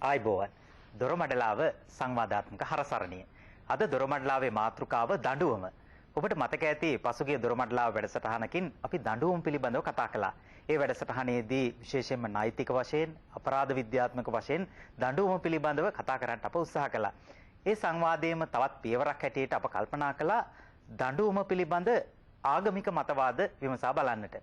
ආයිබෝවන් දොරමඩලාව සංවාදාත්මක හරසරණිය. අද දොරමඩලාවේ මාතෘකාව දඬුවම. ඔබට මතක ඇති පසුගිය දොරමඩලාව වැඩසටහනකින් අපි දඬුවම පිළිබඳව කතා කළා. ඒ වැඩසටහනේදී විශේෂයෙන්ම නෛතික වශයෙන් අපරාධ විද්‍යාත්මක වශයෙන් දඬුවම පිළිබඳව කතා කරන්න අප උත්සාහ කළා. ඒ සංවාදයේම තවත් පියවරක් හැටියට අප කල්පනා කළා දඬුවම පිළිබඳ ආගමික මතවාද විමසා බලන්නට.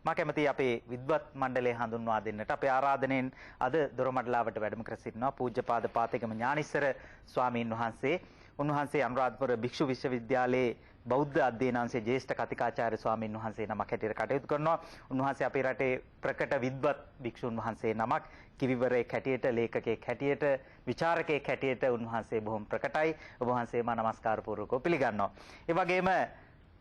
මා කැමතියි අපේ විද්වත් මණ්ඩලය හඳුන්වා දෙන්නට අපේ ආරාධනෙන් අද දොරමඩලාවට වැඩම කර සිටිනවා පූජ්‍යපාද පාතේගම ඥානිස්සර ස්වාමීන් වහන්සේ. උන්වහන්සේ අනුරාධපුර භික්ෂු විශ්වවිද්‍යාලයේ බෞද්ධ අධ්‍යයනාංශයේ ජ්‍යෙෂ්ඨ කතිකාචාර්ය ස්වාමීන් වහන්සේ නමක් හැටියට කටයුතු කරනවා. උන්වහන්සේ අපේ රටේ ප්‍රකට විද්වත් භික්ෂුන් වහන්සේ නමක්. කිවිවරයෙක් හැටියට, ලේඛකයෙක් හැටියට, විචාරකයෙක් හැටියට උන්වහන්සේ බොහොම ප්‍රකටයි. ඔබ වහන්සේම নমස්කාර පූර්වකව පිළිගන්නවා. ඒ වගේම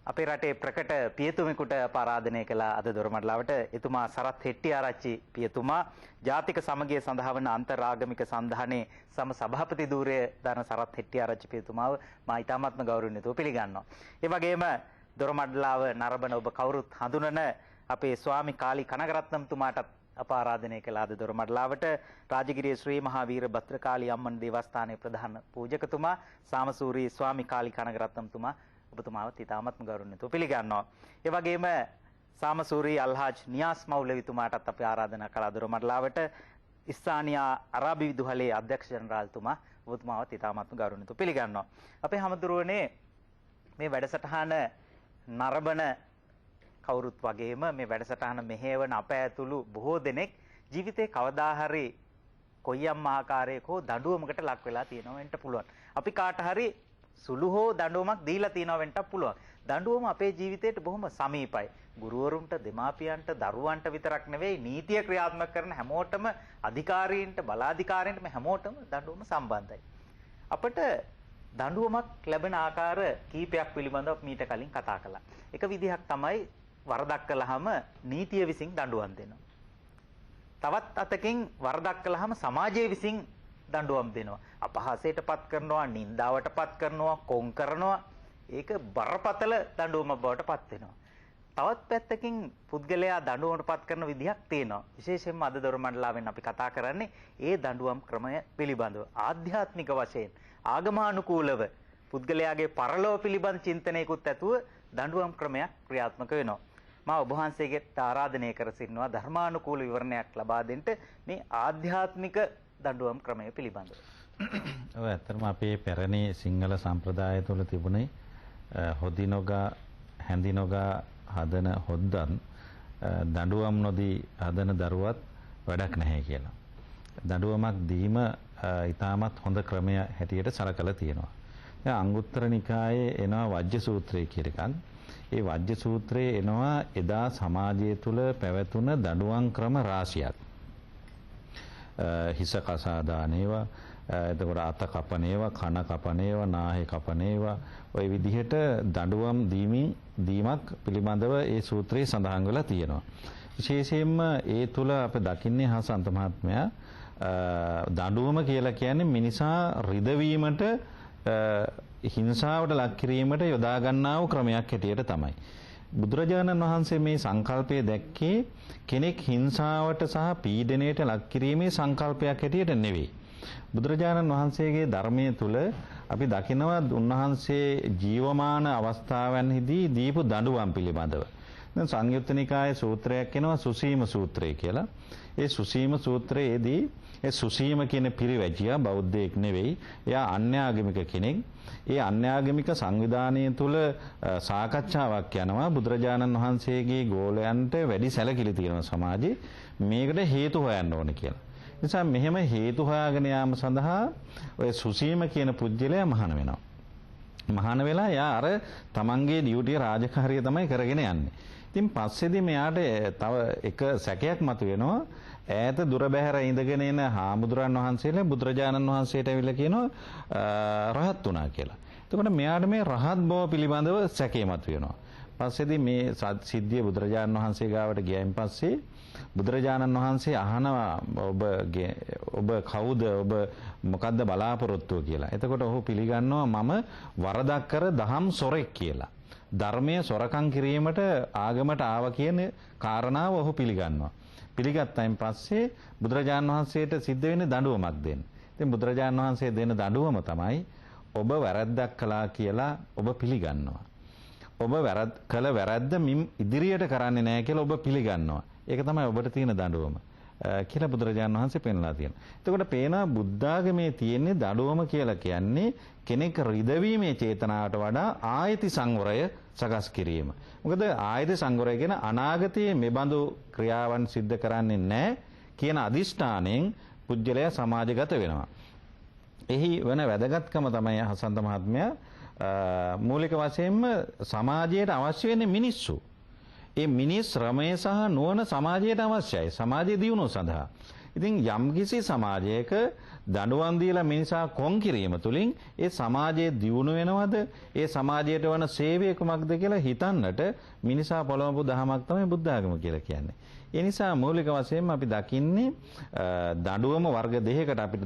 අපේ රටේ ප්‍රකට පියතුමෙකුට ආරාධනය කළා අද දොරමඩලාවට. එතුමා සරත් හෙට්ටිආරච්චි පියතුමා ජාතික සමගිය සඳහා වන අන්තරාගමික සන්ධානයේ සම සභාපති ධූරය දරන සරත් හෙට්ටිආරච්චි පියතුමාව මා ඉතාමත්ම ගෞරවණීයව පිළිගන්නවා. ඒ වගේම දොරමඩලාව නරඹන ඔබ කවුරුත් හඳුනන අපේ ස්වාමි කාලි කනගරත්නම්තුමාටත් අප ආරාධනය කළා අද දොරමඩලාවට. රාජගිරිය ශ්‍රී මහා වීර භද්‍රකාලී අම්මන් දේවස්ථානයේ ප්‍රධාන පූජකතුමා සාමසූරී ස්වාමි කාලි කනගරත්නම්තුමා ඔබතුමාවත් ඉතාමත්ම ගෞරවණීයව පිළිගන්නවා. ඒ වගේම සාමසූරී අල්හාජ් නියාස් මෞලවිතුමාටත් අපි ආරාධනා කළා දොරමඩලාවට. ඉස්තානියා අරාබි විදුහලේ අධ්‍යක්ෂ ජනරාල්තුමා ඔබතුමාවත් ඉතාමත්ම ගෞරවණීයව පිළිගන්නවා. අපේ හැමදෙරුවනේ මේ වැඩසටහන නරඹන කවුරුත් වගේම මේ වැඩසටහන මෙහෙවන අප ඇතුළු බොහෝ දෙනෙක් ජීවිතේ කවදා හරි කොයියම් ආකාරයක හෝ දඬුවමකට ලක් වෙලා තියෙනවා වෙන්න පුළුවන්. අපි කාට හරි සුළු හෝ දඬුවමක් දීලා තියෙනවා වෙන්නත් පුළුවන්. දඬුවම අපේ ජීවිතයට බොහොම සමීපයි. ගුරුවරුන්ට, දෙමාපියන්ට, දරුවන්ට විතරක් නෙවෙයි නීතිය ක්‍රියාත්මක කරන හැමෝටම, අධිකාරීන්ට, බලාධිකාරීන්ට මේ හැමෝටම දඬුවම සම්බන්ධයි. අපිට දඬුවමක් ලැබෙන ආකාර කීපයක් පිළිබඳව මීට කලින් කතා කළා. එක විදිහක් තමයි වරදක් කළාම නීතිය විසින් දඬුවම් දෙනවා. තවත් අතකින් වරදක් කළාම සමාජය විසින් දඬුවම් දෙනවා. අපහාසයටපත් කරනවා, නින්දාවටපත් කරනවා, කොන් කරනවා. ඒක බරපතල දඬුවමක් බවට පත් වෙනවා. තවත් පැත්තකින් පුද්ගලයා දඬුවමටපත් කරන විදිහක් තියෙනවා. විශේෂයෙන්ම අද දොරමඩලාවෙන් අපි කතා කරන්නේ ඒ දඬුවම් ක්‍රමය පිළිබඳව. ආධ්‍යාත්මික වශයෙන් ආගමානුකූලව පුද්ගලයාගේ පරලෝව පිළිබඳ චින්තනයකුත් ඇතුව දඬුවම් ක්‍රමයක් ක්‍රියාත්මක වෙනවා. මා ඔබ වහන්සේගෙත් ආරාධනය කර සිටිනවා ධර්මානුකූල විවරණයක් ලබා දෙන්න මේ ආධ්‍යාත්මික දඬුවම් ක්‍රමය පිළිබඳව. ඔව් ඇත්තටම අපේ පැරණි සිංහල සම්ප්‍රදාය තුළ තිබුණේ හොදිනොගා හැඳිනොගා හදන හොද්දන් දඬුවම් නොදී හදන දරුවත් වැඩක් නැහැ කියලා. දඬුවමක් දීම ඊටමත් හොඳ ක්‍රමය හැටියට සලකලා තියෙනවා. දැන් අංගුත්තර නිකායේ එනවා වජ්ජ සූත්‍රය කියලා එකක්. ඒ වජ්ජ සූත්‍රයේ එනවා එදා සමාජය තුළ පැවතුන දඬුවම් ක්‍රම රාශියක්. හිස කසාදානේවා, එතකොට අත කපනේවා, කන කපනේවා, නාහේ කපනේවා, ওই විදිහට දඬුවම් දීමක් පිළිබඳව ඒ සූත්‍රයේ සඳහන් වෙලා තියෙනවා. විශේෂයෙන්ම ඒ තුල අපි දකින්නේ හසන්ත මහත්මයා දඬුවම කියලා කියන්නේ මිනිසා රිදවීමට, හිංසාවට ලක් කිරීමට යොදා ගන්නා වූ ක්‍රමයක් හැටියට තමයි. බුදුරජාණන් වහන්සේ මේ සංකල්පය දැක්කේ කෙනෙක් හිංසාවට සහ පීඩනයට ලක් කිරීමේ සංකල්පයක් හැටියට නෙවෙයි. බුදුරජාණන් වහන්සේගේ ධර්මයේ තුල අපි දකිනවා උන්වහන්සේ ජීවමාන අවස්ථාවන්හිදී දීපු දඬුවම් පිළිබඳව. දැන් සංයුත්ත නිකායේ සූත්‍රයක් එනවා සුසීම සූත්‍රය කියලා. ඒ සුසීම සූත්‍රයේදී ඒ සුසීම කියන පිරිවැජියා බෞද්ධයෙක් නෙවෙයි. එයා අන්‍යාගමික කෙනෙක්. ඒ අන්‍යාගමික සංවිධානය තුල සාකච්ඡාවක් යනවා බුදුරජාණන් වහන්සේගේ ගෝලයන්ට වැඩි සැලකිලි තියෙනවා සමාජයේ. මේකට හේතු හොයන්න ඕනේ කියලා. නිසා මෙහෙම හේතු හොයාගෙන යාම සඳහා ඔය සුසීම කියන පුජ්‍යලයා මහාන වෙනවා. මහාන වෙලා යා අර තමන්ගේ ඩියුටිය රාජකාරිය තමයි කරගෙන යන්නේ. ඉතින් පස්සේදී මෙයාට තව එක සැකයක් මතුවෙනවා. ඈත දුර බැහැර ඉඳගෙන එන හාමුදුරන් වහන්සේලා බුදුරජාණන් වහන්සේට ඇවිල්ලා කියනවා රහත් වුණා කියලා. එතකොට මෙයාට මේ රහත් බව පිළිබඳව සැකේ මතුවෙනවා. පස්සේදී මේ සිද්ධිය බුදුරජාණන් වහන්සේ ගාවට ගියයින් පස්සේ බුදුරජාණන් වහන්සේ අහනවා ඔබ කවුද, ඔබ මොකද්ද බලාපොරොත්තුව කියලා. එතකොට ඔහු පිළිගන්නවා මම වරදක් කර දහම් සොරෙක් කියලා. ධර්මයේ සොරකම් කිරීමට ආගමට ආව කියන කාරණාව ඔහු පිළිගන්නවා. පිළිගත්තයින් පස්සේ බුදුරජාණන් වහන්සේට සිද්ධ වෙන්නේ දඬුවමක් දෙන්න. ඉතින් බුදුරජාණන් වහන්සේ දෙන දඬුවම තමයි ඔබ වැරද්දක් කළා කියලා ඔබ පිළිගන්නවා. ඔබ කළ වැරද්ද ඉදිරියට කරන්නේ නැහැ කියලා ඔබ පිළිගන්නවා. ඒක තමයි ඔබට තියෙන දඬුවම කියලා බුදුරජාණන් වහන්සේ පෙන්ලා තියෙනවා. එතකොට පේනවා බුද්ධාගමේ තියෙන්නේ දඬුවම කියලා කියන්නේ කෙනෙක් රිදවීමේ චේතනාවට වඩා ආයති සංවරය සකස් කිරීම. මොකද ආයති සංවරය කියන අනාගතයේ මෙබඳු ක්‍රියාවන් සිද්ධ කරන්නේ නැහැ කියන අදිෂ්ඨාණයෙන් පුජ්‍යලයා සමාජගත වෙනවා. එහි වෙන වැදගත්කම තමයි හසන්ත මහත්මයා මූලික වශයෙන්ම සමාජයට අවශ්‍ය වෙන්නේ මිනිස්සු. ඒ මිනිස් ශ්‍රමය සහ නුවණ සමාජයට අවශ්‍යයි. සමාජයේ දියුණුව සඳහා. ඉතින් යම්කිසි සමාජයක දඬුවම් දීලා මිනිසා කොන් කිරීම තුළින් ඒ සමාජයේ දියුණු වෙනවද? ඒ සමාජයට වන සේවය කුමක්ද කියලා හිතන්නට මිනිසා පොළඹපු දහමක් තමයි බුද්ධ ආගම කියලා කියන්නේ. ඒ නිසා මූලික වශයෙන්ම අපි දකින්නේ දඬුවම වර්ග දෙකකට අපිට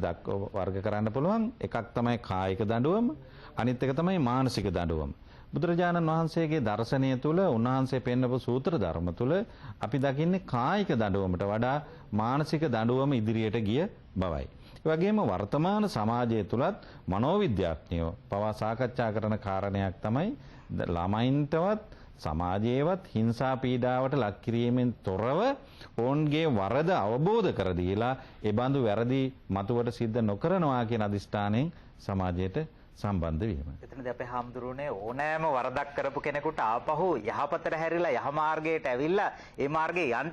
වර්ග කරන්න පුළුවන්. එකක් තමයි කායික දඬුවම, අනිත් එක තමයි මානසික දඬුවම. බුදුරජාණන් වහන්සේගේ දර්ශනය තුළ උන්වහන්සේ පෙන්වපු සූත්‍ර ධර්ම තුළ අපි දකින්නේ කායික දඬුවමට වඩා මානසික දඬුවම ඉදිරියට ගිය බවයි. ඒ වගේම වර්තමාන සමාජය තුලත් මනෝවිද්‍යාඥයෝ පවා සාකච්ඡා කරන කාරණයක් තමයි ළමයින්ටවත් සමාජයේවත් හිංසා පීඩාවට ලක් කිරීමෙන් තොරව ඔවුන්ගේ වරද අවබෝධ කර දීලා ඒ බඳු වැරදි මතුවට සිද්ධ නොකරනවා කියන අදිෂ්ඨානයෙන් සමාජයට සම්බන්ධ වීම. එතනදී අපේ හාමුදුරුවනේ ඕනෑම වරදක් කරපු කෙනෙකුට ආපහු යහපතට හැරිලා යහ මාර්ගයට ඇවිල්ලා ඒ මාර්ගේ යන්න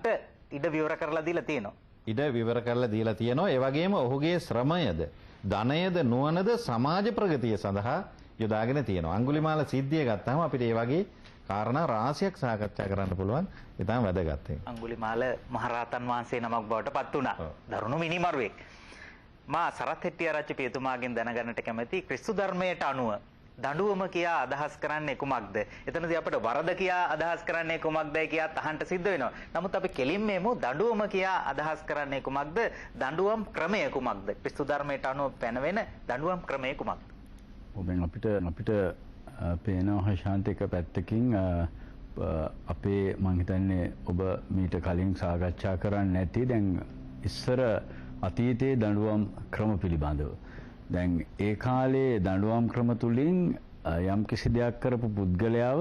ඉඩ විවර කරලා දීලා තියෙනවා. ඉඩ විවර කරලා දීලා තියෙනවා. ඒ වගේම ඔහුගේ ශ්‍රමයද, ධනයද, නුවණද සමාජ ප්‍රගතිය සඳහා යොදාගෙන තියෙනවා. අඟුලිමාල සිද්ධිය ගත්තාම අපිට ඒ වගේ කාරණා රාශියක් සාකච්ඡා කරන්න පුළුවන්. ඒ තමයි වැදගත් වෙන්නේ. අඟුලිමාල මහරහතන් වහන්සේ නමක් බවට පත් වුණා. දරුණු මිනිමරුවෙක්. මා සරත් හෙට්ටිආරච්චි පියතුමාගෙන් දැනගන්නට කැමති ක්‍රිස්තු ධර්මයට අනුව දඬුවම කියා අදහස් කරන්නේ කුමක්ද? එතනදී අපිට වරද කියා අදහස් කරන්නේ කුමක්දයි කියා තහන්න සිද්ධ වෙනවා. නමුත් අපි කෙලින්ම එමු දඬුවම කියා අදහස් කරන්නේ කුමක්ද? දඬුවම් ක්‍රමය කුමක්ද? ක්‍රිස්තු ධර්මයට අනුව පැනවෙන දඬුවම් ක්‍රමය කුමක්ද? ඔබෙන් අපිට පේනවා ශාන්තික පැත්තකින් අපේ මං හිතන්නේ ඔබ මීට කලින් සාකච්ඡා කරන්නේ නැති දැන් ඉස්සර අතීතයේ දඬුවම් ක්‍රම පිළිබඳව. දැන් ඒ කාලේ දඬුවම් ක්‍රම තුලින් යම් කිසි දෙයක් කරපු පුද්ගලයාව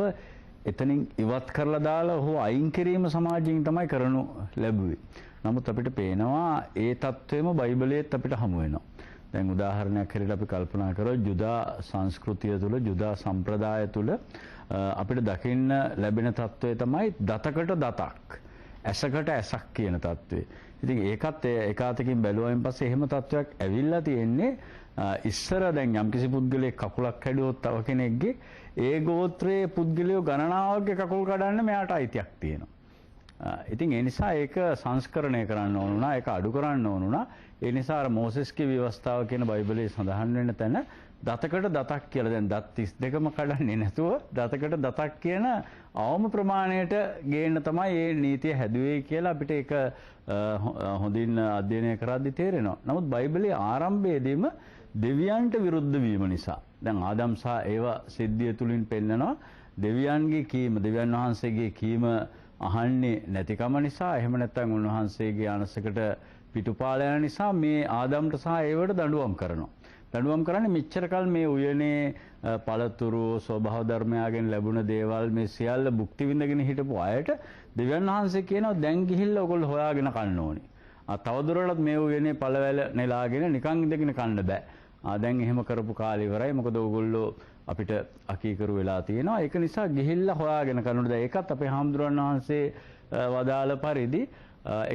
එතනින් ඉවත් කරලා දාලා ඔහු අයින් කිරීම සමාජයෙන් තමයි කරනු ලැබුවේ. නමුත් අපිට පේනවා ඒ தത്വෙම බයිබලයේත් අපිට හමු වෙනවා. දැන් උදාහරණයක් හැටියට අපි කල්පනා කරොත් ජුදා සංස්කෘතිය තුළ ජුදා සම්ප්‍රදාය තුළ අපිට දකින්න ලැබෙන தത്വය තමයි දතකට දතක්, ඇසකට ඇසක් කියන தത്വය. ඉතින් ඒකත් ඒකාතකින් බැලුවායින් පස්සේ එහෙම තත්වයක් ඇවිල්ලා තියෙන්නේ ඉස්සර දැන් යම්කිසි පුද්ගලයෙක් කකුලක් කැඩුවොත් තව කෙනෙක්ගේ ඒ ගෝත්‍රයේ පුද්ගලයෝ ගණනාවක්ගේ කකුල් කඩන්න මෙයාට අයිතියක් තියෙනවා. ඉතින් ඒ නිසා ඒක සංස්කරණය කරන්න ඕන වුණා, ඒක අඩු කරන්න ඕන වුණා. ඒ නිසා අර මෝසෙස්ගේ ව්‍යවස්ථාව කියන බයිබලයේ සඳහන් වෙන තැන දතකට දතක් කියලා දැන් දත් 32ම කඩන්නේ නැතුව දතකට දතක් කියන අවම ප්‍රමාණයට ගේන්න තමයි මේ නීතිය හැදුවේ කියලා අපිට ඒක හොඳින් අධ්‍යයනය කරද්දී තේරෙනවා. නමුත් බයිබලයේ ආරම්භයේදීම දෙවියන්ට විරුද්ධ වීම නිසා දැන් ආදම් සහ ඒවා සිද්ධිය තුලින් පෙන්නනවා දෙවියන්ගේ කීම, දෙවියන් වහන්සේගේ කීම අහන්නේ නැතිකම නිසා, එහෙම නැත්නම් උන්වහන්සේගේ අනසකට පිටුපාල යන නිසා මේ ආදම්ට සහ ඒවට දඬුවම් කරනවා. දඬුවම් කරන්නේ මෙච්චර කල් මේ උයනේ පළතුරු ස්වභාව ධර්මයාගෙන් ලැබුණ දේවල් මේ සියල්ල භුක්ති විඳගෙන හිටපු අයට දෙවියන් වහන්සේ කියනවා දැන් ගිහිල්ලා ඔයගොල්ලෝ හොයාගෙන කන්න ඕනේ. තවදුරටත් මේ උයනේ පළවැල නෙලාගෙන නිකන් ඉඳගෙන කන්න බෑ. දැන් එහෙම කරපු කාලේ ඉවරයි. මොකද ඕගොල්ලෝ අපිට අකීකරු වෙලා තියෙනවා. ඒක නිසා ගිහිල්ලා හොයාගෙන කරනකොට දැන් ඒකත් අපේ හාමුදුරන් වහන්සේ වදාළ පරිදි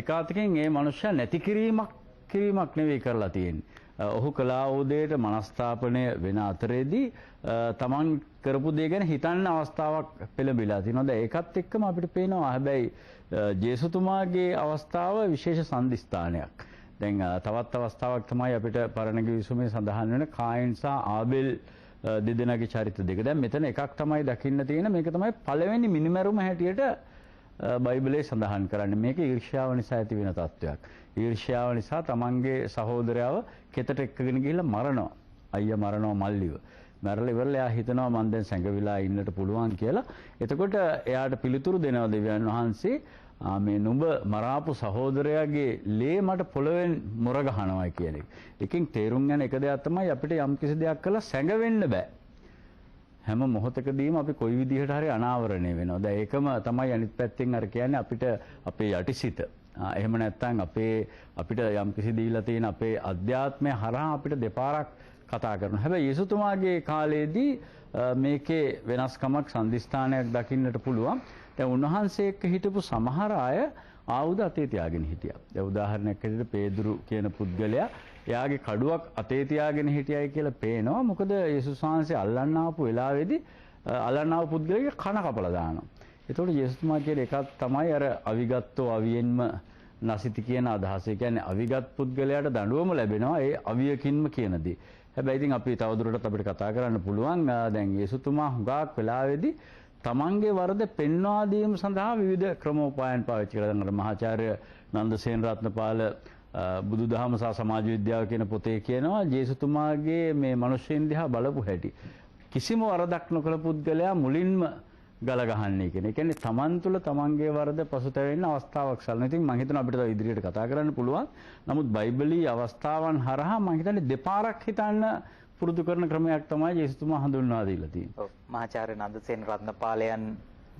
එකාතකින් මේ මනුෂ්‍යයා නැති කිරීමක් නෙවෙයි කරලා තියෙන්නේ. ඔහු කළා වූ දෙයට මනස්ථාපනය වෙන අතරේදී තමන් කරපු දේ ගැන හිතන්න අවස්ථාවක් පෙළඹිලා තියෙනවා. දැන් ඒකත් එක්කම අපිට පේනවා හැබැයි ජේසුතුමාගේ අවස්ථාව විශේෂ සම්දිස්ථානයක්. දැන් තවත් අවස්ථාවක් තමයි අපිට පරණ ගිවිසුමේ සඳහන් වෙන කායින් සහ ආබෙල් දෙදෙනාගේ චරිත දෙක. දැන් මෙතන එකක් තමයි දකින්න තියෙන. මේක තමයි පළවෙනි මිනිමැරුම හැටියට බයිබලයේ සඳහන් කරන්නේ. මේක ඊර්ෂ්‍යාව නිසා ඇති වෙන තත්වයක්. ඊර්ෂ්‍යාව නිසා තමන්ගේ සහෝදරයව කෙතට එක්කගෙන ගිහිල්ලා මරනවා. අයියා මරනවා මල්ලිව. මැරලා ඉවරලා එයා හිතනවා මම දැන් සැඟවිලා ඉන්නට පුළුවන් කියලා. එතකොට එයාට පිළිතුරු දෙනවා දෙවියන් වහන්සේ මේ නුඹ මරාපු සහෝදරයාගේ ලේ මට පොළවෙන් මොර ගහනවා කියන එක. එකකින් තේරුම් ගන්න එක දෙයක් තමයි අපිට යම් කිසි දෙයක් කළා සැඟවෙන්න බෑ. හැම මොහොතකදීම අපි කොයි විදිහට හරි අනාවරණය වෙනවා. දැන් ඒකම තමයි අනිත් පැත්තෙන් අර කියන්නේ අපිට අපේ යටිසිත. එහෙම නැත්නම් අපිට යම් කිසි දීලා තියෙන අපේ අධ්‍යාත්මය හරහා අපිට දෙපාරක් කතා කරනවා. හැබැයි යේසුතුමාගේ කාලේදී මේකේ වෙනස්කමක් සම්දිස්ථානයක් දකින්නට පුළුවන්. දැන් උන්වහන්සේ එක්ක හිටපු සමහර අය ආයුධ අතේ තියාගෙන හිටියා. දැන් උදාහරණයක් විදිහට පේදුරු කියන පුද්ගලයා එයාගේ කඩුවක් අතේ තියාගෙන හිටියයි කියලා පේනවා. මොකද යේසුස් වහන්සේ අල්ලන්න ආපු වෙලාවේදී අල්ලන්න ආපු පුද්ගලයාගේ කන කපලා දානවා. ඒතකොට යේසුස්තුමා කියන එකක් තමයි අර අවිගත්තෝ අවියෙන්ම නැසිති කියන අදහස. ඒ කියන්නේ අවිගත් පුද්ගලයාට දඬුවම ලැබෙනවා ඒ අවියකින්ම කියන දේ. හැබැයි ඉතින් අපි තවදුරටත් අපිට කතා කරන්න පුළුවන් දැන් යේසුතුමා හුඟක් වෙලාවේදී තමන්ගේ වරද පෙන්වා දීම සඳහා විවිධ ක්‍රමෝපායන් පාවිච්චි කරලා දැන් අර මහාචාර්ය නන්දසේන රත්නපාල බුදුදහම සහ සමාජ විද්‍යාව කියන පොතේ කියනවා යේසුතුමාගේ මේ මිනිස්සුන් දිහා බලපු හැටි කිසිම වරදක් නොකළ පුද්ගලයා මුලින්ම ගල ගහන්නේ කියන. ඒ කියන්නේ තමන් තුළ තමන්ගේ වරද පසුතැවෙන්න අවස්ථාවක් සලන. ඉතින් මම හිතනවා අපිට තව ඉදිරියට කතා කරන්න පුළුවන්. නමුත් බයිබලීය අවස්ථාවන් හරහා මම හිතන්නේ දෙපාරක් හිතන්න පුරුදු කරන ක්‍රමයක් තමයි යේසුතුමා හඳුන්වා දීලා තියෙන්නේ. ඔව් මහාචාර්ය නන්දසේන රත්නපාලයන්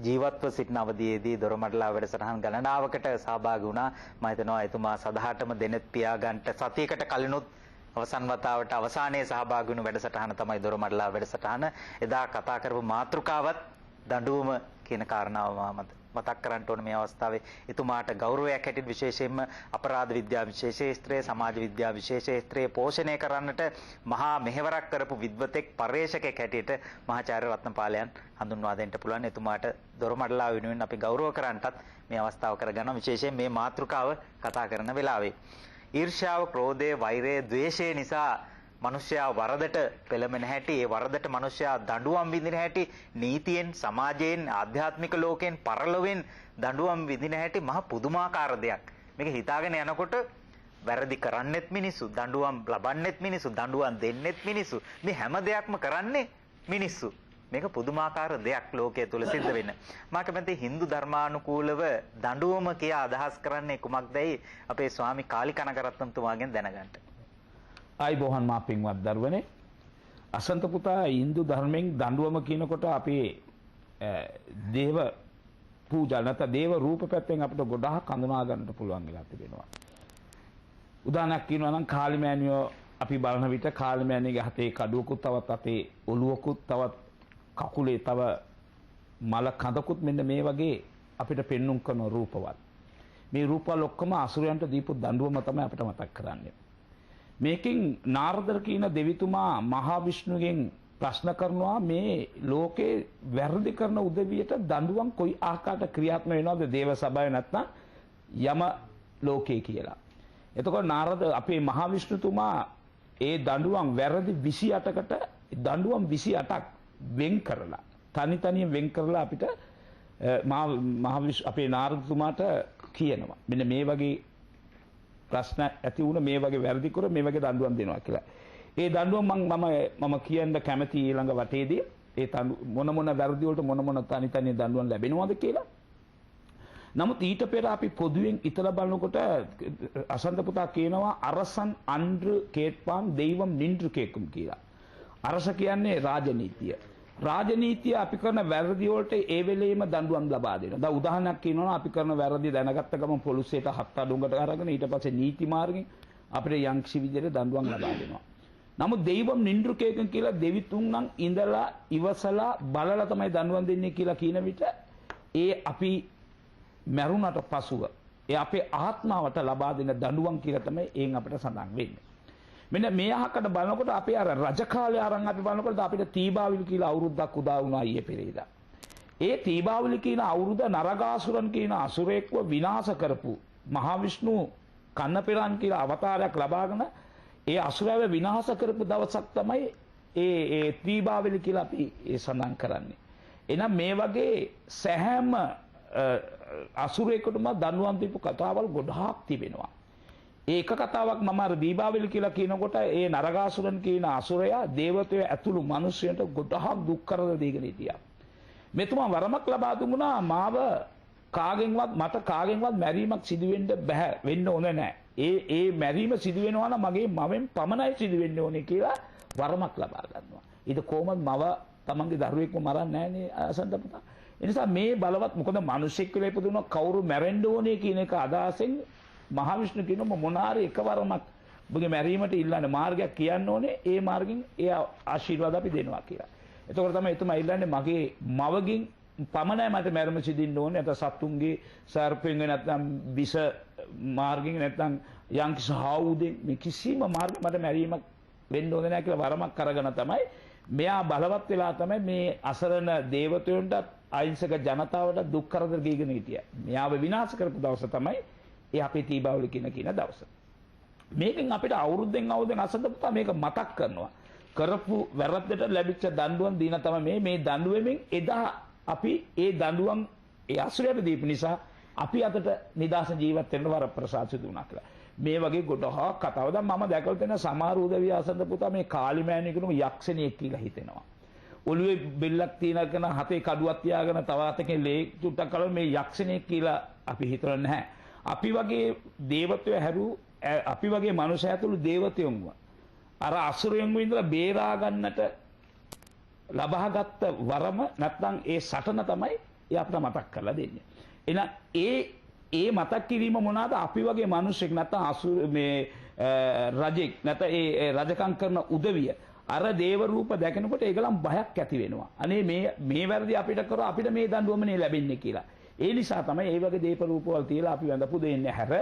ජීවත්ව සිටින අවධියේදී දොරමඩලා වැඩසටහන් ගණනාවකට සහභාගී වුණා. මම හිතනවා එතුමා සදාටම දෙනෙත් පියාගන්ට සතියකට කලිනුත් අවසන් වතාවට අවසානයේ සහභාගී වුණු වැඩසටහන තමයි දොරමඩලා වැඩසටහන. එදා කතා කරපු මාතෘකාවත් දඬුවම කියන කාරණාව මතක් කරන්න ඕන මේ අවස්ථාවේ. එතුමාට ගෞරවයක් හැටියට විශේෂයෙන්ම අපරාධ විද්‍යාව විශේෂ ශාස්ත්‍රයේ සමාජ විද්‍යාව විශේෂ ශාස්ත්‍රයේ පෝෂණය කරන්නට මහා මෙහෙවරක් කරපු විද්වතෙක් පර්යේෂකෙක් හැටියට මහාචාර්ය රත්නපාලයන් හඳුන්වා දෙන්න පුළුවන්. එතුමාට දොරමඩලා වෙනුවෙන් අපි ගෞරව කරන්නටත් මේ අවස්ථාව කරගන්න විශේෂයෙන් මේ මාතෘකාව කතා කරන වෙලාවේ. ඊර්ෂ්‍යාව, ක්‍රෝධය, වෛරය, ද්වේෂය නිසා මනුෂ්‍යයා වරදට පෙළඹෙන හැටි, ඒ වරදට මනුෂ්‍යයා දඬුවම් විඳින හැටි, නීතියෙන්, සමාජයෙන්, ආධ්‍යාත්මික ලෝකයෙන්, පරලොවෙන් දඬුවම් විඳින හැටි මහ පුදුමාකාර දෙයක්. මේක හිතාගෙන යනකොට වැරදි කරන්නෙත් මිනිස්සු, දඬුවම් ලබන්නෙත් මිනිස්සු, දඬුවම් දෙන්නෙත් මිනිස්සු. මේ හැම දෙයක්ම කරන්නේ මිනිස්සු. මේක පුදුමාකාර දෙයක් ලෝකයේ තුල සිද්ධ වෙන. මා කැමති හින්දු ධර්මානුකූලව දඬුවම කියා අදහස් කරන්නේ කුමක්දයි අපේ ස්වාමි කාලිකනකරත්නතුමාගෙන් දැනගන්න. ආයිබෝහන් මා පින්වත් දරුවනේ, අසන්ත පුතා, Hindu ධර්මයෙන් දඬුවම කියනකොට අපේ දේව පූජා නැත්නම් දේව රූප පැත්තෙන් අපිට ගොඩාක් හඳුනා ගන්නට පුළුවන් වෙලා තිබෙනවා. උදාහරණයක් කියනවා නම් කාලිමෑණියෝ අපි බලන විට කාලිමෑණියගේ හතේ කඩුවකුත්, තවත් අතේ ඔළුවකුත්, තවත් කකුලේ තව මල කඳකුත්, මෙන්න මේ වගේ අපිට පෙන්눔 කරන රූපවල. මේ රූපවල ඔක්කොම අසුරයන්ට දීපු දඬුවම තමයි අපිට මතක් කරන්නේ. මේකෙන් නාරදර කියන දෙවිතුමා මහා විෂ්ණුගෙන් ප්‍රශ්න කරනවා මේ ලෝකේ වැරදි කරන උදවියට දඬුවම් කොයි ආකාරයට ක්‍රියාත්මක වෙනවද දේව සභාවේ නැත්නම් යම ලෝකේ කියලා. එතකොට නාරද අපේ මහා විෂ්ණුතුමා ඒ දඬුවම් වැරදි 28කට දඬුවම් 28ක් වෙන් කරලා තනි වෙන් කරලා අපිට අපේ නාරදතුමාට කියනවා මෙන්න මේ වගේ ප්‍රශ්න ඇති වුණ මේ වගේ වැරදි කර මේ වගේ දඬුවම් දෙනවා කියලා. ඒ දඬුවම් මම කියන්න කැමති ඊළඟ වටේදී ඒ මොන වැරදි වලට මොන තනි දඬුවම් ලැබෙනවද කියලා. නමුත් ඊට පෙර අපි පොදුවෙන් ඉතලා බලනකොට අසන්ත පුතා කියනවා අරසන් අන්ඩ්‍ර කේට්පාන් දෙයිවම් නින්ඩ්‍ර කේකුම් කියලා. අරස කියන්නේ රාජනීතිය. රාජනීතිය අපි කරන වැරදි වලට ඒ වෙලෙම දඬුවම් ලබා දෙනවා. දැන් උදාහරණයක් කියනවා අපි කරන වැරදි දැනගත්ත ගමන් පොලිසියට හත් අඩුවකට අරගෙන ඊට පස්සේ නීති මාර්ගෙන් අපිට යම්කිසි විදිහට දඬුවම් ලබා දෙනවා. නමුත් දෙයිවම් නින්දෘකේකන් කියලා දෙවිතුන් නම් ඉඳලා ඉවසලා බලලා තමයි දඬුවම් දෙන්නේ කියලා කියන විට ඒ අපි මරුණට පසුව ඒ අපේ ආත්මාවට ලබා දෙන දඬුවම් කියලා තමයි එයින් අපිට සඳහන් වෙන්නේ. මෙන්න මේ අහකට බලනකොට අපේ අර රජ කාලේ අරන් අපි බලනකොට අපිට තීබාවිලි කියලා අවුරුද්දක් උදා වුණා ඊයේ පෙරේදා. ඒ තීබාවිලි කියන අවුරුද්ද නරකාසුරන් කියන අසුරෙක්ව විනාශ කරපු මහා විෂ්ණු කන්නපිරාන් කියලා අවතාරයක් ලබාගෙන ඒ අසුරව විනාශ කරපු දවසක් තමයි ඒ තීබාවිලි කියලා අපි සඳහන් කරන්නේ. එහෙනම් මේ වගේ සෑම අසුරේකටම දඬුවම් දීපු කතාවල් ගොඩාක් තිබෙනවා. ඒක කතාවක් මම අර දීපාවලි කියලා කියනකොට ඒ නරකාසුරන් කියන අසුරයා දේවතයෝ ඇතුළු මිනිස්සුන්ට ගොඩාක් දුක් කරදර දීගෙන හිටියා. මෙතුමා වරමක් ලබා දුන්නා මාව මට කාගෙන්වත් මැරීමක් සිදු වෙන්න බෑ වෙන්න ඕනේ නැහැ. ඒ මැරීම සිදු වෙනවා නම් මගේ මවෙන් පමණයි සිදු වෙන්න ඕනේ කියලා වරමක් ලබා ගන්නවා. ඊට කොහොමද මව තමන්ගේ දරුවෙක්ව මරන්නේ නැහනේ අසන්ත පුතා. ඒ නිසා මේ බලවත් මොකද මිනිස්සෙක් කියලා ඉපදුණා කවුරු මැරෙන්න ඕනේ කියන එක අදහසෙන් මහා විෂ්ණු කියනවා මොනාරි එකවරමක් ඔබගේ මැරීමට ඉල්ලන්නේ මාර්ගයක් කියන්න ඕනේ ඒ මාර්ගෙන් ඒ ආශිර්වාද අපි දෙනවා කියලා. එතකොට තමයි එතුමා ඉල්ලන්නේ මගේ මවගෙන් පමණයි මට මැරෙම සිදින්න ඕනේ නැත්නම් සත්තුන්ගේ සර්පෙන් නැත්නම් විස මාර්ගෙන් නැත්නම් යම්කිසි හාවුදෙන් මේ කිසිම මාර්ගයක් මට මැරීමක් වෙන්න ඕනේ නැහැ කියලා වරමක් අරගෙන තමයි මෙයා බලවත් වෙලා තමයි මේ අසරණ දේවතයන්ට අහිංසක ජනතාවට දුක් කරදර දීගෙන හිටියා. මෙයාව විනාශ කරපු දවස තමයි ඒ අපේ දීපාවලි කියන දවස. මේකෙන් අපිට අවුරුද්දෙන් අසඳ පුතා මේක මතක් කරනවා. කරපු වැරද්දට ලැබිච්ච දඬුවම් දීන තමයි මේ දඬුවමෙන් එදා අපි ඒ දඬුවම් ඒ අසුරයට දීපු නිසා අපි අතට නිදාස ජීවත් වෙන්න වර ප්‍රසාද සිදු වුණා කියලා. මේ වගේ ගොඩාක් කතාව දැන් මම දැකලා තියෙන සමහර උදවිය අසඳ පුතා මේ කාලිමෑණිය කියනම යක්ෂණියෙක් කියලා හිතෙනවා. ඔළුවේ බෙල්ලක් තියනකන හතේ කඩුවක් තියාගෙන තව අතකින් ලේ චුට්ටක් කලව මේ යක්ෂණියෙක් කියලා අපි හිතන්නේ නැහැ. අපි වගේ දේවත්වය හැරු අපි වගේ මනුෂ්‍ය ඇතුළු දේවතයන්ව අර අසුරයන්ව ඉඳලා බේරා ගන්නට ලබාගත් වරම නැත්නම් ඒ සටන තමයි ඒ අපිට මතක් කරලා දෙන්නේ. එහෙනම් ඒ මතක් කිරීම මොනවාද අපි වගේ මනුෂ්‍යෙක් නැත්නම් අසුර මේ රජෙක් නැත්නම් ඒ රජකම් කරන උදවිය අර දේව රූප දැකනකොට ඒගලම් බයක් ඇති වෙනවා. අනේ මේ වැරදි අපිට කරා අපිට මේ දඬුවමනේ ලැබෙන්නේ කියලා. ඒ නිසා තමයි ඒ වගේ දීප රූපවල තියලා අපි වැඳපු දෙන්නේ හැර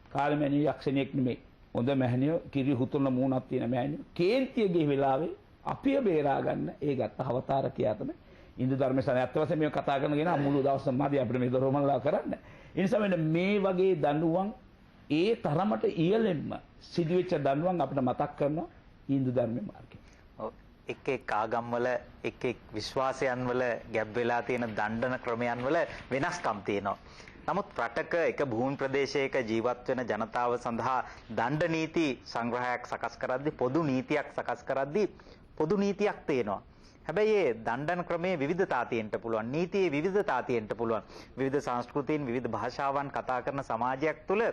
කාලමැණිය යක්ෂණියෙක් නෙමෙයි. හොඳ මැහණියෝ කිරි හුතුන මූණක් තියෙන මැහණියෝ කේන්තියගේ වෙලාවේ අපිය බේරා ගන්න ඒ ගත්ත අවතාරකයා තමයි Hindu ධර්මයේ ඇත්ත වශයෙන්ම මේ කතා කරනගෙන මුළු දවසම මදි අපිට මේ දොරමල්ලා කරන්න. ඒ නිසා මේ වගේ දඬුවම් ඒ තරමට ඉහළෙන්ම සිදුවෙච්ච දඬුවම් අපිට මතක් කරනවා Hindu ධර්මයේ මාර්ගය. එක් ආගම්වල එක් විශ්වාසයන් වල ගැබ් වෙලා තියෙන දණ්ඩන ක්‍රමයන් වල වෙනස්කම් තියෙනවා. නමුත් රටක එක භූමි ප්‍රදේශයක ජීවත් වෙන ජනතාව සඳහා දණ්ඩ නීති සංග්‍රහයක් සකස් කරද්දී පොදු නීතියක් සකස් කරද්දී පොදු නීතියක් තියෙනවා. හැබැයි මේ දණ්ඩන ක්‍රමයේ විවිධතා තියෙන්න පුළුවන්. නීතියේ විවිධතා තියෙන්න පුළුවන්. විවිධ සංස්කෘතීන් විවිධ භාෂාවන් කතා කරන සමාජයක් තුළ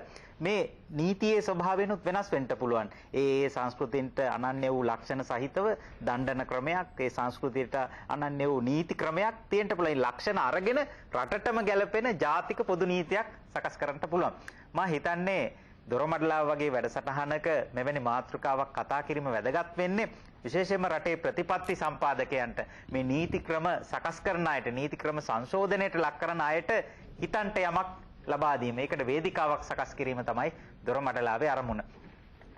මේ නීතියේ ස්වභාවයනොත් වෙනස් වෙන්න පුළුවන්. ඒ සංස්කෘතීන්ට අනන්‍ය වූ ලක්ෂණ සහිතව දණ්ඩන ක්‍රමයක්, ඒ සංස්කෘතියට අනන්‍ය වූ නීති ක්‍රමයක් තියෙන්න පුළුවන්. ලක්ෂණ අරගෙන රටටම ගැලපෙන ජාතික පොදු නීතියක් සකස් කරන්න පුළුවන්. මම හිතන්නේ දොරමඩලාව වගේ වැඩසටහනක මෙවැනි මාතෘකාවක් කතා කිරීම වැදගත් වෙන්නේ විශේෂයෙන්ම රටේ ප්‍රතිපත්ති සම්පාදකයන්ට මේ නීති ක්‍රම සකස් කරන අයට නීති ක්‍රම සංශෝධනයට ලක් කරන අයට හිතන්ට යමක් ලබා දීම. ඒකට වේදිකාවක් සකස් කිරීම තමයි දොරමඩලාවේ අරමුණ.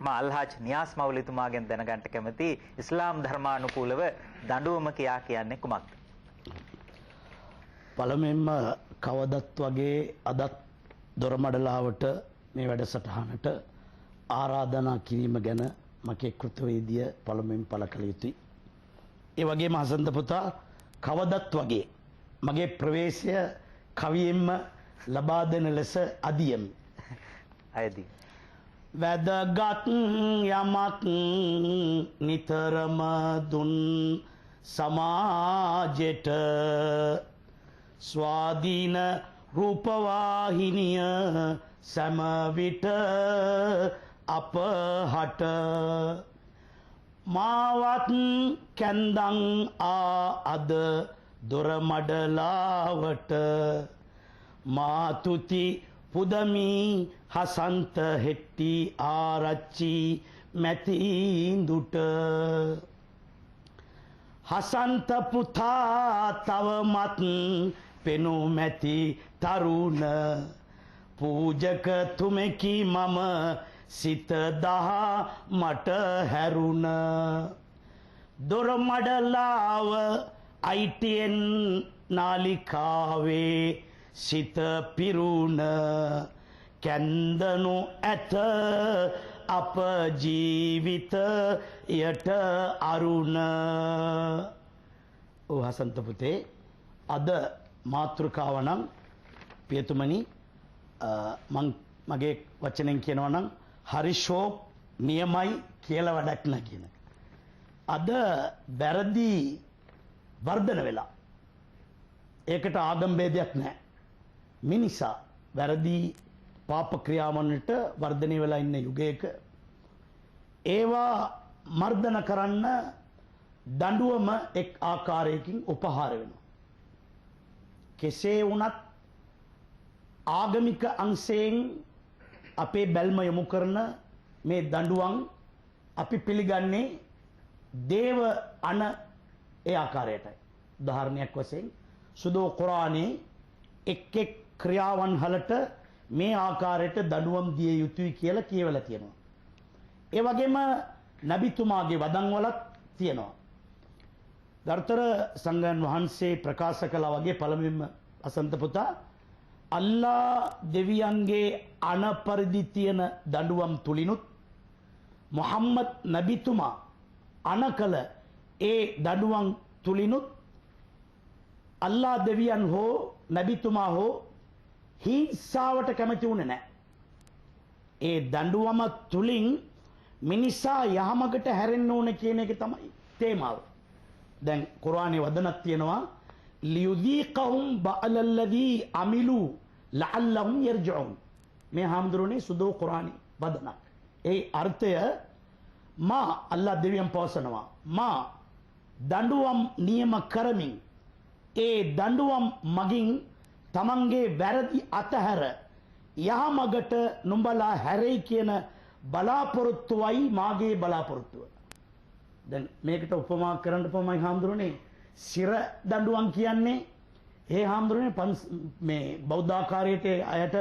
මා අල්හාජ් නියාස් මෞලිතුමාගෙන් දැනගන්න කැමති ඉස්ලාම් ධර්මානුකූලව දඬුවම කියන්නේ කුමක්ද? පළමුවෙන්ම කවදත් වගේ අදත් දොරමඩලාවට මේ වැඩසටහනට ආරාධනා කිරීම ගැන මගේ කෘතවේදිය පළමුවෙන් පළ කළ යුතුයි. ඒ වගේම හසන්ත පුතා කවදත් වගේ මගේ ප්‍රවේශය කවියෙන්ම ලබා දෙන ලෙස අදියම්. අයදී. වැදගත් යමක් නිතරම දුන් සමාජෙට ස්වාධීන රූපවාහිනිය සමවිට අප හට මාවත් කැන්දං අද දොරමඩලාවට මාතුති පුදමි හසන්ත හෙට්ටි ආරච්චි මැතිඳුට හසන්ත පුතා තවමත් පෙනු මැති තරුණ පූජක තුමෙකි මම සිත දහා මට හැරුණ දොරමඩලාව අයිටියෙන් නාලිකාවේ සිත පිරුණ කැන්දනු ඇත අප ජීවිතයට අරුණ. ඔව් හසන්ත පුතේ අද මාතෘකාව නම් පියතුමනි මගේ වචනෙන් කියනවා නම් හරි ෂෝක් නියමයි කියලා වැඩක් නැහැ කියන එක. අද වැරදි වර්ධන වෙලා. ඒකට ආගම් ભેදයක් නැහැ. මිනිසා වැරදි පාප ක්‍රියාවන්ට වර්ධනය වෙලා ඉන්න යුගයක ඒවා මර්ධන කරන්න දඬුවම එක් ආකාරයකින් උපහාර වෙනවා. කෙසේ වුණත් ආගමික අංශයෙන් අපේ බැල්ම යොමු කරන මේ දඬුවම් අපි පිළිගන්නේ දේව අන ඒ ආකාරයටයි. උදාහරණයක් වශයෙන් සුදෝ කුරානයේ එක් එක් ක්‍රියාවන් වලට මේ ආකාරයට දඬුවම් දිය යුතුයි කියලා කියවලා තියෙනවා. ඒ වගේම නබිතුමාගේ වදන් වලත් තියෙනවා. ගරුතර සංඝන් වහන්සේ ප්‍රකාශ කළා වගේ පළමුවෙන්ම අසන්ත පුතා අල්ලා දෙවියන්ගේ අනපරිදි තියෙන දඬුවම් තුලිනුත් මුහම්මද් නබිතුමා අනකල ඒ දඬුවම් තුලිනුත් අල්ලා දෙවියන් හෝ නබිතුමා හෝ හිංසාවට කැමති වුණේ නැහැ. ඒ දඬුවම තුලින් මිනිසා යහමකට හැරෙන්න ඕන කියන එක තමයි තේමාව. දැන් කුර්ආනයේ වදනක් තියෙනවා ලියුදීකහුම් බഅලල්ලදී අමිලු ලඅල්ලහුම් යර්ජුන්. මේ හාමුදුරනේ සුදෝ කුර්ආනයේ වදනක්. ඒ අර්ථය මා අල්ලා දෙවියන් පවසනවා මා දඬුවම් නියම කරමින් ඒ දඬුවම් මගින් තමන්ගේ වැරදි අතහැර යහමගට නුඹලා හැරෙයි කියන බලාපොරොත්තුවයි මාගේ බලාපොරොත්තුව. දැන් මේකට උපමා කරන්න තමයි හාමුදුරනේ සිර දඬුවම් කියන්නේ ඒ හාමුදුරනේ මේ බෞද්ධ ආකාරයට අයට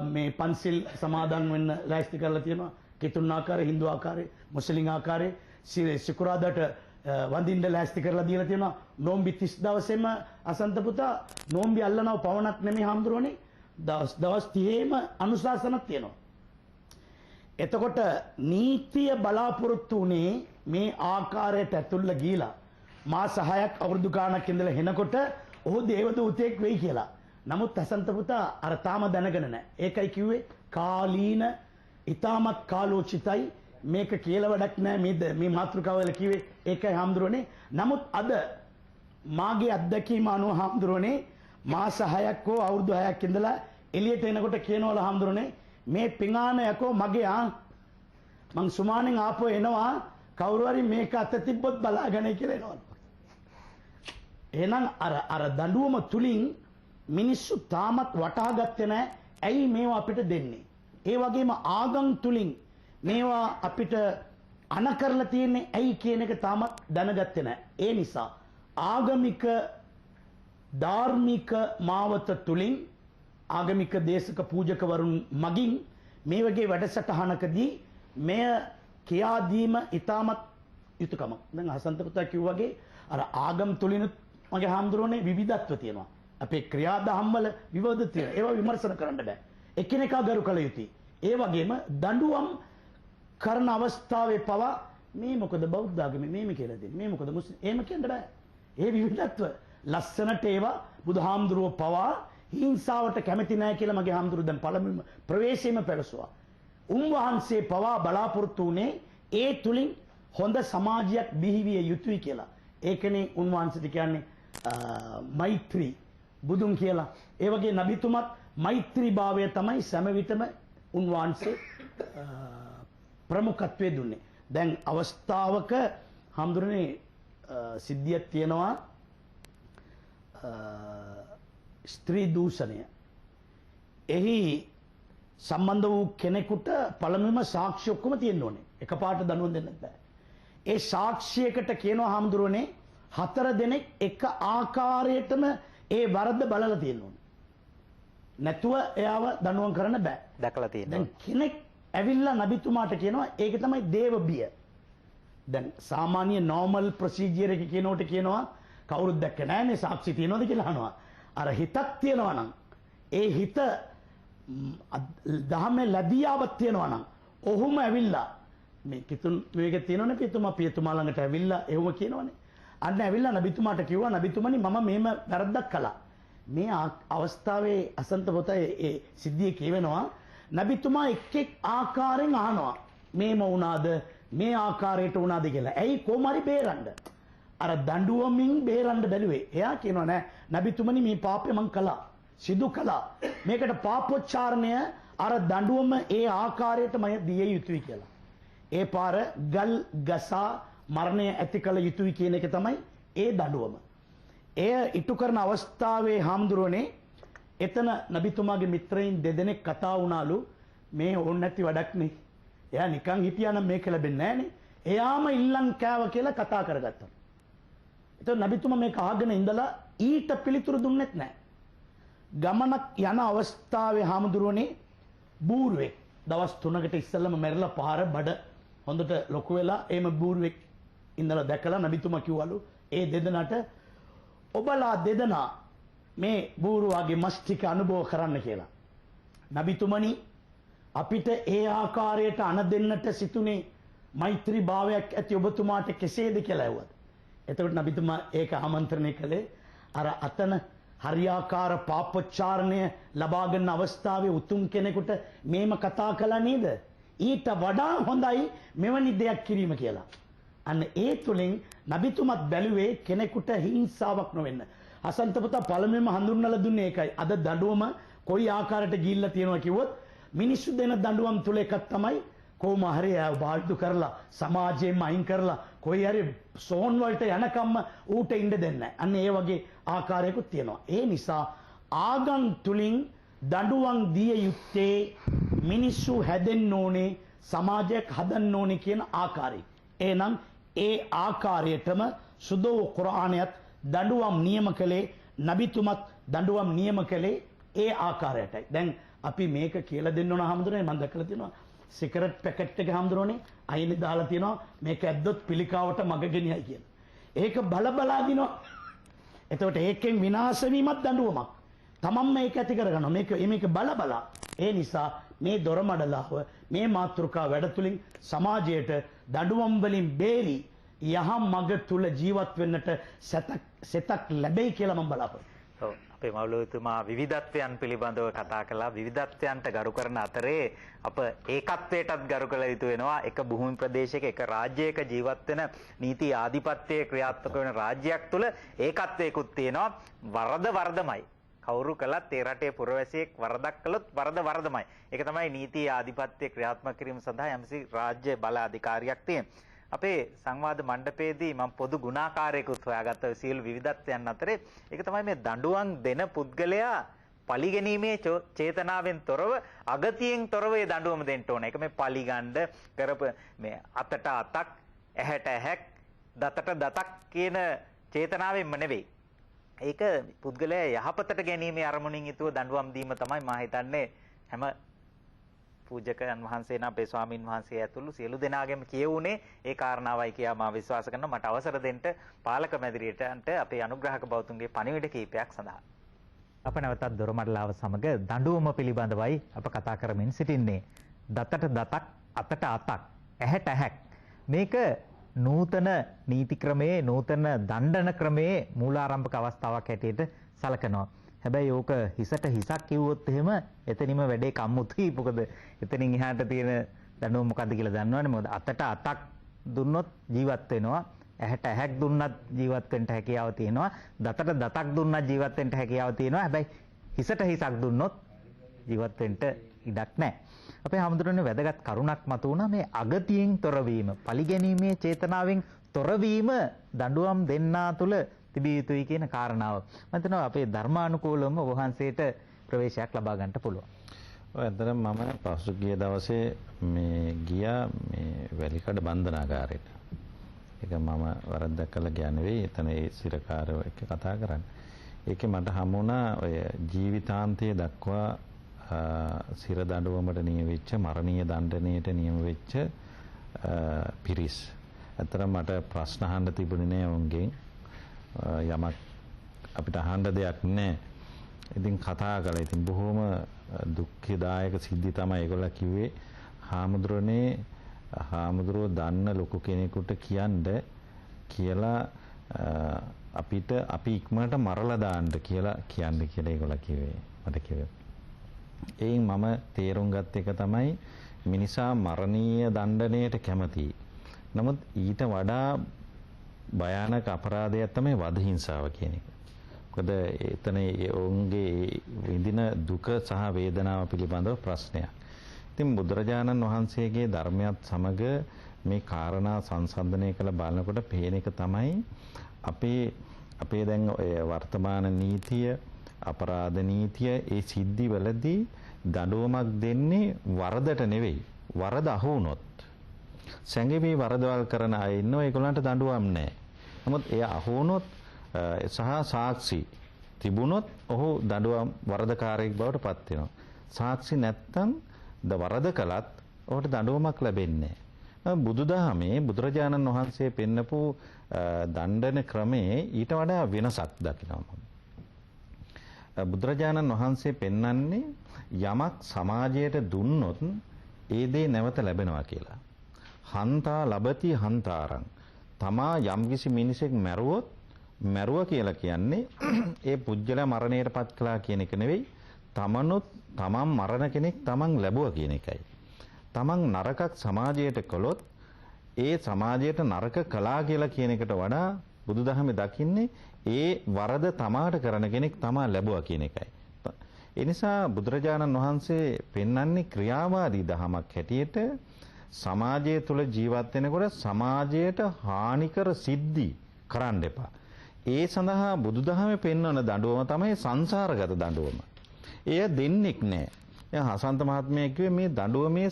මේ පන්සිල් සමාදන් වෙන්න ලෑස්ති කරලා තියෙනවා. කිතුන් ආකාරය, හින්දු ආකාරය, මුස්ලිම් ආකාරය සිකුරාදාට වඳින්න ලෑස්ති කරලා දීලා තියෙනවා. නෝම්බි 30 දවසේම අසන්ත පුතා නෝම්බි අල්ලනව පවණක් නෙමෙයි හාමුදුරනේ දවස් 30ෙම අනුශාසනක් තියෙනවා. එතකොට නීතිය බලාපොරොත්තු උනේ මේ ආකාරයට ඇතුල්ල ගිහිලා මාස 6ක් අවුරුදු ගාණක් ඉඳලා හෙනකොට ඔහු දේවදූතයෙක් වෙයි කියලා. නමුත් අසන්ත පුතා අර තාම දැනගෙන නැහැ. ඒකයි කිව්වේ කාලීන ඊටමත් කාලෝචිතයි මේක කියලා වැඩක් නැහැ මේ මාතෘකාව වල කිව්වේ ඒකයි හාමුදුරනේ. නමුත් අද මාගේ අත්දැකීම අනුව හාමුදුරනේ මාස 6ක් හෝ අවුරුදු 6ක් ඉඳලා එළියට එනකොට කියනවල හාමුදුරනේ මේ පිඟානයකෝ මගේ මං සුමානෙන් ආපෝ එනවා කවුරු හරි මේක අත තිබ්බොත් බලාගන්නේ කියලා එනවා. එහෙනම් අර දඬුවම තුලින් මිනිස්සු තාමත් වටහා ගත්තේ නැහැ ඇයි මේවා අපිට දෙන්නේ. ඒ වගේම ආගම් තුලින් මේවා අපිට අන කරලා තියෙන්නේ ඇයි කියන එක තාමත් දැනගත්තේ නැහැ. ඒ නිසා ආගමික ධාර්මික මාවත තුලින් ආගමික දේශක පූජකවරුන් මගින් මේ වගේ වැඩසටහනකදී මෙය කියා දීම ඉතාමත් යුතුයකමක්. දැන් හසන්ත පුතා කිව්වා වගේ අර ආගම් තුලිනුත් මගේ හාමුදුරනේ විවිධත්ව තියෙනවා. අපේ ක්‍රියාදාම් වල විවිධ තියෙනවා. ඒවා විමර්ශන කරන්න බෑ. එකිනෙකා ගරු කළ යුතුයි. ඒ වගේම දඬුවම් කරන අවස්ථාවේ පවා මේ මොකද බෞද්ධ ආගමේ මේම කියලා දෙන්නේ. මේ මොකද මුස්ලිම් එහෙම කියන්න බෑ. ඒ විවිධත්ව ලස්සනට ඒවා බුදුහාමුදුරුවෝ පවා හිංසාවට කැමති නැහැ කියලා මගේ හාමුදුරුවෝ දැන් පළමුවෙන් ප්‍රවේශයෙන්ම පැවසුවා. උන්වහන්සේ පවා බලාපොරොත්තු වුණේ ඒ තුලින් හොඳ සමාජයක් බිහිවිය යුතුයි කියලා. ඒකනේ උන්වහන්සේට කියන්නේ මෛත්‍රී බුදුන් කියලා. ඒ වගේ නබිතුමත් මෛත්‍රී භාවය තමයි සෑම විටම උන්වහන්සේ ප්‍රමුඛත්වයේ දුන්නේ. දැන් අවස්ථාවක හාමුදුරනේ සිද්ධියක් තියෙනවා ස්ත්‍රී දූෂණය. එහි සම්බන්ධ වූ කෙනෙකුට පළමුවම සාක්ෂි ඔක්කොම තියෙන්න ඕනේ. එකපාරට දනුවම් දෙන්න බෑ. ඒ සාක්ෂියකට කියනවා හාමුදුරනේ 4 දෙනෙක් එක ආකාරයටම ඒ වරද බලලා තියෙන්න ඕනේ. නැතුව එයාව දනුවම් කරන්න බෑ. දැකලා තියෙනවා. දැන් කෙනෙක් ඇවිල්ලා නබිතුමාට කියනවා ඒක තමයි දේව බිය. දැන් සාමාන්‍ය නෝමල් ප්‍රොසීජර් එක කියනකොට කියනවා කවුරුත් දැක්ක නැහැ නේ සාක්ෂි තියනවද කියලා අහනවා. අර හිතක් තියනවා නම් ඒ හිත දහමේ ලැබියාවක් තියනවා නම් ඔහුම ඇවිල්ලා මේ කිතුන් විවේකේ තියෙනවනේ පියතුමා ළඟට ඇවිල්ලා එහෙම කියනවනේ. අන්න ඇවිල්ලා නබිතුමාට කිව්වා නබිතුමනි මම මෙහෙම වැරද්දක් කළා. මේ අවස්ථාවේ අසන්ත පොතේ ඒ සිද්ධිය කියවෙනවා නබිතුමා එක් එක් ආකාරයෙන් අහනවා මේම වුණාද මේ ආකාරයට වුණාද කියලා. ඇයි කොහොමරි බේරන්න. අර දඬුවමින් බේරන්න බැලුවේ. එයා කියනවා නෑ නබිතුමනි මේ පාපය මං කළා. සිදු කළා. මේකට පාපොච්චාරණය අර දඬුවම ඒ ආකාරයට මම දිය යුතුයි කියලා. ඒ පාර ගල් ගසා මරණය ඇති කළ යුතුයි කියන එක තමයි ඒ දඬුවම. එය ඉටු කරන අවස්ථාවේ හාමුදුරුවනේ එතන නබිතුමාගේ මිත්‍රයින් දෙදෙනෙක් කතා වුණාලු මේ ඕන නැති වැඩක් නේ. එයා නිකන් හිටියා නම් මේක ලැබෙන්නේ නැහනේ. එයාම ඉල්ලන් කෑව කියලා කතා කරගත්තා. එතකොට නබිතුමා මේක අහගෙන ඉඳලා ඊට පිළිතුරු දුන්නෙත් නැහැ. ගමනක් යන අවස්ථාවේ හාමුදුරුවනේ බූරුවෙක් දවස් 3කට ඉස්සෙල්ලම මැරිලා පාර බඩ හොඳට ලොකු වෙලා එහෙම බූරුවෙක් ඉඳලා දැකලා නබිතුමා කිව්වලු ඒ දෙදෙනාට ඔබලා දෙදෙනා මේ බූරුවාගේ මස් ටික අනුභව කරන්න කියලා. නබිතුමනි අපිට ඒ ආකාරයට අණ දෙන්නට සිතුනේ මෛත්‍රී භාවයක් ඇති ඔබතුමාට කෙසේද කියලා ඇහුවා. එතකොට නබිතුමා ඒක ආමන්ත්‍රණය කළේ අර අතන හරියාකාර පාපොච්චාරණය ලබා ගන්න අවස්ථාවේ උතුම් කෙනෙකුට මේම කතා කළා නේද? ඊට වඩා හොඳයි මෙවැනි දෙයක් කිරීම කියලා. අන්න ඒ තුලින් නබිතුමත් බැලුවේ කෙනෙකුට හිංසාවක් නොවෙන්න. අසන්ත පුතා පළමුවෙන්ම හඳුන්වලා දුන්නේ ඒකයි. අද දඬුවම කොයි ආකාරයට ගිහිල්ලා තියෙනවා කිව්වොත් මිනිස්සු දෙන දඬුවම් තුල එකක් තමයි කොහොම හරි බාල්දු කරලා සමාජයෙන් අයින් කරලා කොයි හරි සෝන් වලට යනකම්ම ඌට ඉන්න දෙන්නේ නැහැ. අන්න ඒ වගේ ආකාරයකුත් තියෙනවා. ඒ නිසා ආගම් තුලින් දඬුවම් දිය යුත්තේ මිනිස්සු හැදෙන්න ඕනේ සමාජයක් හදන්න ඕනේ කියන ආකාරය. එහෙනම් ඒ ආකාරයටම සුදෝ කුර්ආනයත් දඬුවම් නියම කළේ නබිතුමත් දඬුවම් නියම කළේ ඒ ආකාරයටයි. දැන් අපි මේක කියලා දෙන්න ඕන හැමදෙරේ මම දැකලා තියෙනවා සිගරට් පැකට් එක හැමදෙරෝනේ අයිනේ දාලා තියෙනවා මේක ඇද්දොත් පිළිකාවට මග ගෙනියයි කියන. ඒක බලා දිනවා. එතකොට ඒකෙන් විනාශ වීමත් දඬුවමක්. තමන්ම ඒක ඇති කරගන්නවා. මේක බලා. ඒ නිසා මේ දොරමඩලාව මේ මාතෘකා වැඩ තුලින් සමාජයට දඬුවම් වලින් බේරි යහ මග තුල ජීවත් වෙන්නට සෙතක් ලැබෙයි කියලා මම බලාපොරොත්තු. ඔව් අපේ මව්ලුවතුමා විවිධත්වයන් පිළිබඳව කතා කළා. විවිධත්වයන්ට ගරු කරන අතරේ අප ඒකත්වයටත් ගරු කළ යුතු වෙනවා. එක භූමි ප්‍රදේශයක එක රාජ්‍යයක ජීවත් වෙන නීති ආධිපත්‍යයේ ක්‍රියාත්මක වෙන රාජ්‍යයක් තුල ඒකත්වයකුත් තියෙනවා. වරදමයි. කවුරු කළත් ඒ රටේ පුරවැසියෙක් වරදක් කළොත් වරදමයි. ඒක තමයි නීති ආධිපත්‍ය ක්‍රියාත්මක කිරීම සඳහා යම්සි රාජ්‍ය බල අධිකාරියක් තියෙනවා. අපේ සංවාද මණ්ඩපයේදී මම පොදු ගුණාකාරයකුත් හොයාගත්ත සියලු විවිධත්වයන් අතරේ ඒක තමයි මේ දඬුවම් දෙන පුද්ගලයා පලිගැනීමේ චේතනාවෙන් තොරව අගතියෙන් තොරව ඒ දඬුවම දෙන්න ඕන. ඒක මේ පලිගණ්ඩ කරප මේ අතට අතක් ඇහැට ඇහැක් දතට දතක් කියන චේතනාවෙන්ම නෙවෙයි. ඒක පුද්ගලයා යහපතට ගැනීමේ අරමුණින් යුතුව දඬුවම් දීම තමයි මම හිතන්නේ හැම පූජකයන් වහන්සේන අපේ ස්වාමින් වහන්සේ ඇතුළු සියලු දෙනාගේම කියවුනේ ඒ කාරණාවයි කියලා මම විශ්වාස කරනවා. මට අවසර දෙන්න පාලක මැදිරියටන්ට අපේ අනුග්‍රහක බෞතුන්ගේ පණිවිඩ කීපයක් සඳහා. අප නැවතත් දොරමඩලාව සමග දඬුවම පිළිබඳවයි අප කතා කරමින් සිටින්නේ. දතට දතක් අතට අතක් ඇහැට ඇහැක්. මේක නූතන නීති ක්‍රමයේ නූතන දණ්ඩන ක්‍රමයේ මූලාරම්භක අවස්ථාවක් හැටියට සලකනවා. හැබැයි ඕක හිසට හිසක් කිව්වොත් එහෙම එතනින්ම වැඩේ කම්මුතුයි. මොකද එතනින් එහාට තියෙන දඬුවම මොකද්ද කියලා දන්නවනේ. මොකද අතට අතක් දුන්නොත් ජීවත් වෙනවා. ඇහැට ඇහැක් දුන්නත් ජීවත් වෙන්න හැකියාව තියෙනවා. දතට දතක් දුන්නත් ජීවත් වෙන්න හැකියාව තියෙනවා. හැබැයි හිසට හිසක් දුන්නොත් ජීවත් වෙන්න ඉඩක් නැහැ. අපේ හැමදෙරෝනේ වැදගත් කරුණක් මතුවුණා මේ අගතියෙන් තොරවීම, පරිගැනීමේ චේතනාවෙන් තොරවීම දඬුවම් දෙන්නා තුල තිබිය යුතුයි කියන කාරණාව. මම හිතනවා අපේ ධර්මානුකූලවම වහන්සේට ප්‍රවේශයක් ලබා ගන්නට පුළුවන්. ඔය ඇත්තටම මම පසුගිය දවසේ මේ ගියා මේ වැලිකඩ බන්ධනාගාරයට. ඒක මම වරද්දක් කළා ගියා නෙවෙයි. එතන ඒ සිරකාරව එක්ක කතා කරන්නේ. ඒකේ මට හමු වුණා ඔය ජීවිතාන්තය දක්වා සිර දඬුවමට නියම වෙච්ච මරණීය දණ්ඩනයට නියම වෙච්ච පිරිස්. ඇත්තටම මට ප්‍රශ්න අහන්න තිබුණේ නෑ වුන්ගෙන්. යමක් අපිට අහන්න දෙයක් නැහැ. ඉතින් කතා කළා. ඉතින් බොහොම දුක්ඛදායක සිද්ධි තමයි ඒගොල්ලෝ කිව්වේ. හාමුදුරුවෝ දන්න ලොකු කෙනෙකුට කියන්න කියලා අපි ඉක්මනට මරලා දාන්න කියලා කියන්න කියලා ඒගොල්ලෝ කිව්වේ. මට කිව්වේ. එයින් මම තේරුම් ගත්ත එක තමයි මිනිසා මරණීය දණ්ඩනයට කැමතියි. නමුත් ඊට වඩා භයානක අපරාධයක් තමයි වද හිංසාව කියන එක. මොකද එතන ඔවුන්ගේ විඳින දුක සහ වේදනාව පිළිබඳව ප්‍රශ්නයක්. ඉතින් බුදුරජාණන් වහන්සේගේ ධර්මයත් සමග මේ කාරණා සංසන්දනය කළ බලනකොට පේන එක තමයි අපේ දැන් ඔය වර්තමාන නීතිය අපරාධ නීතිය ඒ සිද්ධිවලදී දඬුවමක් දෙන්නේ වරදට නෙවෙයි. වරද අහු වුණොත් සැඟවි වරදවල් කරන අය ඉන්නවා ඒගොල්ලන්ට දඬුවම් නැහැ. නමුත් එය අහු වුණොත් සහ සාක්ෂි තිබුණොත් ඔහු දඬුවම් වරදකාරයෙක් බවට පත් වෙනවා. සාක්ෂි නැත්තම් වරද කළත් ඔහුට දඬුවමක් ලැබෙන්නේ නැහැ. බුදුදහමේ බුදුරජාණන් වහන්සේ පෙන්නපු දණ්ඩන ක්‍රමයේ ඊට වඩා වෙනසක් දකිනවා. බුදුරජාණන් වහන්සේ පෙන්වන්නේ යමක් සමාජයට දුන්නොත් ඒ දේ නැවත ලැබෙනවා කියලා. හන්තා ලබති හන්තාරං. තමා යම්කිසි මිනිසෙක් මැරුවා කියලා කියන්නේ ඒ පුජ්‍යල මරණයට පත් කළා කියන එක නෙවෙයි. තමන් මරණ කෙනෙක් තමන් ලැබුවා කියන එකයි. තමන් නරකක් සමාජයට කළොත් ඒ සමාජයට නරක කළා කියලා කියන එකට වඩා බුදුදහමේ දකින්නේ ඒ වරද තමාට කරන කෙනෙක් තමා ලැබුවා කියන එකයි. ඒ නිසා බුදුරජාණන් වහන්සේ පෙන්වන්නේ ක්‍රියාවාදී දහමක් හැටියට සමාජය තුළ ජීවත් වෙනකොට සමාජයට හානිකර සිද්ධි කරන්න එපා. ඒ සඳහා බුදුදහමේ පෙන්වන දඬුවම තමයි සංසාරගත දඬුවම. එය දෙන්නෙක් නෑ. දැන් හසන්ත මහත්මයා කිව්වේ මේ දඬුවමේ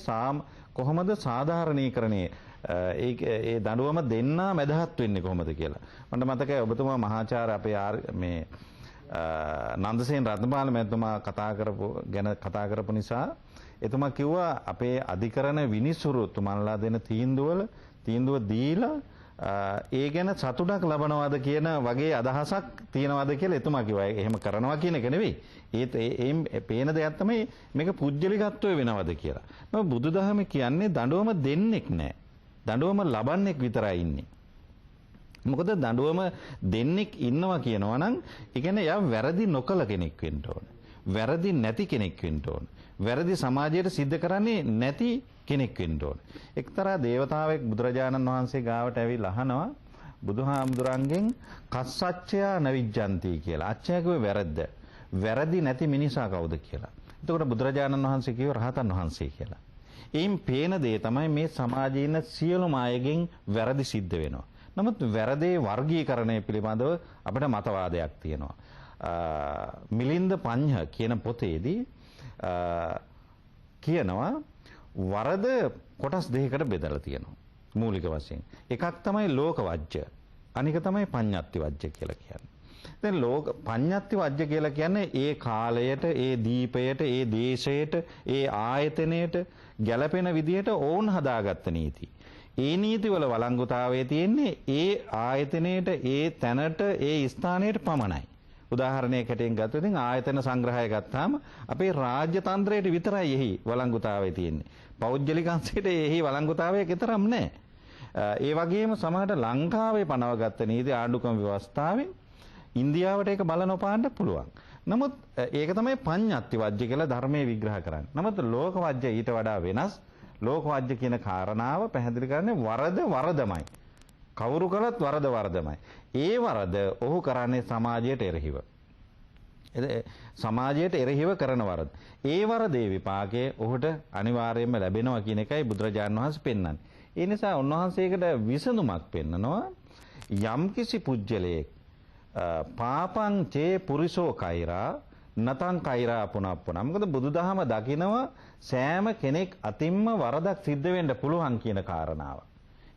කොහොමද සාධාරණීකරණය ඒ දඬුවම දෙන්නා මැදහත් වෙන්නේ කොහොමද කියලා. මට මතකයි ඔබතුමා මහාචාර්ය අපේ මේ නන්දසේන රත්නපාල මහත්මයා කතා කරපු නිසා එතුමා කිව්වා අපේ අධිකරණ විනිසුරු තුමන්ලා දෙන තීන්දුව දීලා ඒ ගැන සතුටක් ලබනවාද කියන වගේ අදහසක් තියනවාද කියලා එතුමා කිව්වා. එහෙම කරනවා කියන එක නෙවෙයි. ඒ පේන දෙයක් තමයි මේක පුජ්‍යලිකත්වය වෙනවද කියලා. නමුත් බුදුදහම කියන්නේ දඬුවම දෙන්නෙක් නෑ. දඬුවම ලබන්නෙක් විතරයි ඉන්නේ. මොකද දඬුවම දෙන්නෙක් ඉන්නවා කියනවා නම් ඒ කියන්නේ යා වැරදි නොකළ කෙනෙක් වෙන්න ඕන. වැරදි නැති කෙනෙක් වෙන්න ඕන. වැරදි සමාජයට සිද්ධ කරන්නේ නැති කෙනෙක් වෙන්න ඕන. එක්තරා දේවතාවෙක් බුදුරජාණන් වහන්සේ ගාවට ඇවිල්ලා අහනවා බුදුහාමුදුරන්ගෙන් කස්සච්චයා නවිජ්ජන්ති කියලා. අච්චයා කිව්වේ වැරද්ද. වැරදි නැති මිනිසා කවුද කියලා. එතකොට බුදුරජාණන් වහන්සේ කිව්ව රහතන් වහන්සේ කියලා. එයින් පේන දේ තමයි මේ සමාජයේ ඉන්න සියලුම අයගෙන් වැරදි සිද්ධ වෙනවා. නමුත් වැරදේ වර්ගීකරණය පිළිබඳව අපිට මතවාදයක් තියෙනවා. මිලින්ද පඤ්හ කියන පොතේදී කියනවා වරද කොටස් දෙකකට බෙදලා තියෙනවා මූලික වශයෙන්. එකක් තමයි ලෝක වජ්‍ය. අනික තමයි පඤ්ඤාත්ති වජ්‍ය කියලා කියන්නේ. දැන් පඤ්ඤාත්ති වජ්‍ය කියලා කියන්නේ ඒ කාලයට, ඒ දීපයට, ඒ දේශයට, ඒ ආයතනයට ගැළපෙන විදිහට ඕන් හදාගත්ත නීති. ඒ නීතිවල වළංගුතාවයේ තියෙන්නේ ඒ ආයතනයට, ඒ තැනට, ඒ ස්ථානයට පමණයි. උදාහරණයක් හැටින් ගත්තොත් ආයතන සංග්‍රහය ගත්තාම අපේ රාජ්‍ය තන්ත්‍රයට විතරයි එහි වළංගුතාවය තියෙන්නේ. පෞද්ගලික අංශයට එහි වළංගුතාවයක් විතරක් නැහැ. ඒ වගේම සමහරට ලංකාවේ පනවගත්ත නීති ආණ්ඩුක්‍රම ව්‍යවස්ථාවෙන් ඉන්දියාවට ඒක බල නොපාන්න පුළුවන්. නමුත් ඒක තමයි පඤ්ඤාත්ති වජ්‍ය කියලා ධර්මයේ විග්‍රහ කරන්නේ. නමුත් ලෝක වජ්‍ය ඊට වඩා වෙනස්. ලෝක වජ්‍ය කියන කාරණාව පැහැදිලි කරන්නේ වරදමයි. කවුරු කළත් වරදමයි. ඒ වරද ඔහු කරන්නේ සමාජයට එරෙහිව. සමාජයට එරෙහිව කරන වරද. ඒ වරදේ විපාකයේ ඔහුට අනිවාර්යයෙන්ම ලැබෙනවා කියන එකයි බුදුරජාණන් වහන්සේ පෙන්වන්නේ. ඒ නිසා උන්වහන්සේකට විසඳුමක් පෙන්නනවා යම්කිසි පුජ්‍යලයක් පාපං චේ පුරිසෝ කෛරා නතං කෛරා පුනප්පුන. මොකද බුදුදහම දකිනවා සෑම කෙනෙක් අතින්ම වරදක් සිද්ධ වෙන්න පුළුවන් කියන කාරණාව.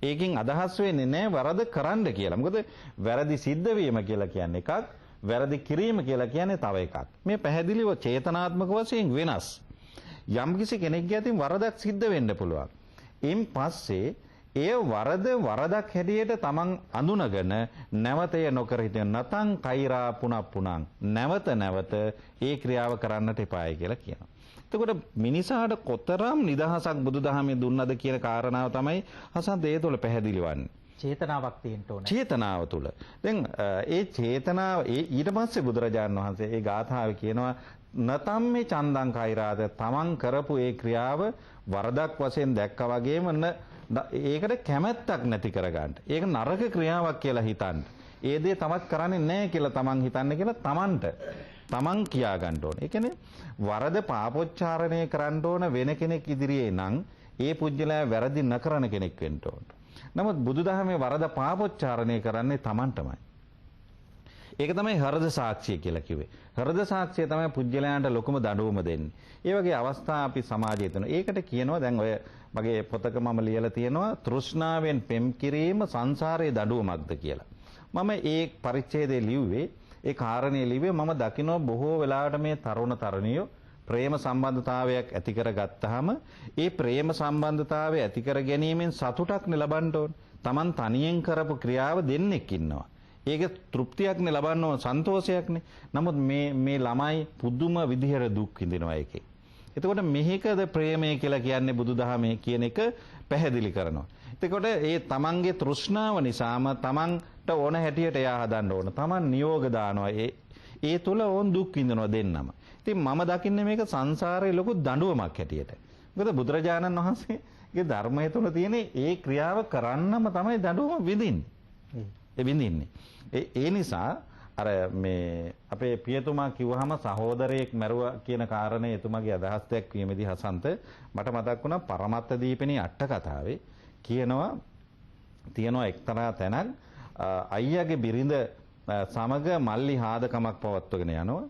ඒකෙන් අදහස් වෙන්නේ නැහැ වරද කරන්න කියලා. මොකද වැරදි සිද්ධ වීම කියලා කියන්නේ එකක්, වැරදි කිරීම කියලා කියන්නේ තව එකක්. මේ පැහැදිලිව චේතනාත්මක වශයෙන් වෙනස්. යම්කිසි කෙනෙක්ගේ අතින් වරදක් සිද්ධ වෙන්න පුළුවන්. ඊන් පස්සේ ඒ වරදක් හැටියට තමන් අඳුනගෙන නැවතය නොකර හිටින නතං කෛරා පුනප්පුනං නැවත ඒ ක්‍රියාව කරන්නට එපායි කියලා කියනවා. එතකොට මිනිසාට කොතරම් නිදහසක් බුදුදහමේ දුන්නද කියන කාරණාව තමයි හසන්ත ඒ තුළ පැහැදිලි වන්නේ. චේතනාවක් තියෙන්න ඕනේ. චේතනාව තුළ. දැන් ඒ චේතනාව ඊට පස්සේ බුදුරජාණන් වහන්සේ ඒ ගාථාවේ කියනවා නතම් මේ චන්දං කෛරාද තමන් කරපු ඒ ක්‍රියාව වරදක් වශයෙන් දැක්කා වගේම ඒකට කැමැත්තක් නැති කරගන්න. ඒක නරක ක්‍රියාවක් කියලා හිතන්න. ඒ දේ තමත් කරන්නේ නැහැ කියලා තමන් හිතන්න කියලා තමන් කියා ගන්න ඕනේ. ඒ කියන්නේ වරද පාපොච්චාරණය කරන්න ඕන වෙන කෙනෙක් ඉදිරියේ නම් ඒ පුජ්‍යලයා වැරදි නොකරන කෙනෙක් වෙන්න ඕන. නමුත් බුදුදහමේ වරද පාපොච්චාරණය කරන්නේ තමන්ටමයි. ඒක තමයි හෘද සාක්ෂිය කියලා කිව්වේ. හෘද සාක්ෂිය තමයි පුජ්‍යලයන්ට ලොකුම දඬුවම දෙන්නේ. ඒ වගේ අවස්ථා අපි සමාජයේ තියෙනවා. ඒකට කියනවා දැන් ඔය මගේ පොතක මම ලියලා තියෙනවා තෘෂ්ණාවෙන් පෙම් කිරීම සංසාරයේ දඬුවමක්ද කියලා. මම ඒ පරිච්ඡේදයේ ලිව්වේ ඒ කාරණේ ලිව්වේ මම දකිනවා බොහෝ වෙලාවට මේ තරුණ තරුණියෝ ප්‍රේම සම්බන්ධතාවයක් ඇති කරගත්තාම ඒ ප්‍රේම සම්බන්ධතාවය ඇති කර ගැනීමෙන් සතුටක් ලබන්න ඕන. Taman තනියෙන් කරපු ක්‍රියාව දෙන්නෙක් ඉන්නවා. ඒක තෘප්තියක්නේ ලබන්න ඕන සන්තෝෂයක්නේ. නමුත් මේ ළමයි පුදුම විදිහට දුක් විඳිනවා ඒකේ. එතකොට මෙහිකද ප්‍රේමය කියලා කියන්නේ බුදුදහමේ කියන එක පැහැදිලි කරනවා. එතකොට ඒ තමන්ගේ තෘෂ්ණාව නිසාම තමන්ට ඕන හැටියට එයා හදන්න ඕන. තමන් නියෝග දානවා. ඒ තුල ඕන් දුක් විඳිනවා දෙන්නම. ඉතින් මම දකින්නේ මේක සංසාරයේ ලොකු දඬුවමක් හැටියට. මොකද බුදුරජාණන් වහන්සේගේ ධර්මයේ තුල තියෙන ඒ ක්‍රියාව කරන්නම තමයි දඬුවම විඳින්නේ. ඒ නිසා අර මේ අපේ පියතුමා කිව්වහම සහෝදරයෙක් මැරුවා කියන කාරණේ එතුමාගේ අදහස් දැක්වීමේදී හසන්ත මට මතක් වුණා පරමත්ත දීපිනේ අට කතාවේ තියෙනවා එක්තරා තැනක් අයියාගේ බිරිඳ සමග මල්ලි හාදකමක් පවත්වගෙන යනවා.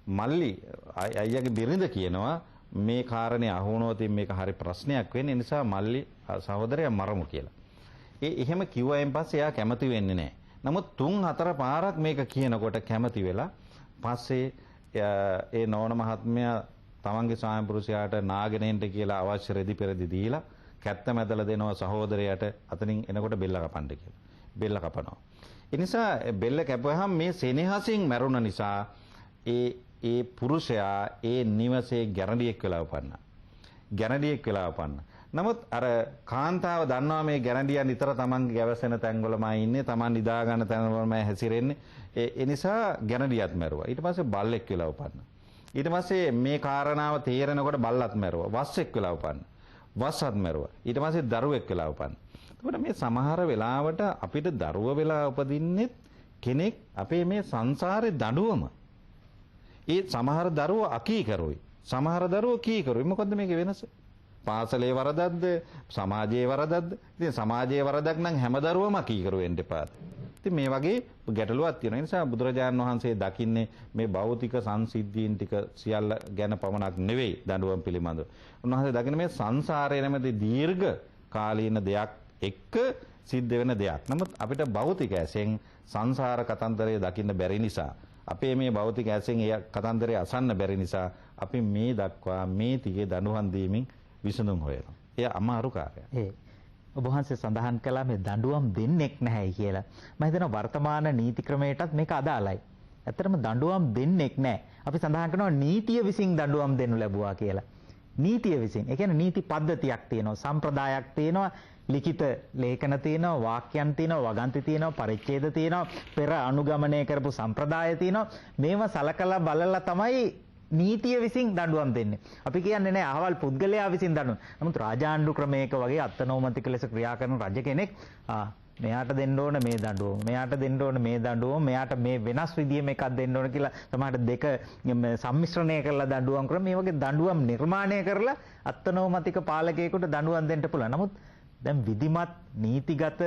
මල්ලි අයියාගේ බිරිඳ කියනවා මේ කාරණේ අහුනොත් මේක හරි ප්‍රශ්නයක් වෙන්නේ නිසා මල්ලි සහෝදරයා මරමු කියලා. එහෙම කිව්වයින් පස්සේ එයා කැමති වෙන්නේ නැහැ. නමුත් 3-4 පාරක් මේක කියනකොට කැමති වෙලා පස්සේ ඒ නෝන මහත්මයා තමන්ගේ ස්වාමිපුරුෂයාට නාගෙනෙන්ට කියලා අවශ්‍ය රෙදි පෙරදි දීලා කැත්ත මැදලා දෙනවා සහෝදරයාට අතනින් එනකොට බෙල්ල කපන්න කියලා. බෙල්ල කපනවා. ඒ නිසා බෙල්ල කැපුවාම මේ සෙනෙහසින් මැරුණ නිසා ඒ පුරුෂයා ඒ නිවසේ ගැරඩියෙක් වෙලා උපන්නා. ගැරඩියෙක් වෙලා උපන්නා. නමුත් අර කාන්තාව දන්නවා මේ ගැරන්ඩියා නිතර තමන්ගේ ගැවසෙන තැන්වලමයි ඉන්නේ තමන් නිදා ගන්න තැන්වලමයි හැසිරෙන්නේ ඒ නිසා ගැරන්ඩියත් මැරුවා ඊට පස්සේ බල්ලෙක් වෙලා උපන්නා ඊට පස්සේ මේ කාරණාව තේරෙනකොට බල්ලත් මැරුවා වස්සෙක් වෙලා උපන්නා වස්සත් මැරුවා ඊට පස්සේ දරුවෙක් වෙලා උපන්නා එතකොට මේ සමහර වෙලාවට අපිට දරුව වෙලා උපදින්නෙත් කෙනෙක් අපේ මේ සංසාරේ දඬුවම ඒ සමහර දරුවෝ අකීකරුයි සමහර දරුවෝ කීකරුයි මොකද්ද මේකේ වෙනස පාසලේ වරදක්ද සමාජයේ වරදක්ද? ඉතින් සමාජයේ වරදක් නම් හැම දරුවම කීකරු වෙන්න එපා. ඉතින් මේ වගේ ගැටලුවක් තියෙනවා. ඒ නිසා බුදුරජාණන් වහන්සේ දකින්නේ මේ භෞතික සංසිද්ධීන් ටික සියල්ල ගැන පමණක් නෙවෙයි දඬුවම් පිළිබඳව. උන්වහන්සේ දකින්නේ මේ සංසාරයේ නැමැති දීර්ඝ කාලීන දෙයක් එක්ක සිද්ධ වෙන දෙයක්. නමුත් අපිට භෞතික ඇසෙන් සංසාර කතන්දරය දකින්න බැරි නිසා අපේ මේ භෞතික ඇසෙන් ඒ කතන්දරය අසන්න බැරි නිසා අපි මේ දක්වා මේ ටිකේ දඬුවම් දීමින් විසඳුම් හොයනවා. එය අමාරු කාර්යයක්. ඔබ වහන්සේ සඳහන් කළා මේ දඬුවම් දෙන්නෙක් නැහැ කියලා. මම හිතනවා වර්තමාන නීති ක්‍රමයටත් මේක අදාළයි. ඇත්තටම දඬුවම් දෙන්නෙක් නැහැ. අපි සඳහන් කරනවා නීතිය විසින් දඬුවම් දෙනු ලැබුවා කියලා. නීතිය විසින්. ඒ කියන්නේ නීති පද්ධතියක් තියෙනවා, සම්ප්‍රදායක් තියෙනවා, ලිඛිත ලේඛන තියෙනවා, වාක්‍යයන් තියෙනවා, වගන්ති තියෙනවා, පරිච්ඡේද තියෙනවා, පෙර අනුගමනය කරපු සම්ප්‍රදාය තියෙනවා. මේවා සලකලා බලලා තමයි නීතිය විසින් දඬුවම් දෙන්නේ. අපි කියන්නේ නෑ අහවල් පුද්ගලයා විසින් දඬුවම්. නමුත් රාජාණ්ඩු ක්‍රමයක වගේ අත්නෝමතික ලෙස ක්‍රියා කරන රජ කෙනෙක් මෙයාට දෙන්න ඕන මේ දඬුවම, මෙයාට දෙන්න ඕන මේ දඬුවම, මෙයාට මේ වෙනස් විදියෙම එකක් දෙන්න ඕන කියලා සමහරට දෙක සම්මිශ්‍රණය කරලා දඬුවම් කරන මේ වගේ දඬුවම් නිර්මාණය කරලා අත්නෝමතික පාලකයෙකුට දඬුවම් දෙන්න පුළුවන්. නමුත් දැන් විධිමත් නීතිගත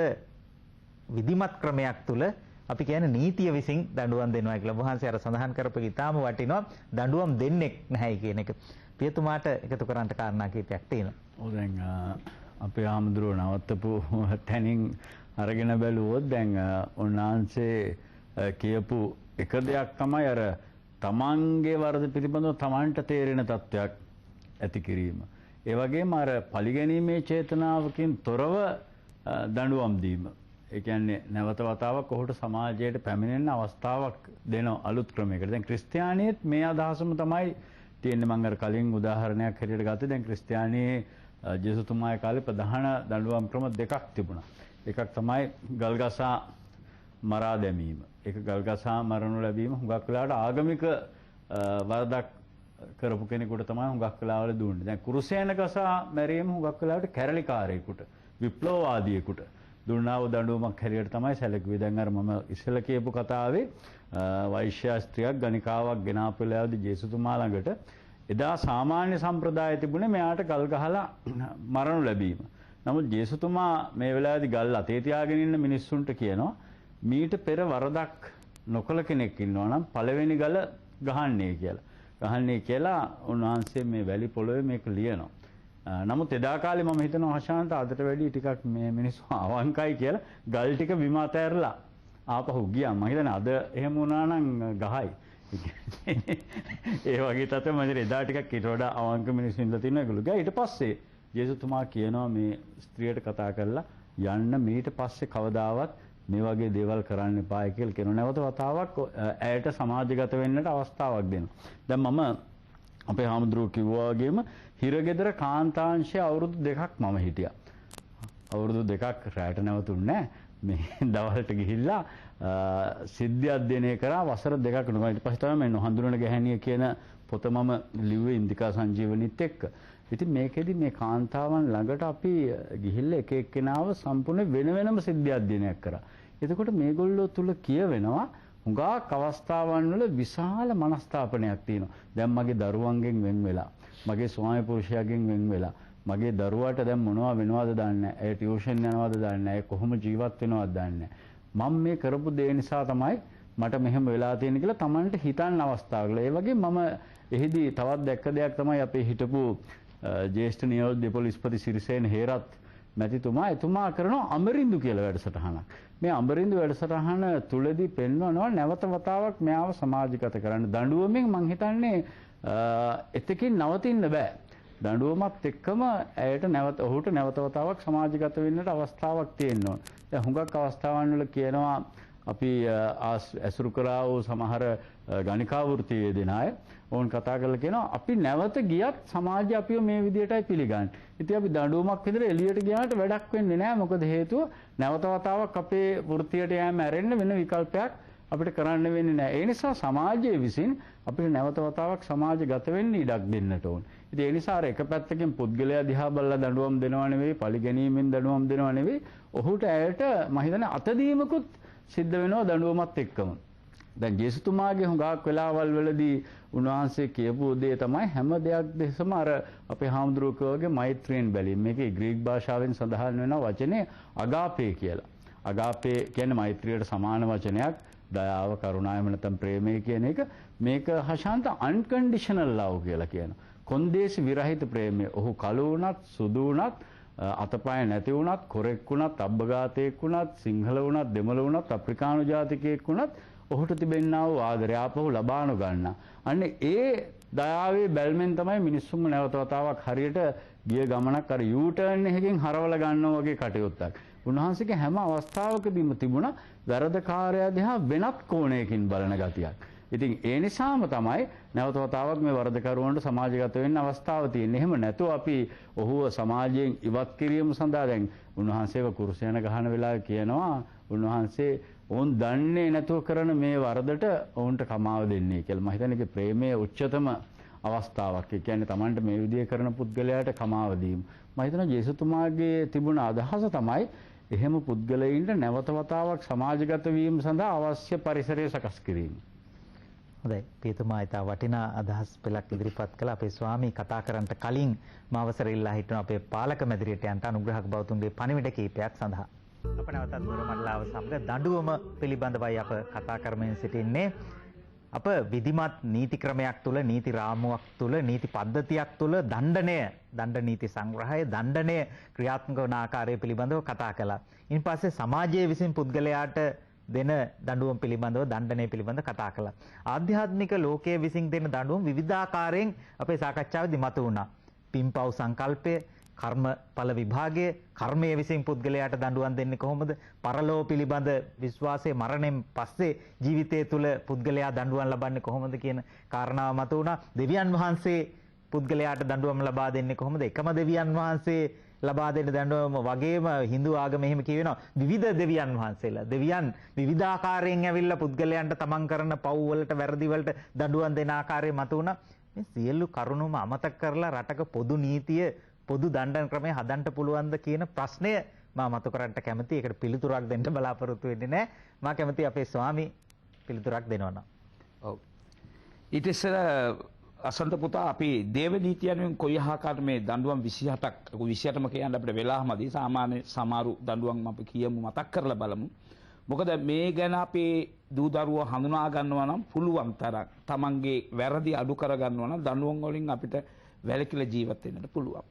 විධිමත් ක්‍රමයක් තුල අපි කියන්නේ නීතිය විසින් දඬුවම් දෙනවා කියලා. වහන්සේ අර සඳහන් කරපු ඉතාම වටිනවා දඬුවම් දෙන්නෙක් නැහැ කියන එක. පියතුමාට එකතු කරන්න කාරණා කීපයක් තියෙනවා. ඔව් දැන් අපේ ආමඳුරෝ නවත්තපු තැනින් අරගෙන බැලුවොත් දැන් උන්වහන්සේ කියපු එක දෙයක් තමයි අර තමන්ගේ වරද පිළිබඳව තමන්ට තේරෙන තත්වයක් ඇති කිරීම. ඒ වගේම අර පරිගැනීමේ චේතනාවකින් තොරව දඬුවම් දීම. ඒ කියන්නේ නැවත වතාවක් ඔහුට සමාජයට පැමිණෙන්න අවස්ථාවක් දෙන අලුත් ක්‍රමයකට. දැන් ක්‍රිස්තියානියේත් මේ අදහසම තමයි තියෙන්නේ. මම අර කලින් උදාහරණයක් හැටියට ගත්තේ දැන් ක්‍රිස්තියානියේ ජේසුතුමාගේ කාලේ ප්‍රධාන දඬුවම් ක්‍රම දෙකක් තිබුණා. එකක් තමයි ගල්ගසා මරා දැමීම. ඒක ගල්ගසා මරණු ලැබීම හුඟක් වෙලාවට ආගමික වරදක් කරපු කෙනෙකුට තමයි හුඟක් වෙලාවල දුන්නේ. දැන් කුරුසේනක සහ මැරීම හුඟක් වෙලාවට කැරලිකාරයෙකුට විප්ලවවාදියෙකුට දුන්නා වූ දඬුවමක් හැටියට තමයි සැලකුවේ. දැන් අර මම ඉස්සෙල්ලා කියපු කතාවේ වෛශ්‍ය ස්ත්‍රියක් ගණිකාවක් ගෙනාපු වෙලාවේදී ජේසුතුමා ළඟට එදා සාමාන්‍ය සම්ප්‍රදාය තිබුණේ මෙයාට ගල් ගහලා මරණු ලැබීම. නමුත් ජේසුතුමා මේ වෙලාවේදී ගල් අතේ තියාගෙන ඉන්න මිනිස්සුන්ට කියනවා මීට පෙර වරදක් නොකළ කෙනෙක් ඉන්නවා නම් පළවෙනි ගල ගහන්නේ කියලා. ගහන්නේ කියලා උන්වහන්සේ මේ වැලි පොළොවේ මේක ලියනවා. නමුත් එදා කාලේ මම හිතනවා හෂාන්ත අදට වැඩිය ටිකක් මේ මිනිස්සු අවංකයි කියලා ගල් ටික බිම අතෑරලා ආපහු ගියා. මම හිතන්නේ අද එහෙම වුණා නම් ගහයි. ඒ වගේ තත්ත්වෙ මම එදා ටිකක් ඊට වඩා අවංක මිනිස්සු ඉඳලා තිනවා ඒගොල්ලෝ. ගියා ඊට පස්සේ ජේසුතුමා කියනවා මේ ස්ත්‍රියට කතා කරලා යන්න මීට පස්සේ කවදාවත් මේ වගේ දේවල් කරන්න එපායි කියලා කියනවා. නැවත වතාවක් ඇයට සමාජගත වෙන්නට අවස්ථාවක් දෙනවා. දැන් මම අපේ හාමුදුරුවෝ කිව්වා වගේම හිරගෙදර කාන්තාංශය අවුරුදු 2ක් මම හිටියා. අවුරුදු 2ක් රැට නැවතුන්නේ නැහැ. මේ දවල්ට ගිහිල්ලා සිද්ධි අධ්‍යයනය කරා වසර 2ක් නුඹ ඊට පස්සේ තමයි මේ නොහඳුනන ගැහැණිය කියන පොත මම ලිව්වේ ඉන්දිකා සංජීවනිත් එක්ක. ඉතින් මේකෙදි මේ කාන්තාවන් ළඟට අපි ගිහිල්ලා එක එක්කෙනාව සම්පූර්ණ වෙන වෙනම සිද්ධි අධ්‍යයනයක් කරා. එතකොට මේගොල්ලෝ තුල කියවෙනවා හුඟක් අවස්ථාවන් වල විශාල මනස්ථාපනයක් තියෙනවා. දැන් මගේ දරුවන්ගෙන් වෙන් වෙලා, මගේ ස්වාමි පුරුෂයාගෙන් වෙන් වෙලා, මගේ දරුවාට දැන් මොනවා වෙනවද දන්නේ නැහැ. ඒ ටියුෂන් යනවද දන්නේ නැහැ. කොහොම ජීවත් වෙනවද දන්නේ නැහැ. මම මේ කරපු දේ නිසා තමයි මට මෙහෙම වෙලා තියෙන්නේ කියලා Tamanට හිතන්න අවස්ථාවල. ඒ වගේ මම එහිදී තවත් දැක්ක දෙයක් තමයි අපේ හිටපු ජ්‍යෙෂ්ඨ නියෝජ්‍ය පොලිස්පති සිරිසේන හේරත් මැතිතුමා එතුමා කරන අමරින්දු කියලා වැඩසටහනක්. මේ අමරින්දු වැඩසටහන තුලදී පෙන්වනවා නැවත වතාවක් මෙයාව සමාජගත කරන්න. දඬුවමෙන් මං හිතන්නේ එතකින් නවතින්න බෑ. දඬුවමත් එක්කම ඇයට ඔහුට නැවත වතාවක් සමාජගත වෙන්නට අවස්ථාවක් තියෙනවා. දැන් හුඟක් අවස්ථාවන් වල කියනවා අපි ඇසුරු කරා වූ සමහර ගණිකා වෘත්තියේ දෙන අය ඕන් කතා කරලා කියනවා අපි නැවත ගියත් සමාජය අපිව මේ විදියටයි පිළිගන්නේ. ඉතින් අපි දඬුවමක් විතර එළියට ගියාට වැඩක් වෙන්නේ නැහැ. මොකද හේතුව නැවත වතාවක් අපේ වෘත්තියට යෑම ඇරෙන්න වෙන විකල්පයක් අපිට කරන්න වෙන්නේ නැහැ. ඒ නිසා සමාජයේ විසින් අපිට නැවත වතාවක් සමාජගත වෙන්න ඉඩක් දෙන්නට ඕන. ඉතින් ඒ නිසා එක පැත්තකින් පුද්ගලයා දිහා බලලා දඬුවම් දෙනවා නෙවෙයි, පලි ගැනීමෙන් දඬුවම් දෙනවා නෙවෙයි, ඔහුට ඇයට මම හිතන්නේ අතදීමකුත් සිද්ධ වෙනවා දඬුවමත් එක්කම. දැන් ජේසුතුමාගේ හුඟක් වෙලාවල් වලදී උන්වහන්සේ කියපු දේ තමයි හැම දෙයක් දෙසම අර අපේ හාමුදුරුවෝ වගේ මෛත්‍රියෙන් බැලීම. මේකේ ග්‍රීක භාෂාවෙන් සඳහන් වෙන වචනේ අගාපේ කියලා. අගාපේ කියන්නේ මෛත්‍රියට සමාන වචනයක්. දයාව, කරුණාව නැත්නම් ප්‍රේමය කියන එක. මේක හෂාන්ත අන්කන්ඩිෂනල් ලව් කියලා කියනවා. කොන්දේසි විරහිත ප්‍රේමය. ඔහු කළු වුණත්, සුදු වුණත්, අතපය නැති වුණත්, කොරෙක් වුණත්, අබ්බගාතයෙක් වුණත්, සිංහල වුණත්, දෙමළ වුණත්, අප්‍රිකානු ජාතිකයෙක් වුණත් ඔහුට තිබෙන්නා වූ ආදරය ආපහු ලබා නොගන්නා. අන්න ඒ දයාවේ බැල්මෙන් තමයි මිනිස්සුන්ව නැවත වතාවක් හරියට ගිය ගමනක් අර යූටර්න් එකකින් හරවලා ගන්නවා වගේ කටයුත්තක්. උන්වහන්සේගේ හැම අවස්ථාවකදීම තිබුණා වැරදකාරයා දිහා වෙනත් කෝණයකින් බලන ගතියක්. ඉතින් ඒ නිසාම තමයි නැවත වතාවක් මේ වරදකරුවන්ට සමාජගත වෙන්න අවස්ථාව තියෙන්නේ. එහෙම නැතුව අපි ඔහුව සමාජයෙන් ඉවත් කිරීම සඳහා දැන් උන්වහන්සේව කුරුසයන ගහන වෙලාවේ කියනවා උන්වහන්සේ ඔවුන් දන්නේ නැතුව කරන මේ වරදට ඔවුන්ට කමාව දෙන්නේ කියලා. මම හිතන්නේ ඒක ප්‍රේමයේ උච්චතම අවස්ථාවක්. ඒ කියන්නේ Tamanට මේ විදිය කරන පුද්ගලයාට කමාව දීම. මම හිතනවා ජේසුතුමාගේ තිබුණ අදහස තමයි එහෙම පුද්ගලයින්ට නැවත වතාවක් සමාජගත වීම සඳහා අවශ්‍ය පරිසරය සකස් කිරීම. හොඳයි පියතුමා ඊට වටිනා අදහස් පෙළක් ඉදිරිපත් කළා. අපේ ස්වාමී කතා කරන්නට කලින් මාවසර ඉල්ලා හිටන අපේ පාලක මැදිරියට යන්න අනුග්‍රහක බෞතුන්ගේ පණිවිඩ කීපයක් සඳහා. අප නැවතත් දොරමඩලාව සමග දඬුවම පිළිබඳවයි අප කතා කරමින් සිටින්නේ. අප විධිමත් නීති ක්‍රමයක් තුළ, නීති රාමුවක් තුළ, නීති පද්ධතියක් තුළ දණ්ඩ නීති සංග්‍රහය, දණ්ඩනය ක්‍රියාත්මක වන ආකාරය පිළිබඳව කතා කළා. ඉන් පස්සේ සමාජයේ විසින් පුද්ගලයාට දෙන දඬුවම් පිළිබඳව, දණ්ඩනය පිළිබඳව කතා කළා. ආධ්‍යාත්මික ලෝකයේ විසින් දෙන දඬුවම් විවිධාකාරයෙන් අපේ සාකච්ඡාවේදී මතුවුණා. පින්පව් සංකල්පය, කර්මඵල විභාගය, කර්මයේ විසින් පුද්ගලයාට දඬුවම් දෙන්නේ කොහොමද? පරලෝක පිළිබඳ විශ්වාසයේ මරණයෙන් පස්සේ ජීවිතය තුළ පුද්ගලයා දඬුවම් ලබන්නේ කොහොමද කියන කාරණාව මතුවුණා. දෙවියන් වහන්සේ පුද්ගලයාට දඬුවම් ලබා දෙන්නේ කොහොමද? එකම දෙවියන් වහන්සේ ලබා දෙන දඬුවම වගේම Hindu ආගම එහෙම කියනවා විවිධ දෙවියන් වහන්සේලා. දෙවියන් විවිධාකාරයෙන් ඇවිල්ලා පුද්ගලයන්ට තමන් කරන පව් වලට, වැරදි වලට දඬුවම් දෙන ආකාරය මතුවුණා. මේ සියලු කරුණුම අමතක කරලා රටක පොදු නීතිය පොදු දණ්ඩන ක්‍රමය හදන්න පුළුවන්ද කියන ප්‍රශ්නය මම මතු කරන්න කැමතියි. ඒකට පිළිතුරක් දෙන්න බලාපොරොත්තු වෙන්නේ නැහැ. මම කැමතියි අපේ ස්වාමී පිළිතුරක් දෙනවා. ඔව්. ඊට ඉස්සර අසන්ත පුතා අපි දේව නීතියන්ෙන් කොයි ආකාරයට මේ දඬුවම් 28ක් 28ම කියන්න අපිට වෙලාමදි සාමාන්‍ය සමහරු දඬුවම් අපි කියමු මතක් කරලා බලමු. මොකද මේ ගැන අපේ දූ දරුවෝ හඳුනා ගන්නවා නම් පුළුවන් තරම් තමන්ගේ වැරදි අඩු කර ගන්නවා නම් දඬුවම් වලින් අපිට වැළකීලා ජීවත් වෙන්නට පුළුවන්.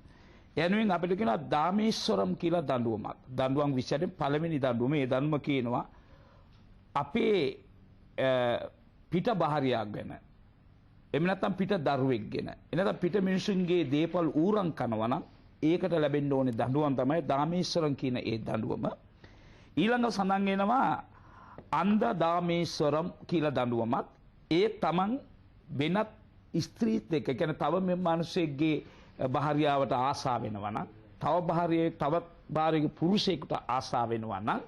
එනුවෙන් අපිට කියනවා දාමේශ්වරම් කියලා දඬුවමක්. දඬුවම් 28න් පළවෙනි දඬුවම. මේ දඬුවම කියනවා අපේ පිට බහරියක් ගැන එහෙම නැත්නම් පිට දරුවෙක් ගැන එනනම් පිට මිනිසුන්ගේ දේපල් ඌරන් කනවා නම් ඒකට ලැබෙන්න ඕනේ දඬුවම් තමයි දාමේශ්වරම් කියන ඒ දඬුවම. ඊළඟ සඳහන් වෙනවා අන්ධ දාමේශ්වරම් කියලා දඬුවමක්. ඒ තමන් වෙනත් ස්ත්‍රීත් එක්ක කියන්නේ තව මිනිසෙක්ගේ භාර්යාවට ආසා වෙනවා නම් තවත් භාර්යගේ පුරුෂයෙකුට ආසා වෙනවා නම්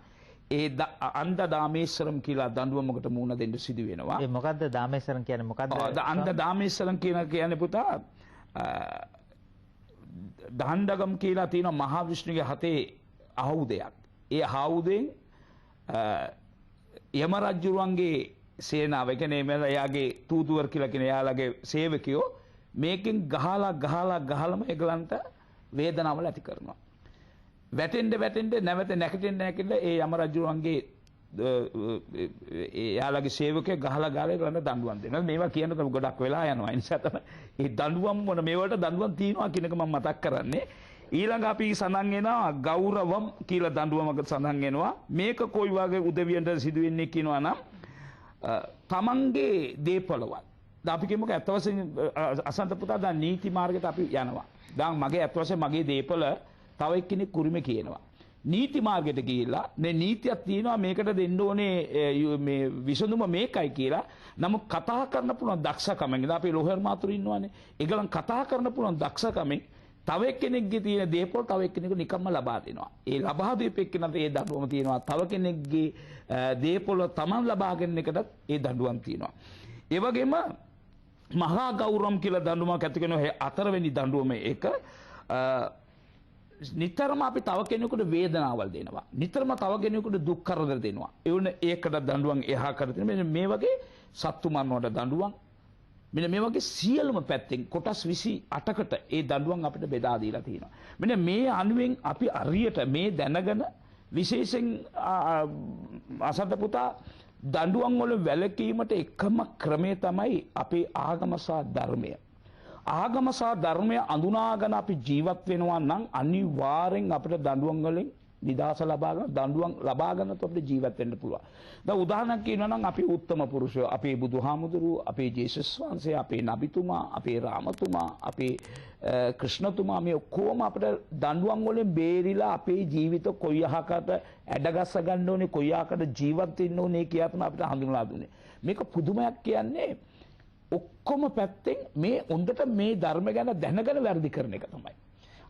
ඒ අන්ධ දාමේශ්වරම් කියලා දඬුවමකට මුහුණ දෙන්න සිදු වෙනවා. ඒ මොකද්ද දාමේශ්වරම් කියන්නේ මොකද්ද? අන්ධ දාමේශ්වරම් කියන්නේ පුතා දහණ්ඩගම් කියලා තියෙන මහා විෂ්ණුගේ හතේ ආයුධයක්. ඒ ආයුධයෙන් යම රජුරුවන්ගේ සේනාව කියන්නේ එයාගේ තූතුවර කියලා කියන එයාලගේ සේවකයෝ මේකෙන් ගහලම ඒගලන්ට වේදනාවල ඇති කරනවා. වැටෙන්න නැවත නැකටෙන්න ඒ යම රජුරුවන්ගේ එයාලගේ සේවකයෝ ගහලා ඒගලන්ට දඬුවම් දෙනවා. මේවා කියනකොට ගොඩක් වෙලා යනවා. ඒ නිසා තමයි මේ දඬුවම් මොන මේවට දඬුවම් තියනවා කියන එක මම මතක් කරන්නේ. ඊළඟ අපි සඳහන් වෙනවා ගෞරවම් කියලා දඬුවමක සඳහන් වෙනවා. මේක කොයි වගේ උදවියට සිදු වෙන්නේ කියනවා නම් තමන්ගේ දේපලවත්. දැන් අපි කියමුකෝ අත් වශයෙන් අසන්ත පුතා දැන් නීති මාර්ගයට අපි යනවා. දැන් මගේ අත් වශයෙන් මගේ දේපල තව එක්කෙනෙක් කුරුමේ කියනවා. නීති මාර්ගයට ගිහිල්ලා මේ නීතියක් තියෙනවා මේකට දෙන්න ඕනේ මේ විසඳුම මේකයි කියලා. නමුත් කතා කරන්න පුළුවන් දක්ෂකමෙන්. දැන් අපි ලෝහර් මාතුරු ඉන්නවනේ. ඒගොල්ලන් කතා කරන්න පුළුවන් දක්ෂකමෙන් තව එක්කෙනෙක්ගේ තියෙන දේපොළ තව එක්කෙනෙකුට නිකම්ම ලබා දෙනවා. ඒ ලබා දීපු එක්කෙනාට ඒ දඬුවම තියෙනවා. තව කෙනෙක්ගේ දේපොළ තමන් ලබා ගන්න එකටත් ඒ දඬුවම් තියෙනවා. ඒ වගේම මහා ගෞරවම් කියලා දඬුවමක් ඇති කරන හතරවෙනි දඬුවම එක නිතරම අපි තව කෙනෙකුට වේදනාවල් දෙනවා. නිතරම තව කෙනෙකුට දුක් කරදර දෙනවා. ඒ වුණ ඒකට දඬුවම් එහා කර තියෙන මේ වගේ සත්තු මරනවට දඬුවම් මෙන්න මේ වගේ සියලුම පැත්තෙන් කොටස් 28කට ඒ දඬුවම් අපිට බෙදා දීලා තියෙනවා. මෙන්න මේ අනුවෙන් අපි අරියට මේ දැනගෙන විශේෂයෙන් අසන්ත පුතා දඬුවම් වල වැළකීමට එකම ක්‍රමය තමයි අපේ ආගම සහ ධර්මය. ආගම සහ ධර්මය අඳුනාගෙන අපි ජීවත් වෙනවා නම් අනිවාර්යෙන් අපිට දඬුවම් වලින් නිදහස ලබා ගන්න දඬුවම් ලබා ගන්නත් අපිට ජීවත් වෙන්න පුළුවන්. දැන් උදාහරණයක් කියනවා නම් අපි උත්තම පුරුෂයෝ අපේ බුදුහාමුදුරුවෝ අපේ ජේසුස් වහන්සේ අපේ නබිතුමා අපේ රාමතුමා අපේ ක්‍රිෂ්ණතුමා මේ ඔක්කොම අපිට දඬුවම් වලින් බේරිලා අපේ ජීවිත කොයි ආකාරයට ඇඩගස්ස ගන්න ඕනේ කොයි ආකාරයට ජීවත් වෙන්න ඕනේ කියලා තමයි අපිට හඳුන්වලා දුන්නේ. මේක පුදුමයක් කියන්නේ ඔක්කොම පැත්තෙන් මේ හොඳට මේ ධර්ම ගැන දැනගෙන වැඩි කරන එක තමයි.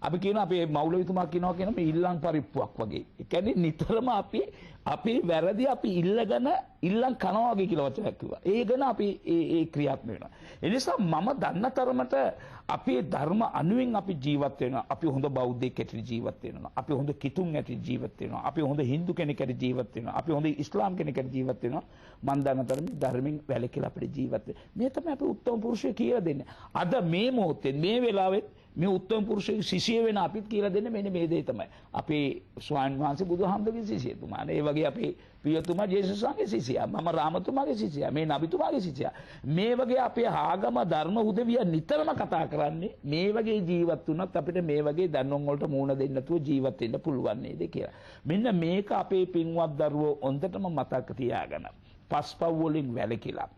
අපි කියනවා අපේ මෞලවිතුමා කියනවා කියන මේ ඉල්ලම් පරිප්පුවක් වගේ. ඒ කියන්නේ නිතරම අපි අපේ වැරදි අපි ඉල්ලම් කනවා වගේ කියලා වචනයක් කිව්වා. ඒ ගැන අපි ඒ ක්‍රියාත්මක වෙනවා. ඒ නිසා මම දන්න තරමට අපේ ධර්ම අනුවෙන් අපි ජීවත් වෙනවා. අපි හොඳ බෞද්ධයෙක් ඇතුළේ ජීවත් වෙනවා. අපි හොඳ කිතුන් ඇතුළේ ජීවත් වෙනවා. අපි හොඳ හින්දු කෙනෙක් ඇතුළේ ජීවත් වෙනවා. අපි හොඳ ඉස්ලාම් කෙනෙක් ඇතුළේ ජීවත් වෙනවා. මම දන්න තරමේ ධර්මයෙන් වැළකීලා අපිට ජීවත් වෙන්න. මේ තමයි අපි උත්තම පුරුෂය කියලා දෙන්නේ. අද මේ මොහොතේ මේ වෙලාවේ මේ උත්තම පුරුෂයෙකු ශිෂ්‍ය වෙන අපිත් කියලා දෙන්නේ මෙන්න මේ දේ තමයි. අපේ ස්වාමීන් වහන්සේ බුදුහාමුදුරගේ ශිෂ්‍යතුමා. ඒ වගේ අපේ පියතුමා ජේසුස් වහන්සේ ශිෂ්‍යයා. මම රාමතුමාගේ ශිෂ්‍යයා. මේ නබිතුමාගේ ශිෂ්‍යයා. මේ වගේ අපේ ආගම ධර්ම උදවිය නිතරම කතා කරන්නේ මේ වගේ ජීවත් වුණත් අපිට මේ වගේ දඬුවම් වලට මුහුණ දෙන්න නැතුව ජීවත් වෙන්න පුළුවන් නේද කියලා. මෙන්න මේක අපේ පින්වත් දරුවෝ හොඳටම මතක තියාගන්න. පස්පව් වලින් වැළකීලා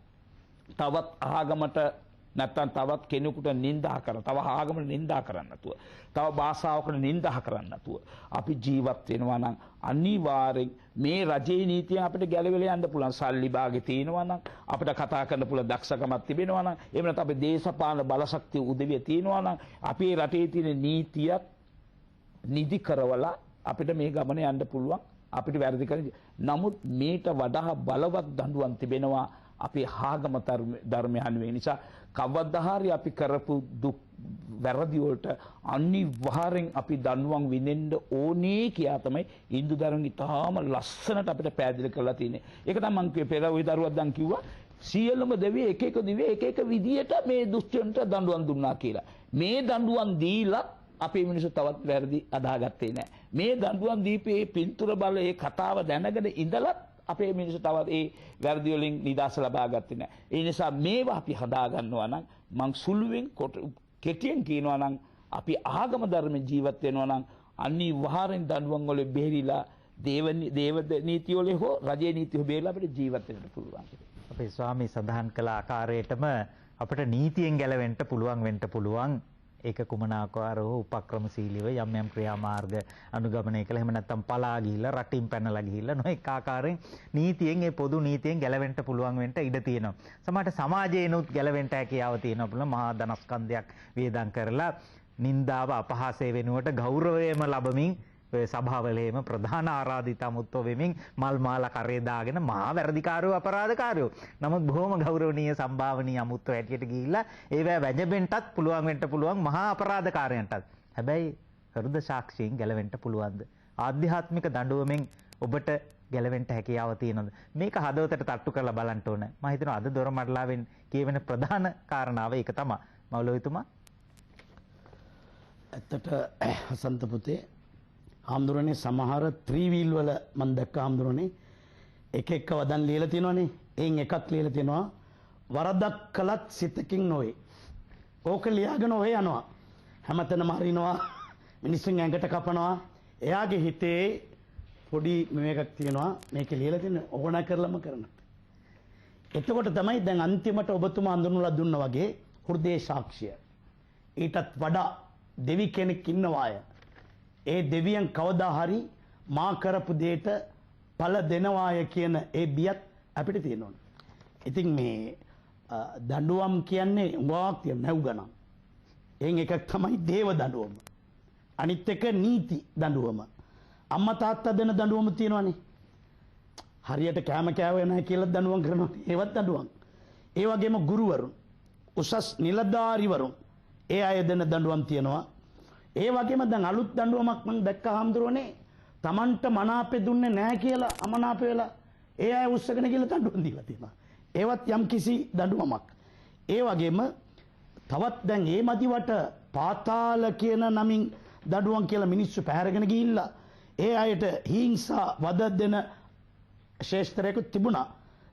තවත් ආගමට නැත්තම් තවත් කෙනෙකුට නිඳා කරන තව ආගමකට නිඳා කරන්න නැතුව තව භාෂාවකට නිඳා කරන්න නැතුව අපි ජීවත් වෙනවා නම් අනිවාර්යෙන් මේ රජයේ නීතිය අපිට ගැලවිලා යන්න පුළුවන්. සල්ලි භාගේ තියෙනවා නම් අපිට කතා කරන්න පුළුවන් දක්ෂකමක් තිබෙනවා නම් එහෙම නැත්නම් අපේ දේශපාලන බලශක්තිය උදවිය තියෙනවා නම් අපේ රටේ තියෙන නීතියක් නිදි කරවලා අපිට මේ ගමන යන්න පුළුවන්. අපිට වැරදි කරන්නේ. නමුත් මේට වඩා බලවත් දඬුවම් තිබෙනවා අපේ ආගම ධර්මය හනුවේ නිසා කවදා හරි අපි කරපු දුක් වැරදි වලට අනිවාර්යෙන් අපි දඬුවම් විඳින්න ඕනේ කියලා තමයි Hindu ධර්මෙ තාම ලස්සනට අපිට පැහැදිලි කරලා තියෙන්නේ. ඒක තමයි මම පෙර ওই දරුවක් දැන් කිව්වා සියලුම දෙවියෝ එක එක දිවේ එක එක විදියට මේ දුෂ්ටයන්ට දඬුවම් දුන්නා කියලා. මේ දඬුවම් දීලා අපේ මිනිස්සු තවත් වැරදි අදාගත්තේ නැහැ. මේ දඬුවම් දීපේ පින්තූර බල ඒ කතාව දැනගෙන ඉඳලා අපේ මිනිස්සු තවත් ඒ වැරදි වලින් නිදහස ලබා ගත්තේ නැහැ. ඒ නිසා මේවා අපි හදා ගන්නවා නම් මං සුළුවෙන් කෙටියෙන් කියනවා නම් අපි ආගම ධර්ම ජීවත් වෙනවා නම් අනිවාර්යෙන් දඬුවම් වල බෙහෙරිලා දේව නීති වල හෝ රජයේ නීති වල බෙහෙරලා අපිට ජීවත් වෙන්න පුළුවන්. අපේ ස්වාමී සඳහන් කළ ආකාරයටම අපිට නීතියෙන් ගැලවෙන්න පුළුවන්. ඒක කුමනාකාරව උපක්‍රමශීලීව යම් යම් ක්‍රියාමාර්ග අනුගමනය කළ එහෙම නැත්නම් පලා ගිහිල්ලා රටින් පැනලා ගිහිල්ලා නොඑක ආකාරයෙන් නීතියෙන් ඒ පොදු නීතියෙන් ගැලවෙන්න පුළුවන් වෙන්න ඉඩ තියෙනවා. සමහරට සමාජයේනොත් ගැලවෙන්න හැකියාව තියෙනවා පුළුවන් මහා ධනස්කන්ධයක් වේදම් කරලා නින්දාව අපහාසය වෙනුවට ගෞරවයම ලැබමින් ඔය සභාවලේම ප්‍රධාන ආරාධිත අමුත්තෝ වෙමින් මල් මාලා කරේ දාගෙන මහා වැරදිකාරයෝ අපරාධකාරයෝ. නමුත් බොහොම ගෞරවනීය සම්භාවනීය අමුත්තෝ හැටියට ගිහිල්ලා ඒවැ වැජබෙන්ටත් පුළුවන් මහා අපරාධකාරයන්ටත්. හැබැයි හෘද සාක්ෂියෙන් ගැලවෙන්න පුළුවන්ද? ආධ්‍යාත්මික දඬුවමෙන් ඔබට ගැලවෙන්න හැකියාව තියෙනවද? මේක හදවතට තට්ටු කරලා බලන්න ඕන. මම හිතනවා අද දොරමඩලාවෙන් කියවෙන ප්‍රධාන කාරණාව ඒක තමයි. මවලවිතුමා ඇත්තට හසන්ත පුතේ හාමුදුරනේ සමහර ත්‍රිවීල් වල මම දැක්ක හාමුදුරනේ එක එක වදන් ලියලා තියෙනවනේ. එයින් එකක් ලියලා තියෙනවා වරදක් කළත් සිතකින් නොවේ. ඕක ලියාගෙන ඔය යනවා. හැමතැනම හරිනවා. මිනිස්සුන් ඇඟට කපනවා. එයාගේ හිතේ පොඩි මේකක් තියෙනවා. මේක ලියලා තියෙන ඕන කරලම කරන. එතකොට තමයි දැන් අන්තිමට ඔබතුමා අඳුනලා දුන්නා වගේ හෘදේ සාක්ෂිය. ඊටත් වඩා දෙවි කෙනෙක් ඉන්නවාය. ඒ දෙවියන් කවදා හරි මා කරපු දෙයට පළ දෙනවාය කියන ඒ බියත් අපිට තියෙනවා. ඉතින් මේ දඬුවම් කියන්නේ උගාවක් තියෙන නැව් ගණන්. එයින් එකක් තමයි දේව දඬුවම. අනිත් එක නීති දඬුවම. අම්මා තාත්තා දෙන දඬුවම තියෙනවානේ. හරියට කැම කෑවේ නැහැ කියලා දඬුවම් කරනවා. ඒවත් දඬුවම්. ඒ වගේම ගුරුවරුන්, උසස් නිලධාරිවරුන් ඒ අය දෙන දඬුවම් තියෙනවා. ඒ වගේම දැන් අලුත් දඬුවමක් මම දැක්ක හාමුදුරනේ Tamanට මනාපෙ දුන්නේ නැහැ කියලා අමනාප වෙලා ඒ අය උස්සගෙන ගිහලා දඬුවම් දීලා තියෙනවා. ඒවත් යම් කිසි දඬුවමක්. ඒ වගේම තවත් දැන් මේ මදිවට පාතාල කියන නමින් දඬුවම් කියලා මිනිස්සු පැහැරගෙන ගිහිල්ලා ඒ අයට හිංසා වද දෙන ශේෂ්ත්‍රයක තිබුණා.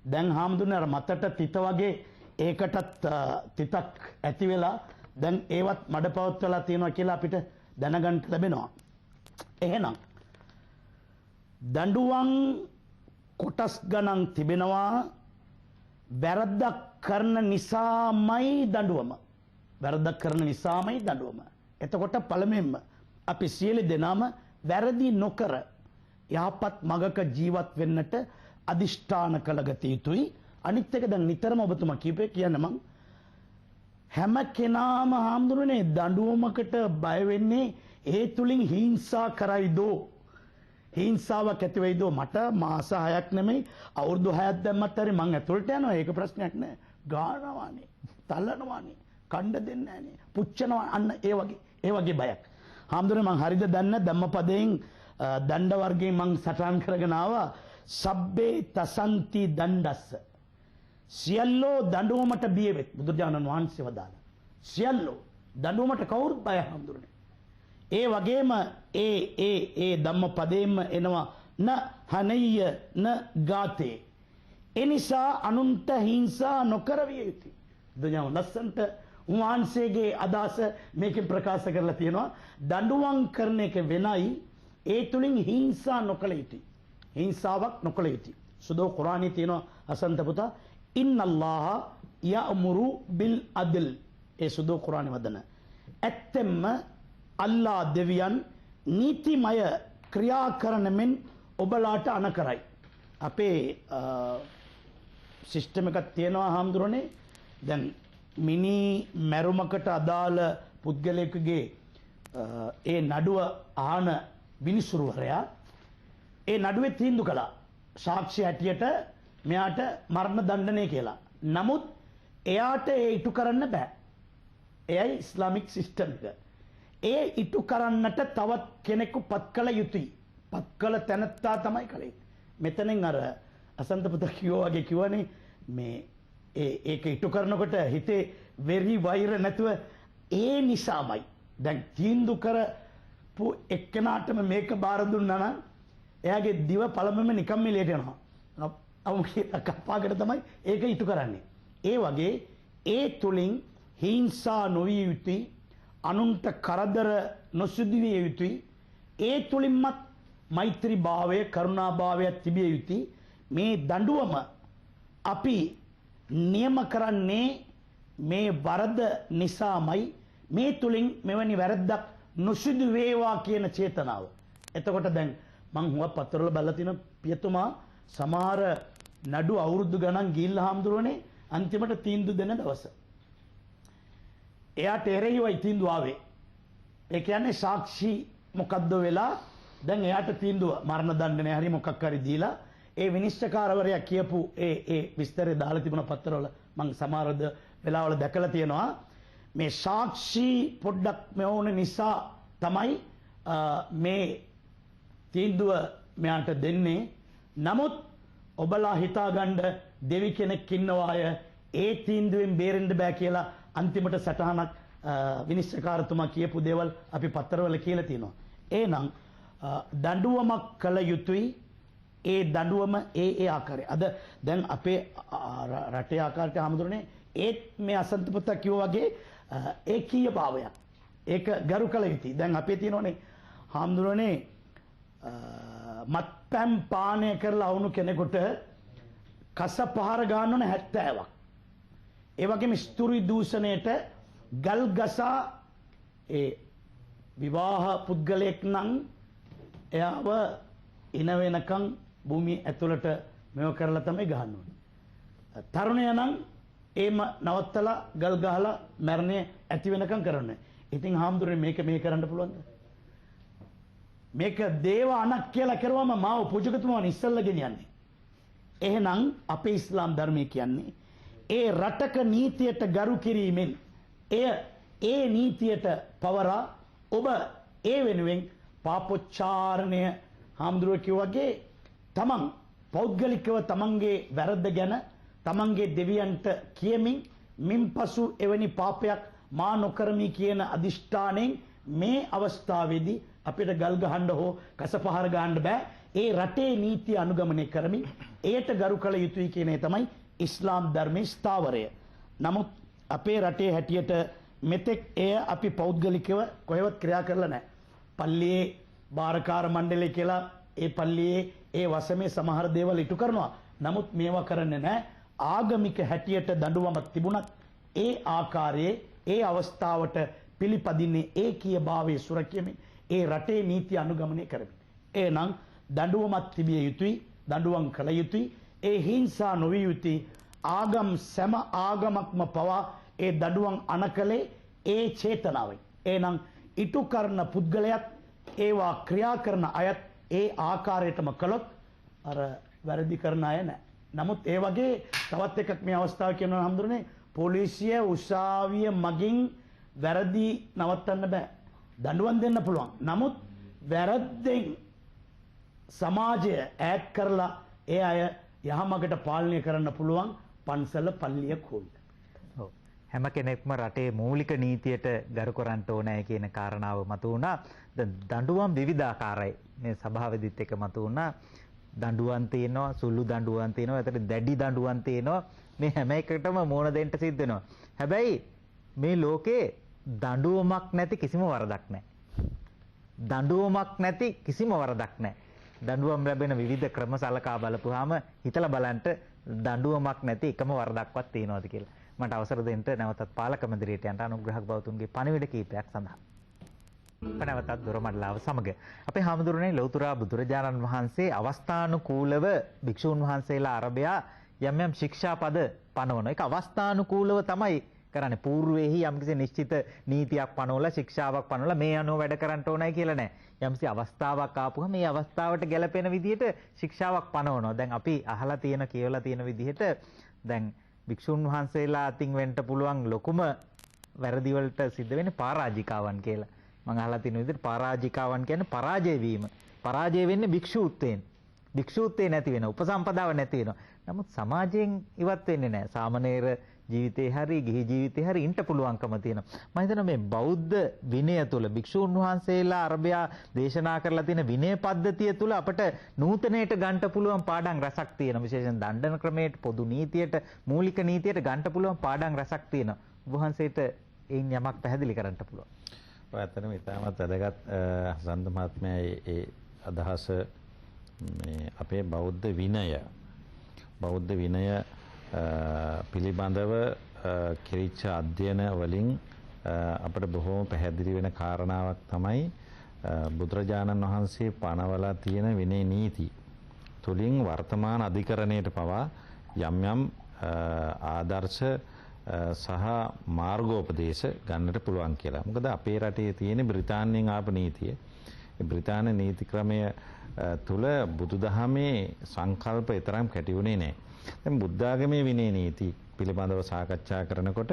දැන් හාමුදුරනේ අර මතට තිත වගේ ඒකටත් තිතක් ඇති වෙලා දැන් ඒවත් මඩපවත්වලා තියෙනවා කියලා අපිට දැනගන්න ලැබෙනවා. එහෙනම් දඬුවම් කොටස් ගණන් තිබෙනවා. වැරද්දක් කරන නිසාමයි දඬුවම. වැරද්දක් කරන නිසාමයි දඬුවම. එතකොට පළමුවෙන්ම අපි සියලු දෙනාම වැරදි නොකර යහපත් මගක ජීවත් වෙන්නට අදිෂ්ඨාන කළගත යුතුයි. අනිත් එක දැන් නිතරම ඔබතුමා කියන්නේ මම හැම කෙනාම හාමුදුරනේ දඬුවමකට බය වෙන්නේ ඒ තුලින් හිංසා කරයිදෝ හිංසාවක් ඇති වෙයිදෝ. මට මාස 6ක් නෙමෙයි අවුරුදු 6ක් දැම්මත් හරි මං ඇතුළට යනවා. ඒක ප්‍රශ්නයක් නෑ. ගානවානේ, තලනවානේ, කණ්ඩ දෙන්නේ නෑනේ, පුච්චනවා. අන්න ඒ වගේ බයක්. හාමුදුරනේ මං හරිද දන්නේ ධම්මපදයෙන් දණ්ඩ වර්ගයෙන් මං සටහන් කරගෙන ආවා සබ්බේ තසන්ති දණ්ඩස්ස. සියල්ලෝ දඬුවමට බිය වෙත්. බුදුරජාණන් වහන්සේ වදාළා. සියල්ලෝ දඬුවමට කවුරුත් බය හඳුරන්නේ. ඒ වගේම ඒ ධම්මපදයෙන්ම එනවා න හනීය න ගාතේ. ඒ නිසා අනුන්ට හිංසා නොකර විය යුතුයි. බුදුරජාණන් ලස්සන්ට උන්වහන්සේගේ අදහස මේකෙන් ප්‍රකාශ කරලා තියෙනවා. දඬුවම් කරන එක වෙනයි ඒ තුලින් හිංසා නොකළ යුතුයි. හිංසාවක් නොකළ යුතුයි. සුදෝ කුරානයේ තියෙනවා අසන්ත පුතා ඉන්නල්ලාහ යඅමුරු බිල් අදල්. ඒ සුදෝ කුරානයේ වදන. ඇත්තෙන්ම අල්ලා දෙවියන් නීතිමය ක්‍රියා කරන මෙන් ඔබලාට අනකරයි. අපේ සිස්ටම් එකක් තියෙනවා හාමුදුරනේ. දැන් මිනි මැරුමකට අදාළ පුද්ගලයෙකුගේ ඒ නඩුව ආන විනිසුරුවරයා ඒ නඩුවේ තීන්දුව කළා. සාක්ෂි හැටියට මෙයාට මරණ දණ්ඩනය කියලා. නමුත් එයාට ඒ ඉටු කරන්න බෑ. එයයි ඉස්ලාමික් සිස්ටම් එක. ඒ ඉටු කරන්නට තවත් කෙනෙකු පත් කළ යුතුයි. පත් කළ තැනැත්තා තමයි කලේ. මෙතනින් අර අසන්ත පුතා කිව්වා වගේ කිව්වනේ මේ ඒක ඉටු කරනකොට හිතේ වෙරි වෛර නැතුව ඒ නිසාමයි. දැන් තීන්දුව කරපු එක්කෙනාටම මේක බාර දුන්නා නම් එයාගේ දිව පළමුවෙන්ම නිකම්ම එළියට යනවා. කපාකට තමයි ඒක ඉටු කරන්නේ. ඒ වගේ ඒ තුලින් හිංසා නොවිය යුතුයි, අනුන්ට කරදර නොසිදු විය යුතුයි. ඒ තුලින්මත් මෛත්‍රී භාවය, කරුණා භාවය තිබිය යුතුයි. මේ දඬුවම අපි නියම කරන්නේ මේ වරද නිසාමයි. මේ තුලින් මෙවැනි වැරද්දක් නොසිදු වේවා කියන චේතනාව. එතකොට දැන් මං හුඟක් පත්තරවල බලලා තියෙන පියතුමා සමහර නඩු අවුරුදු ගණන් ගිහිල්ලා හාමුදුරනේ අන්තිමට තීන්දුව දෙන දවස. එයාට එරෙහිවයි තීන්දුව ආවේ. ඒ කියන්නේ සාක්ෂි මොකද්ද වෙලා දැන් එයාට තීන්දුව මරණ දඬුවම හරි මොකක් හරි දීලා ඒ විනිශ්චයකාරවරයා කියපු ඒ විස්තරය දාලා තිබුණ පත්තරවල මං සමහරද වෙලාවල දැකලා තියෙනවා. මේ සාක්ෂි පොඩ්ඩක් මෙවුන නිසා තමයි මේ තීන්දුව මෙයාට දෙන්නේ. නමුත් ඔබලා හිතාගන්න දෙවි කෙනෙක් ඉන්නවාය ඒ තීන්දුවෙන් බේරෙන්න බෑ කියලා අන්තිමට සටහනක් විනිශ්චයකාරතුමා කියපු දේවල් අපි පත්තරවල කියලා තියෙනවා. එහෙනම් දඬුවමක් කළ යුතුයි. ඒ දඬුවම ඒ ආකාරය. අද දැන් අපේ රටේ ආකාරයට හමුදුනේ ඒත් මේ අසන්ත පුතා කිව්වා වගේ ඒකීය භාවයක්. ඒක ගරු කළ යුතුයි. දැන් අපේ තියෙනෝනේ හාමුදුරනේ මත්පැන් පානය කරලා වුණු කෙනෙකුට කස පහර ගන්න ඕන 70ක්. ඒ වගේම ස්තුරි දූෂණයට ගල් ගසා ඒ විවාහ පුද්ගලයෙක් නම් එයාව ඉන වෙනකන් භූමිය ඇතුළට මේව කරලා තමයි ගහන්න ඕනේ. තරුණය නම් ඒම නවත්තලා ගල් ගහලා මරණය ඇති වෙනකන් කරන්නේ. ඉතින් හාමුදුරනේ මේක මේ කරන්න පුළුවන්ද? මේක දේව අනක් කියලා කරුවම මාව පූජකතුමාන් ඉස්සල්ලා ගෙනියන්නේ. එහෙනම් අපේ ඉස්ලාම් ධර්මයේ කියන්නේ ඒ රටක නීතියට ගරු කිරීමෙන් ඒ නීතියට පවරා ඔබ ඒ වෙනුවෙන් පාපොච්චාරණය හාමුදුරුවෝ කිව්වාගේ තමන් පෞද්ගලිකව තමන්ගේ වැරද්ද ගැන තමන්ගේ දෙවියන්ට කියමින් මින්පසු එවැනි පාපයක් මා නොකරමි කියන අදිෂ්ඨාණයෙන් මේ අවස්ථාවේදී අපිට ගල් ගහන්න හෝ කස පහර ගන්න බෑ. ඒ රටේ නීතිය අනුගමනය කරමින් එයට ගරු කළ යුතුයි කියන තමයි ඉස්ලාම් ධර්මයේ ස්ථාවරය. නමුත් අපේ රටේ හැටියට මෙතෙක් එය අපි පෞද්ගලිකව කොහෙවත් ක්‍රියා කරලා නැහැ. පල්ලියේ බාරකාර මණ්ඩලය කියලා ඒ පල්ලියේ ඒ වසමේ සමහර දේවල් ඉටු කරනවා. නමුත් මේවා කරන්නේ නැහැ. ආගමික හැටියට දඬුවමක් තිබුණත් ඒ ආකාරයේ ඒ අවස්ථාවට පිළිපදින්නේ ඒකීය භාවයේ සුරකියමින් ඒ රටේ නීති අනුගමනය කරමින්. එහෙනම් දඬුවමක් තිබිය යුතුයි. දඬුවම් කළ යුතුයි. ඒ හිංසා නොවිය යුතුයි. ආගම් සෑම ආගමක්ම පවා ඒ දඬුවම් අනකලේ ඒ චේතනාවයි. එහෙනම් ඉටු කරන පුද්ගලයාත් ඒවා ක්‍රියා කරන අයත් ඒ ආකාරයටම කළොත් අර වැරදි කරන අය නැහැ. නමුත් ඒ වගේ තවත් එකක් මේ අවස්ථාව කියනවා හම්දුරනේ පොලිසිය උසාවිය මගින් වැරදි නවත්තන්න බෑ. දඬුවම් දෙන්න පුළුවන්. නමුත් වැරද්දෙන් සමාජය ඈත් කරලා ඒ අය යහමගට පාලනය කරන්න පුළුවන් පන්සල පල්ලිය කෝවිල. ඔව්. හැම කෙනෙක්ම රටේ මූලික නීතියට ගරු කරන්න ඕනෑ කියන කාරණාව මතු වුණා. දඬුවම් විවිධාකාරයි. මේ සභාවෙදිත් එක මතු වුණා. දඬුවම් තියෙනවා, සුළු දඬුවම් තියෙනවා, ඒතර දැඩි දඬුවම් තියෙනවා. මේ හැම එකකටම මෝන දෙන්න සිද්ධ වෙනවා. හැබැයි මේ ලෝකේ දඬුවමක් නැති කිසිම වරදක් නැහැ. දඬුවමක් නැති කිසිම වරදක් නැහැ. දඬුවම් ලැබෙන විවිධ ක්‍රම සලකා බලපුවාම හිතලා බලන්න දඬුවමක් නැති එකම වරදක්වත් තියෙනවද කියලා. මට අවසර දෙන්න නැවතත් පාලක මැදිරියට යන්න අනුග්‍රහක බවතුන්ගේ පණිවිඩ කීපයක් සඳහා. නැවතත් දොරමඩලාව සමග අපේ හාමුදුරනේ ලෞතුරා බුදුරජාණන් වහන්සේ අවස්ථානුකූලව භික්ෂුන් වහන්සේලා අරබයා යම් යම් ශික්ෂාපද පනවන එක අවස්ථානුකූලව තමයි කරන්නේ. పూర్වෙහි යම්කිසි නිශ්චිත නීතියක් පනවලා ශික්ෂාවක් පනවලා මේ අනුව වැඩ කරන්න ඕනයි කියලා නැහැ. යම්කිසි අවස්ථාවක් ආපුවම මේ අවස්ථාවට ගැලපෙන විදිහට ශික්ෂාවක් පනවනවා. දැන් අපි අහලා තියෙන කියවලා තියෙන විදිහට දැන් භික්ෂුන් වහන්සේලා අතින් වෙන්න පුළුවන් ලොකුම වැරදි වලට සිද්ධ වෙන්නේ පරාජිකාවන් කියලා. මම අහලා තියෙන විදිහට පරාජිකාවන් කියන්නේ පරාජය වීම. පරාජය වෙන්නේ භික්ෂූත්වයෙන්. භික්ෂූත්වේ නැති වෙන උපසම්පදාව නැති වෙනවා. නමුත් සමාජයෙන් ඉවත් වෙන්නේ නැහැ. සාමණේර ජීවිතේ හරි ගිහි ජීවිතේ හරි ඉන්න පුළුවන්කම තියෙනවා. මම හිතනවා මේ බෞද්ධ විනය තුළ භික්ෂූන් වහන්සේලා අරබයා දේශනා කරලා තියෙන විනය පද්ධතිය තුළ අපට නූතනයට ගන්න පුළුවන් පාඩම් රසක් තියෙනවා. විශේෂයෙන් දණ්ඩන ක්‍රමයට, පොදු නීතියට, මූලික නීතියට ගන්න පුළුවන් පාඩම් රසක් තියෙනවා. ඔබ වහන්සේට එයින් යමක් පැහැදිලි කරන්න පුළුවන්. ඔය ඇත්තටම ඉතාමත් වැදගත් සඳ මහත්මයා ඒ අදහස මේ අපේ බෞද්ධ විනය පිළිබඳව කිරිච්ච අධ්‍යයන වලින් අපිට බොහෝම පැහැදිලි වෙන කාරණාවක් තමයි බුදුරජාණන් වහන්සේ පනවලා තියෙන විනය නීති තුලින් වර්තමාන අධිකරණයට පවා යම් යම් ආදර්ශ සහ මාර්ගෝපදේශ ගන්නට පුළුවන් කියලා. මොකද අපේ රටේ තියෙන බ්‍රිතාන්‍යයෙන් ආපු නීතිය. ඒ බ්‍රිතාන්‍ය නීති ක්‍රමය තුල බුදුදහමේ සංකල්ප තරම් කැටි වුණේ නැහැ. දැන් බුද්ධාගමේ විනය නීති පිළිබඳව සාකච්ඡා කරනකොට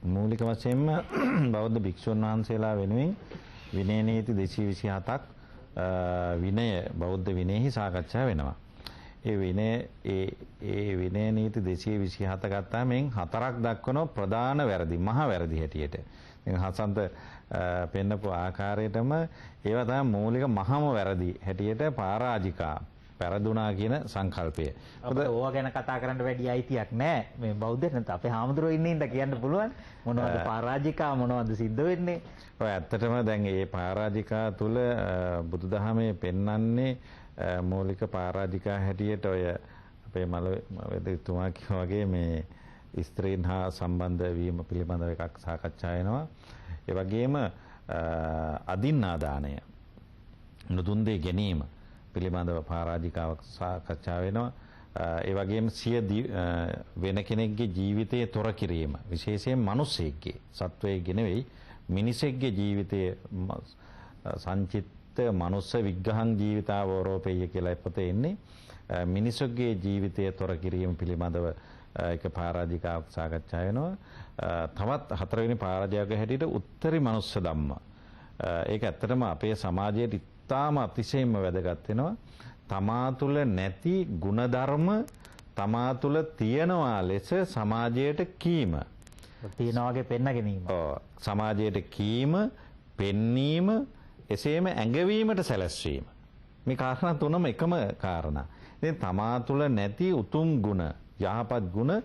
මූලික වශයෙන්ම බෞද්ධ භික්ෂුන් වහන්සේලා වෙනුවෙන් විනය නීති 227ක් බෞද්ධ විනයෙහි සාකච්ඡා වෙනවා. ඒ විනය නීති 227 ගත්තාම මෙන් 4ක් දක්වන ප්‍රධාන වැරදි, මහා වැරදි හැටියට. දැන් හසන්ත පෙන්නපු ආකාරයටම ඒවා තමයි මූලික මහම වැරදි හැටියට පරාජිකා පෙරදුනා කියන සංකල්පය. අපිට ඕවා ගැන කතා කරන්න වැඩි අයිතියක් නැහැ. මේ බෞද්ධ නැත්නම් අපේ හාමුදුරුවෝ ඉන්නේ ඉඳ කියන්න පුළුවන් මොනවද පරාජිකා මොනවද සිද්ධ වෙන්නේ. ඔය ඇත්තටම දැන් මේ පරාජිකා තුල බුදුදහමේ පෙන්වන්නේ මූලික පරාජිකා හැටියට ඔය අපේ මලවෙදතුමා වගේ මේ ස්ත්‍රීන් හා සම්බන්ධ වීම පිළිබඳව එකක් සාකච්ඡා වෙනවා. ඒ වගේම අදින්නාදානය නුදුන් දෙ ගැනීම පිළිබඳව පරාජිකාවක් සාකච්ඡා වෙනවා. ඒ වගේම වෙන කෙනෙක්ගේ ජීවිතයේ තොර කිරීම, විශේෂයෙන් මිනිසෙක්ගේ, සත්වයෙක්ගේ නෙවෙයි මිනිසෙක්ගේ ජීවිතයේ සංචිත්ත මනුස්ස විග්‍රහං ජීවිතාවෝරෝපේය කියලා පොතේ ඉන්නේ. මිනිසෙක්ගේ ජීවිතයේ තොර කිරීම පිළිබඳව එක පරාජිකාවක් සාකච්ඡා වෙනවා. තවත් 4 වෙනි පරාජිකාවක හැටියට උත්තරී මනුස්ස ධම්ම. ඒක ඇත්තටම අපේ සමාජයට ඉතාම අතිශයින්ම වැදගත් වෙනවා. තමා තුළ නැති ಗುಣධර්ම තමා තුළ තියනවා ලෙස සමාජයට කීම. තියනවා වගේ පෙන්න ගැනීම. සමාජයට කීම, පෙන්වීම, එසේම ඇඟවීමට සැලැස්වීම. මේ කාරණා තුනම එකම කාරණා. ඉතින් තමා තුළ නැති උතුම් ගුණ, යහපත් ගුණ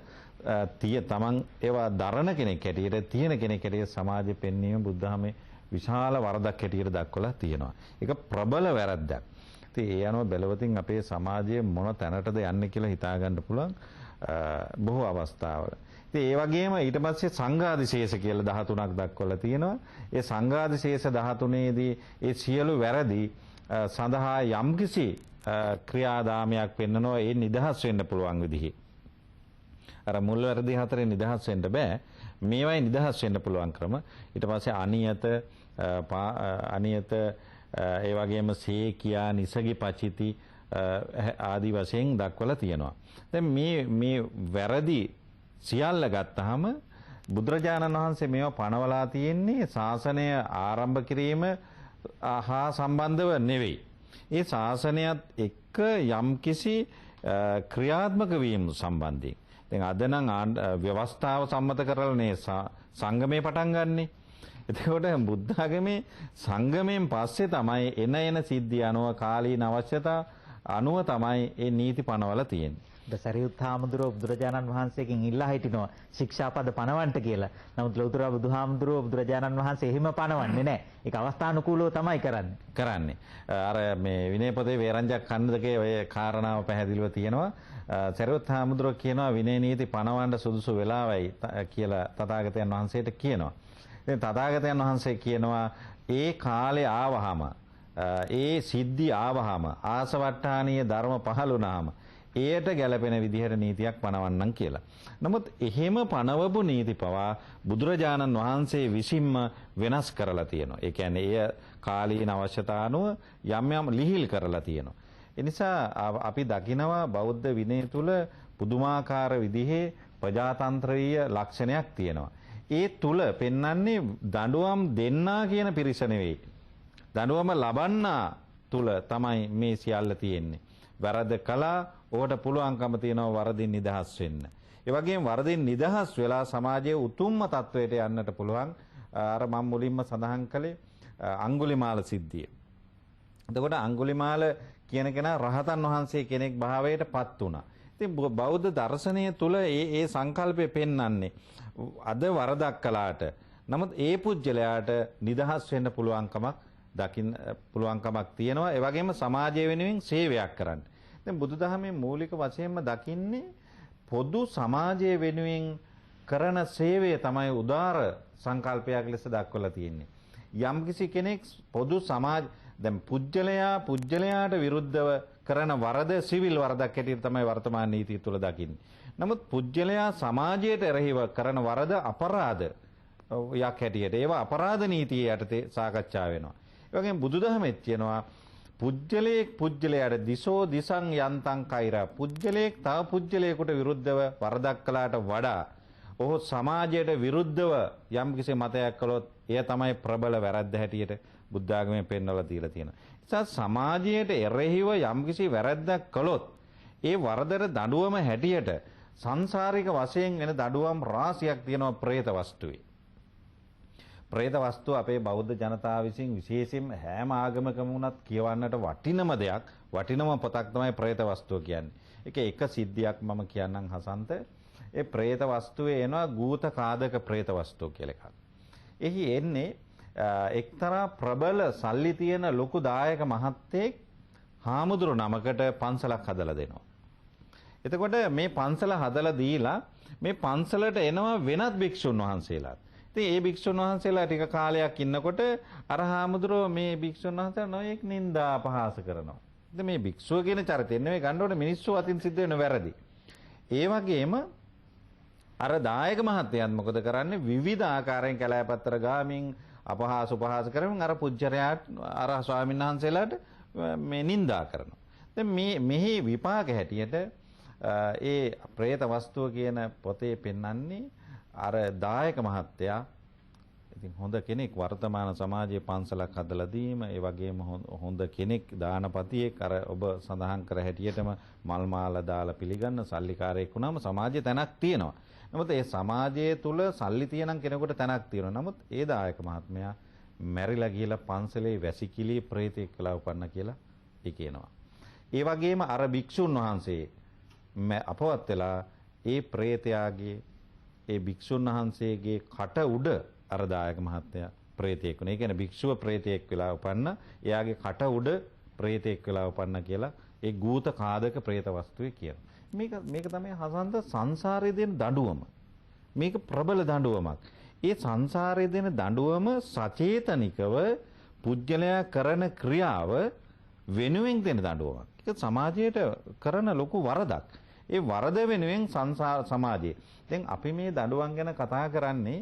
තමන් ඒවා දරන කෙනෙක් හැටියට, තියෙන කෙනෙක් හැටියට සමාජෙ පෙන්වීම බුද්ධහමේ විශාල වරදක් හැටියට දක්වලා තියෙනවා. ඒක ප්‍රබල වැරද්දක්. ඉතින් ඒ අනුව බැලුවතින් අපේ සමාජයේ මොන තැනටද යන්නේ කියලා හිතා ගන්න පුළුවන් බොහෝ අවස්ථාවල. ඉතින් ඒ වගේම ඊට පස්සේ සංඝාදිශේෂ කියලා 13ක් දක්වලා තියෙනවා. ඒ සංඝාදිශේෂ 13ේදී ඒ සියලු වැරදි සඳහා යම්කිසි ක්‍රියාදාමයක් පෙන්නනවා. ඒ නිදහස් වෙන්න පුළුවන් විදිහේ. අර මුල් වැරදි හතරේ නිදහස් වෙන්න බෑ. මේවයි නිදහස් වෙන්න පුළුවන් ක්‍රම. ඊට පස්සේ අනියත ඒ වගේම සේකියා නිසගි පචිති ආදි වශයෙන් දක්වලා තියෙනවා. දැන් මේ වැරදි සියල්ල ගත්තාම බුදුරජාණන් වහන්සේ මේවා පනවලා තියෙන්නේ ශාසනය ආරම්භ කිරීම හා සම්බන්ධව නෙවෙයි. ඒ ශාසනයත් එක්ක යම්කිසි ක්‍රියාත්මක වීම සම්බන්ධයෙන්. දැන් අද නම් ව්‍යවස්ථාව සම්මත කරලානේ සංගමේ පටන් ගන්නෙ. එතකොට බුද්ධ ආගමේ සංගමයෙන් පස්සේ තමයි එන සිද්ධිය අනුව කාලීන අවශ්‍යතා අනුව තමයි මේ නීති පනවලා තියෙන්නේ. සරියුත් හාමුදුරුවෝ බුදුරජාණන් වහන්සේගෙන් ඉල්ලා හිටිනවා ශික්ෂාපද පනවන්න කියලා. නමුත් ලෞතර බුදුහාමුදුරුවෝ බුදුරජාණන් වහන්සේ එහෙම පනවන්නේ නැහැ. ඒක අවස්ථානුකූලව තමයි කරන්නේ. අර මේ විනය පොතේ වේරංජක් ඛණ්ඩකේ ඔය කාරණාව පැහැදිලිව තියෙනවා. සරියුත් හාමුදුරුවෝ කියනවා විනය නීති පනවන්න සුදුසු වෙලාවයි කියලා තථාගතයන් වහන්සේට කියනවා. ඉතින් තථාගතයන් වහන්සේ කියනවා ඒ කාලේ ආවහම ඒ සිද්ධි ආවහම ආසවට්ටානීය ධර්ම පහළ වුණාම එයට ගැළපෙන විදිහට නීතියක් පනවන්නම් කියලා. නමුත් එහෙම පනවපු නීති පවා බුදුරජාණන් වහන්සේ විසින්ම වෙනස් කරලා තියෙනවා. ඒ කියන්නේ එය කාලීන අවශ්‍යතා අනුව යම් යම් ලිහිල් කරලා තියෙනවා. ඒ නිසා අපි දකිනවා බෞද්ධ විනය තුල පුදුමාකාර විදිහේ ප්‍රජාතන්ත්‍රීය ලක්ෂණයක් තියෙනවා. ඒ තුල පෙන්වන්නේ දඬුවම් දෙන්නා කියන පිරිස නෙවෙයි. දඬුවම ලබන්නා තුල තමයි මේ සියල්ල තියෙන්නේ. වැරද්ද කළා ඔහුට පුළුවන්කම තියෙනවා වරදින් නිදහස් වෙන්න. ඒ වගේම වරදින් නිදහස් වෙලා සමාජයේ උතුම්ම තත්වයට යන්නට පුළුවන්. අර මම මුලින්ම සඳහන් කළේ අඟුලිමාල සිද්ධිය. එතකොට අඟුලිමාල කියන කෙනා රහතන් වහන්සේ කෙනෙක් භාවයට පත් වුණා. ඉතින් බෞද්ධ දර්ශනය තුල ඒ සංකල්පය පෙන්වන්නේ අද වරදක් කළාට නමුත් ඒ පුජ්‍යලයාට නිදහස් වෙන්න පුළුවන්කමක් දකින්න පුළුවන්කමක් තියෙනවා. ඒ වගේම සමාජය වෙනුවෙන් සේවයක් කරන්න. දැන් බුදුදහමේ මූලික වශයෙන්ම දකින්නේ පොදු සමාජය වෙනුවෙන් කරන සේවය තමයි උදාර සංකල්පයක් ලෙස දක්වලා තියෙන්නේ. යම්කිසි කෙනෙක් පොදු සමාජ දැන් පුජ්‍යලයාට විරුද්ධව කරන වරද සිවිල් වරදක් හැටියට තමයි වර්තමාන නීතිය තුල දකින්නේ. නමුත් පුජ්‍යලයා සමාජයට එරෙහිව කරන වරද අපරාධ යක් හැටියට ඒවා අපරාධ නීතිය යටතේ සාකච්ඡා වෙනවා. ඒ වගේම බුදුදහමෙත් කියනවා පුජ්‍යලයාට දිසෝ දිසං යන්තං කෛරා පුජ්‍යලයක් තව පුජ්‍යලයකට විරුද්ධව වරදක් කළාට වඩා ඔහු සමාජයට විරුද්ධව යම්කිසි මතයක් කළොත් එය තමයි ප්‍රබල වැරද්ද හැටියට බුද්ධ ආගමේ පෙන්වලා තියලා තියෙනවා. ඒ නිසා සමාජයට එරෙහිව යම්කිසි වැරද්දක් කළොත් ඒ වරදට දඬුවම හැටියට සංසාරික වශයෙන් වෙන දඬුවම් රාශියක් තියෙනවා പ്രേත වස්තුවේ. പ്രേත වස්තුව අපේ බෞද්ධ ජනතාව විසින් විශේෂයෙන් හැම ආගමකම වුණත් කියවන්නට වටිනම දෙයක්, වටිනම පොතක් තමයි പ്രേත වස්තුව කියන්නේ. ඒක එක සිද්ධියක් මම කියන්නම් හසන්ත. ඒ പ്രേත වස්තුවේ එනවා ගූත කාදක പ്രേත වස්තුව කියලා එකක්. එහි එන්නේ එක්තරා ප්‍රබල සල්ලි තියෙන ලොකු දායක මහත්තයෙක් හාමුදුරු නමකට පන්සලක් හදලා දෙනවා. එතකොට මේ පන්සල හදලා දීලා මේ පන්සලට එනවා වෙනත් භික්ෂුන් වහන්සේලාත්. ඉතින් ඒ භික්ෂුන් වහන්සේලා ටික කාලයක් ඉන්නකොට අර හාමුදුරුවෝ මේ භික්ෂුන් වහන්සේලා නොයෙක් නින්දා අපහාස කරනවා. ඉතින් මේ භික්ෂුව කියන චරිතය නෙවෙයි ගන්න ඕනේ මිනිස්සු අතින් සිද්ධ වෙන වැරදි. ඒ වගේම අර දායක මහත්තයාත් මොකද කරන්නේ විවිධ ආකාරයෙන් කැලෑපත්තර ගාමින් අපහාස උපහාස කරමින් අර පුජ්‍යරයාට අර ස්වාමීන් වහන්සේලාට මේ නින්දා කරනවා. දැන් මෙහි විපාක හැටියට ඒ പ്രേත වස්තුව කියන පොතේ පෙන්වන්නේ අර දායක මහත්තයා ඉතින් හොඳ කෙනෙක් වර්තමාන සමාජයේ පන්සලක් හදලා දීම ඒ වගේම හොඳ කෙනෙක් දානපතියෙක් අර ඔබ සඳහන් කර හැටියටම මල් මාලා දාලා පිළිගන්න සල්ලිකාරයෙක් වුණාම සමාජයේ තැනක් තියෙනවා. නමුත් ඒ සමාජයේ තුල සල්ලි තියනම් කෙනෙකුට තැනක් තියෙනවා. නමුත් ඒ දායක මහත්මයා මැරිලා ගිහලා පන්සලේ වැසිකිලි ප්‍රේතෙක් වෙලා උපන්න කියලා ඒ කියනවා. ඒ වගේම අර භික්ෂුන් වහන්සේ අපවත් වෙලා ඒ ප්‍රේතයාගේ ඒ භික්ෂුන් වහන්සේගේ කට උඩ අර දායක මහත්තයා ප්‍රේතෙක් වුණා. ඒ කියන්නේ භික්ෂුව ප්‍රේතෙක් වෙලා උපන්න, එයාගේ කට උඩ ප්‍රේතෙක් වෙලා උපන්න කියලා ඒ ගූත කාදක ප්‍රේත වස්තුවේ කියනවා. මේක තමයි හසන්ත සංසාරයේ දෙන දඬුවම. මේක ප්‍රබල දඬුවමක්. ඒ සංසාරයේ දෙන දඬුවම සචේතනිකව පුජ්‍යලයා කරන ක්‍රියාව වෙනුවෙන් දෙන දඬුවමක්. ඒක සමාජයට කරන ලොකු වරදක්. ඒ වරද වෙනුවෙන් සමාජයේ දැන් අපි මේ දඬුවම් ගැන කතා කරන්නේ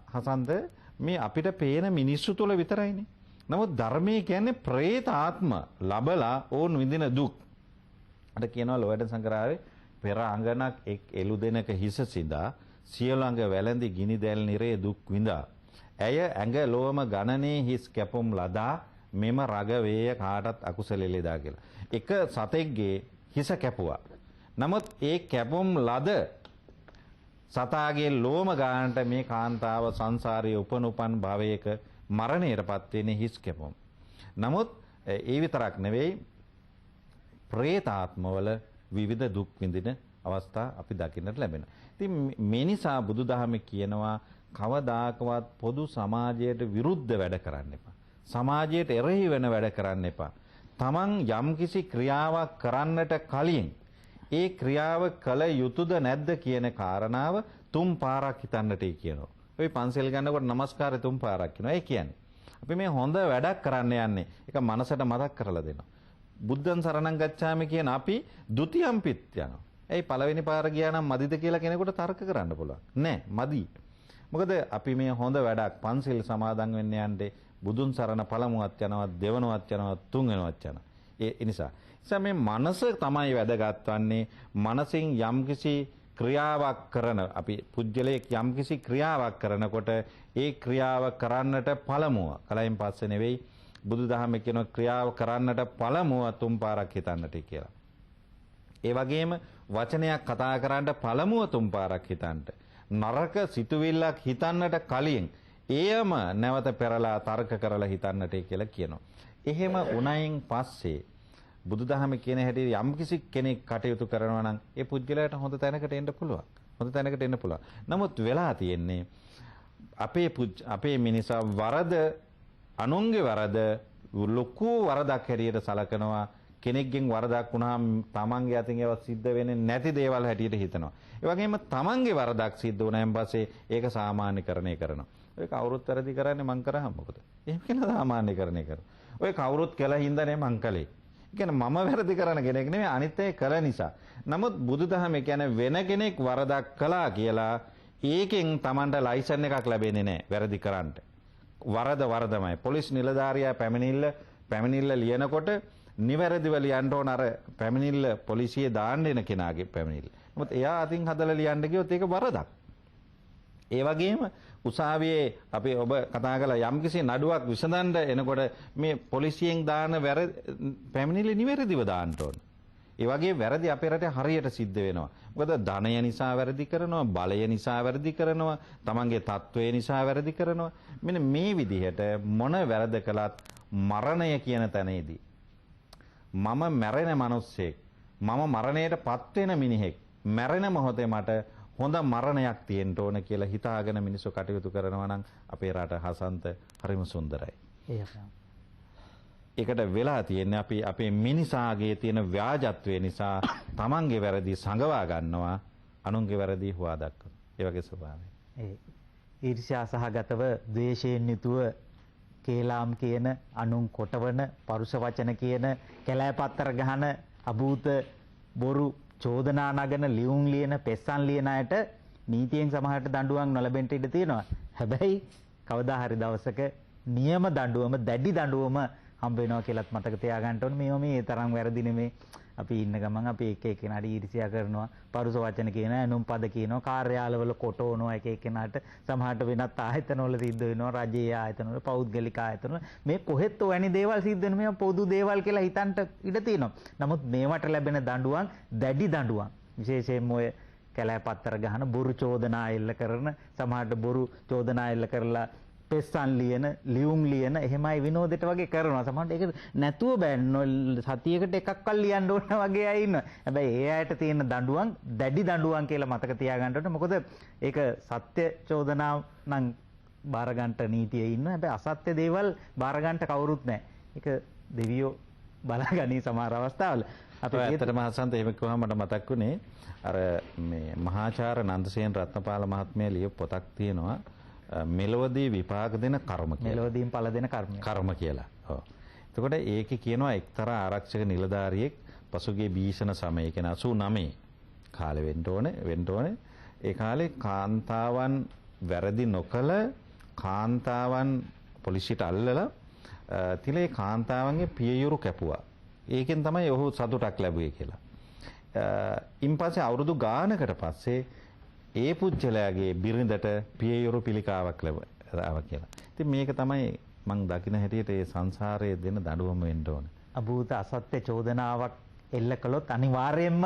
හසන්ත මේ අපිට පේන මිනිස්සු තුල විතරයිනේ. නමුත් ධර්මයේ කියන්නේ പ്രേත ආත්ම ලබලා ඕන් විඳින දුක්. අර කියනවා ලෝයඩ සංග්‍රහයේ පෙර අඟනක් එක් එළු දෙනක හිස සිඳා සියලු අඟ වැළඳි ගිනි දැල් නිරේ දුක් විඳා. ඇය ඇඟ ලෝම ගණනේ හිස් කැපුම් ලදා මෙම රග වේය කාටත් අකුසල ලෙදා කියලා. එක සතෙක්ගේ හිස කැපුවා. නමුත් ඒ කැපුම් ලද සතාගේ ලෝම ගානට මේ කාන්තාව සංසාරයේ උපන් භවයක මරණයටපත් වෙන්නේ හිස් කැපුම්. නමුත් ඒ විතරක් නෙවෙයි പ്രേත ආත්මවල විවිධ දුක් විඳින අවස්ථා අපි දකින්නට ලැබෙනවා. ඉතින් මේ නිසා බුදුදහමේ කියනවා කවදාකවත් පොදු සමාජයට විරුද්ධ වැඩ කරන්න එපා. සමාජයට එරෙහි වෙන වැඩ කරන්න එපා. තමන් යම්කිසි ක්‍රියාවක් කරන්නට කලින් ඒ ක්‍රියාව කළ යුතුද නැද්ද කියන කාරණාව තුන් පාරක් හිතන්නටයි කියනවා. අපි පන්සල් ගන්නකොට নমස්කාරය තුන් පාරක් කියනවා. ඒ කියන්නේ අපි මේ හොඳ වැඩක් කරන්න යන්නේ. ඒක මනසට මතක් කරලා දෙනවා. බුද්ධං සරණං ගච්ඡාමි කියන අපි ဒုတိ යම්පිත් යනවා. ඒයි පළවෙනි පාර ගියා නම් මදිද කියලා කෙනෙකුට තර්ක කරන්න පුළුවන්. නෑ මදි. මොකද අපි මේ හොඳ වැඩක් පන්සිල් සමාදන් වෙන්න යන්නේ බුදුන් සරණ පළමුවත් යනවා දෙවනුවත් යනවා තුන්වෙනුවත් යනවා. ඒ නිසා මේ මනස තමයි වැදගත් වන්නේ. මනසින් යම්කිසි ක්‍රියාවක් කරන අපි පුජ්‍යලයක් යම්කිසි ක්‍රියාවක් කරනකොට ඒ ක්‍රියාව කරන්නට පළමුව කලින් පස්සේ නෙවෙයි බුදුදහමේ කියන ක්‍රියාව කරන්නට පළමුව තුන් පාරක් හිතන්නට කියලා. ඒ වගේම වචනයක් කතා කරන්න පළමුව තුන් පාරක් හිතන්නට. නරක සිතුවිල්ලක් හිතන්නට කලින් එයම නැවත පෙරලා තර්ක කරලා හිතන්නට කියලා කියනවා. එහෙම උණයින් පස්සේ බුදුදහම කියන හැටියට යම්කිසි කෙනෙක් කටයුතු කරනවා නම් ඒ පුජ්‍යලයට හොඳ තැනකට එන්න පුළුවන්. හොඳ තැනකට එන්න පුළුවන්. නමුත් වෙලා තියෙන්නේ අපේ මිනිසා වරද අනුන්ගේ වරද ලොකු වරදක් හැටියට සලකනවා. කෙනෙක්ගෙන් වරදක් වුණාම තමන්ගේ අතින් ඒවා සිද්ධ වෙන්නේ නැති දේවල් හැටියට හිතනවා. ඒ වගේම තමන්ගේ වරදක් සිද්ධ වුණාන් පස්සේ ඒක සාමාන්‍යකරණය කරනවා. ඔය කවුරුත් වැරදි කරන්නේ මං කරාම මොකද? එහෙම කියලා සාමාන්‍යකරණය කරනවා. ඔය කවුරුත් කළා හින්දානේ මං කළේ. ඒ කියන්නේ මම වැරදි කරන කෙනෙක් නෙමෙයි අනිත් අය කළ නිසා. නමුත් බුදුදහම කියන්නේ වෙන කෙනෙක් වරදක් කළා කියලා ඒකෙන් Tamanට ලයිසන් එකක් ලැබෙන්නේ නැහැ වැරදි කරන්න. වරදමයි. පොලිස් නිලධාරියා පැමිණිල්ල ලියනකොට නිවැරදිව ලියන්න ඕන අර පැමිණිල්ල පොලිසියේ දාන්න එන කෙනාගේ පැමිණිල්ල. නමුත් එයා අතින් හදලා ලියන්න ගියොත් ඒක වරදක්. ඒ වගේම උසාවියේ අපි ඔබ කතා කළා යම්කිසි නඩුවක් විසඳන්න එනකොට මේ පොලිසියෙන් දාන පැමිණිල්ල නිවැරදිව දාන්න ඕන. ඒ වගේ වැරදි අපේ රටේ හරියට සිද්ධ වෙනවා. මොකද ධනය නිසා වැරදි කරනවා, බලය නිසා වැරදි කරනවා, තමන්ගේ තත්වය නිසා වැරදි කරනවා. මෙන්න මේ විදිහට මොන වැරද කළත් මරණය කියන තැනේදී මම මැරෙන මිනිස්සෙක්, මම මරණයට පත් වෙන මිනිහෙක්, මැරෙන මොහොතේ මට හොඳ මරණයක් තියෙන්න ඕන කියලා හිතාගෙන මිනිස්සු කටයුතු කරනවා නම් අපේ රට හසන්ත හරිම සුන්දරයි. ඒකට වෙලා තියෙන්නේ අපි අපේ මිනිසාගේ තියෙන ව්‍යාජත්වය නිසා තමන්ගේ වැරදි සංගවා ගන්නවා, අනුන්ගේ වැරදි හොවා දක්වනවා. ඒ වගේ ස්වභාවය. ඊර්ෂ්‍යා සහගතව ද්වේෂයෙන් යුතුව කේලාම් කියන අනුන් කොටවන පරුෂ වචන කියන කැලෑපත්තර ගහන අභූත බොරු චෝදනා නගන ලියුම් ලියන පෙස්සන් ලියන අයට නීතියෙන් සමහරට දඬුවම් නොලැබෙන්න ඉඩ තියෙනවා. හැබැයි කවදා හරි දවසක නියම දඬුවම දැඩි දඬුවම හම්බ වෙනවා කියලාත් මතක තියාගන්න ඕනේ. මේ තරම් වැරදි නෙමේ. අපි ඉන්න ගමන් අපි එක එක්කෙනාට ඊර්ෂ්‍යා කරනවා, පරුස වචන කියනවා, ඇනුම් පද කියනවා, කාර්යාලවල කොටවනවා එක එක්කෙනාට, සමහරට වෙනත් ආයතනවල සිද්ධ වෙනවා, රජයේ ආයතනවල, පෞද්ගලික ආයතනවල. මේ කොහෙත් වැනි දේවල් සිද්ධ වෙන මේ පොදු දේවල් කියලා හිතන්න ඉඩ තියෙනවා. නමුත් මේවට ලැබෙන දඬුවම් දැඩි දඬුවම්. විශේෂයෙන්ම ඔය කැලෑපත්තර ගහන බොරු චෝදනා එල්ල කරන, සමහරට බොරු චෝදනා එල්ල කරලා පෙස්සන් ලියන, ලියුම් ලියන එහෙමයි විනෝදෙට වගේ කරනවා. සමහරවිට ඒක නැතුව බෑ. සතියකට එකක්වත් ලියන්න ඕන වගේ අය ඉන්නවා. හැබැයි ඒ අයට තියෙන දඬුවම් දැඩි දඬුවම් කියලා මතක තියාගන්න ඕනේ. මොකද ඒක සත්‍ය චෝදනාව නම් බාර ගන්නට නීතියේ ඉන්නවා. හැබැයි අසත්‍ය දේවල් බාර ගන්නට කවුරුත් නැහැ. ඒක දෙවියෝ බලගනී සමහර අවස්ථාවල. අපි ඇත්තටම හසන්ත එහෙම කිව්වම මට මතක් වුණේ අර මේ මහාචාර්ය නන්දසේන රත්නපාල මහත්මයා ලියපු පොතක් තියෙනවා. මෙලොවදී විපාක දෙන කර්ම කියලා. මෙලොවදීන් ඵල දෙන කර්ම කියලා. ඔව්. එතකොට ඒකේ කියනවා එක්තරා ආරක්ෂක නිලධාරියෙක් පසුගිය භීෂණ සමයේ කියන 89 කාලේ වෙන්න ඕනේ. ඒ කාලේ කාන්තාවන් වැරදි නොකළ කාන්තාවන් පොලිසියට අල්ලලා තිලේ කාන්තාවන්ගේ පියයුරු කැපුවා. ඒකෙන් තමයි ඔහු සතුටක් ලැබුවේ කියලා. ඉන්පස්සේ අවුරුදු ගානකට පස්සේ ඒ පුජ්‍යලයාගේ බිරිඳට පියයුරු පිළිකාවක් ලැබුවා කියලා. ඉතින් මේක තමයි මම දකින හැටියට ඒ සංසාරයේ දෙන දඬුවම වෙන්න ඕන. අභූත අසත්‍ය චෝදනාවක් එල්ල කළොත් අනිවාර්යයෙන්ම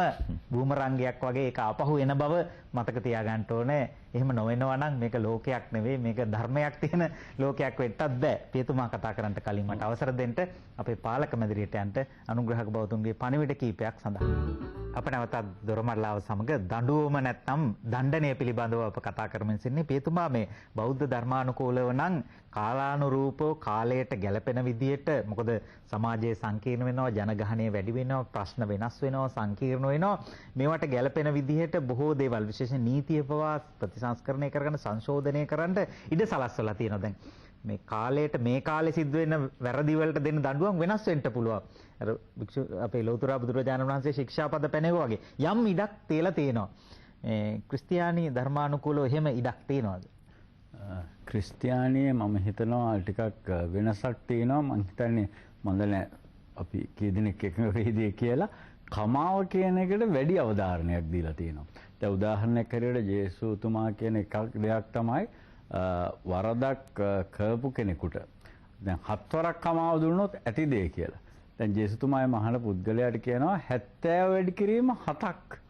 බූමරංගයක් වගේ ඒක ආපහු එන බව මතක තියාගන්න ඕනේ. එහෙම නොවෙනවා නම් මේක ලෝකයක් නෙවෙයි, මේක ධර්මයක් තියෙන ලෝකයක් වෙන්නත් බෑ. පියතුමා කතා කරන්න කලින් මට අවසර දෙන්න අපේ පාලක මැදිරියට යන්න අනුග්‍රහක බෞතුන්ගේ පණිවිඩ කීපයක් සඳහන්. අප නැවතත් දොරමඩලාව සමග දඬුවම නැත්නම් දණ්ඩනය පිළිබඳව අප කතා කරමින් සිටින්නේ. පියතුමා මේ බෞද්ධ ධර්මානුකූලව නම් කාලානුරූපව කාලයට ගැළපෙන විදියට, මොකද සමාජයේ සංකීර්ණ වෙනවා, ජනගහනය වැඩි වෙනවා, ප්‍රශ්න වෙනස් වෙනවා, සංකීර්ණ වෙනවා. මේවට ගැළපෙන විදිහට බොහෝ දේවල් විශේෂයෙන් නීතිය පවා ප්‍රතිසංස්කරණය කරගෙන සංශෝධනය කරන්න ඉඩ සලස්වලා තියෙනවා. දැන් මේ කාලයට මේ කාලේ සිද්ධ වෙන වැරදි වලට දෙන්න දඬුවම් වෙනස් වෙන්න පුළුවන්. අර භික්ෂු අපේ ලෞතර බුදුරජාණන් වහන්සේ ශික්ෂාපද පැනෙවුවා වගේ යම් ඉඩක් තියලා තියෙනවා. ක්‍රිස්තියානි ධර්මානුකූලව එහෙම ඉඩක් තියනවාද? ක්‍රිස්තියානියේ මම හිතනවා ටිකක් වෙනසක් තියෙනවා. මම හිතන්නේ මන්ද නෑ අපි කී දෙනෙක් එකඟ වෙයිද කියලා කමාව කියන එකට වැඩි අවධාරණයක් දීලා තියෙනවා. දැන් උදාහරණයක් හැටියට ජේසුතුමා කියන දෙයක් තමයි වරදක් කරපු කෙනෙකුට දැන් 7 වරක් කමාව දුන්නොත් ඇති දෙය කියලා. දැන් ජේසුතුමාගේ මහාන පුද්ගලයාට කියනවා 70 වැඩි කිරීම 7ක්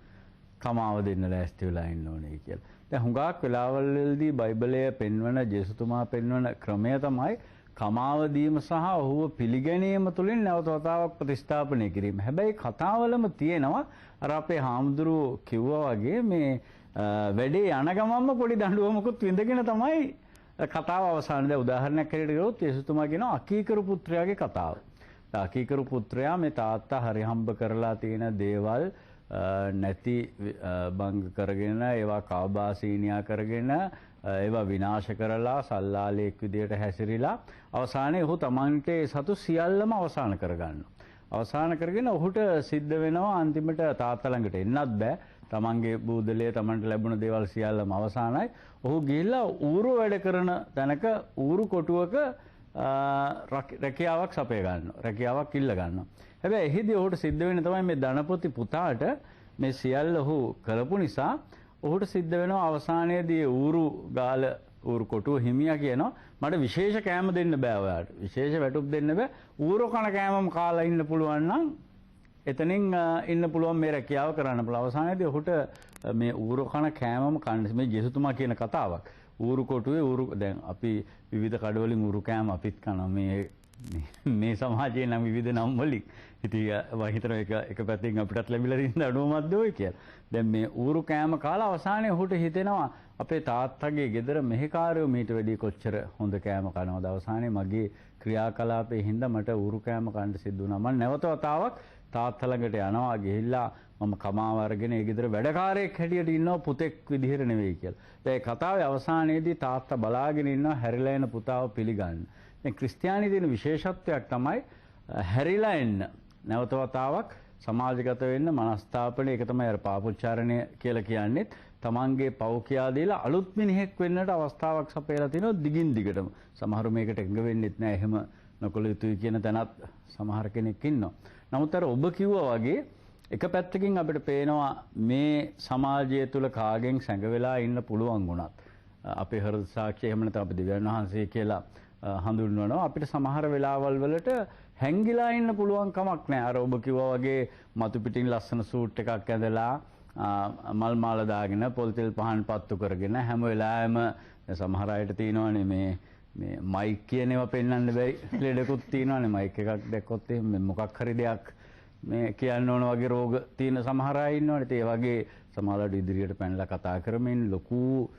කමාව දෙන්න ලෑස්ති වෙලා ඉන්න ඕනේ කියලා. දැන් හුඟක් වෙලාවල් වලදී බයිබලයේ පෙන්වන ජේසුතුමා පෙන්වන ක්‍රමය තමයි කමාව දීම සහ ඔහුව පිළිගැනීම තුළින් නැවත වතාවක් ප්‍රතිස්ථාපනය කිරීම. හැබැයි කතාවලම තියෙනවා අර අපේ හාමුදුරුවෝ කිව්වා වගේ මේ වැඩේ යන ගමන්ම පොඩි දඬුවමකුත් විඳගෙන තමයි කතාව අවසානයේ. දැන් උදාහරණයක් හැටියට ගත්තොත් යේසුතුමා කියනවා අකීකරු පුත්‍රයාගේ කතාව. අකීකරු පුත්‍රයා මේ තාත්තා හරි හම්බ කරලා තියෙන දේවල් නැති බංග කරගෙන ඒවා කාබාසීනියා කරගෙන ඒවා විනාශ කරලා සල්ලාලෙක් විදියට හැසිරිලා අවසානයේ ඔහු තමන්ට සතු සියල්ලම අවසන් කරගන්නවා. අවසන් කරගෙන ඔහුට සිද්ධ වෙනවා අන්තිමට තාත්තා ළඟට එන්නත් බෑ. තමන්ගේ බූදලේ තමන්ට ලැබුණ දේවල් සියල්ලම අවසానයි. ඔහු ගිහිල්ලා ඌරු වැඩ කරන තැනක ඌරු කොටුවක රැකියාවක් සපය ගන්නවා. රැකියාවක් ඉල්ල ගන්නවා. හැබැයි එහිදී ඔහුට සිද්ධ වෙන්නේ තමයි මේ ධනපති පුතාට මේ සියල්ල ඔහු කරපු නිසා ඔහුට සිද්ධ වෙනවා අවසානයේදී ඌරු ගාල ඌරු කොටුව හිමියා කියනවා මට විශේෂ කෑම දෙන්න බෑ ඔයාලට. විශේෂ වැටුප් දෙන්න බෑ. ඌරු කන කෑමම කාලා ඉන්න පුළුවන් නම් එතනින් ඉන්න පුළුවන් මේ රැකියාව කරන්න පුළුවන්. අවසානයේදී ඔහුට මේ ඌරු කන කෑමම කන්න මේ ජේසුතුමා කියන කතාවක්. ඌරු කොටුවේ ඌරු දැන් අපි විවිධ කඩවලින් ඌරු කෑම අපිත් කනවා මේ සමාජයේ නම් විවිධ නම් වලින්. ඉතින් මම හිතනවා එක පැත්තකින් අපිටත් ලැබිලා තියෙන අඩුවමත් දෝයි කියලා. දැන් මේ ඌරු කෑම කාලා අවසානයේ ඔහුට හිතෙනවා අපේ තාත්තගේ ගෙදර මෙහෙකාරයෝ මීට වැඩිය කොච්චර හොඳ කෑම කනවද. අවසානයේ මගේ ක්‍රියාකලාපයේ හින්දා මට ඌරු කෑම කන්න සිද්ධ වුණා. මම නැවත වතාවක් තාත්තා ළඟට යනවා ගිහිල්ලා මම කමාව අරගෙන ඒ ගෙදර වැඩකාරයෙක් හැටියට ඉන්නවා පුතෙක් විදිහට නෙවෙයි කියලා. දැන් කතාවේ අවසානයේදී තාත්තා බලාගෙන ඉන්නවා හැරිලා එන පුතාව පිළිගන්න. දැන් ක්‍රිස්තියානි දින විශේෂත්වයක් තමයි හැරිලා එන්න. නැවත වතාවක් සමාජගත වෙන්න මනස්ථාපනය. ඒක තමයි අර පාපොච්චාරණය කියලා කියන්නේ. තමන්ගේ පව් කියා දීලා අලුත් මිනිහෙක් වෙන්නට අවස්ථාවක් සපයලා තිනවා දිගින් දිගටම. සමහරු මේකට එකඟ වෙන්නෙත් නෑ. එහෙම නොකළ යුතුයි කියන තැනත් සමහර කෙනෙක් ඉන්නවා. නමුත් අර ඔබ කිව්වා වගේ එක පැත්තකින් අපිට පේනවා මේ සමාජය තුළ කාගෙන් සැඟවෙලා ඉන්න පුළුවන් වුණත් අපේ හෘද සාක්ෂිය එහෙම නැත්නම් අපි දෙවියන් වහන්සේ කියලා හඳුන්වනවා. අපිට සමහර වෙලාවල් වලට හැංගිලා ඉන්න පුළුවන් කමක් නැහැ. අර ඔබ කිව්වා වගේ මතු පිටින් ලස්සන සූට් එකක් ඇඳලා මල් මාල දාගෙන පොල් තෙල් පහන් පත්තු කරගෙන හැම වෙලාවෙම සමහර අයට තියෙනවානේ මේ මයික් කියන ඒවා පෙන්වන්න බැරි ලෙඩකුත් තියෙනවානේ. මයික් එකක් දැක්කොත් එහෙම මොකක් හරි දෙයක් මේ කියන්න ඕන වගේ රෝග තියෙන සමහර අය ඉන්නවනේ. ඒ වගේ සමහරවිට ඉදිරියට පැනලා කතා කරමින් ලොකු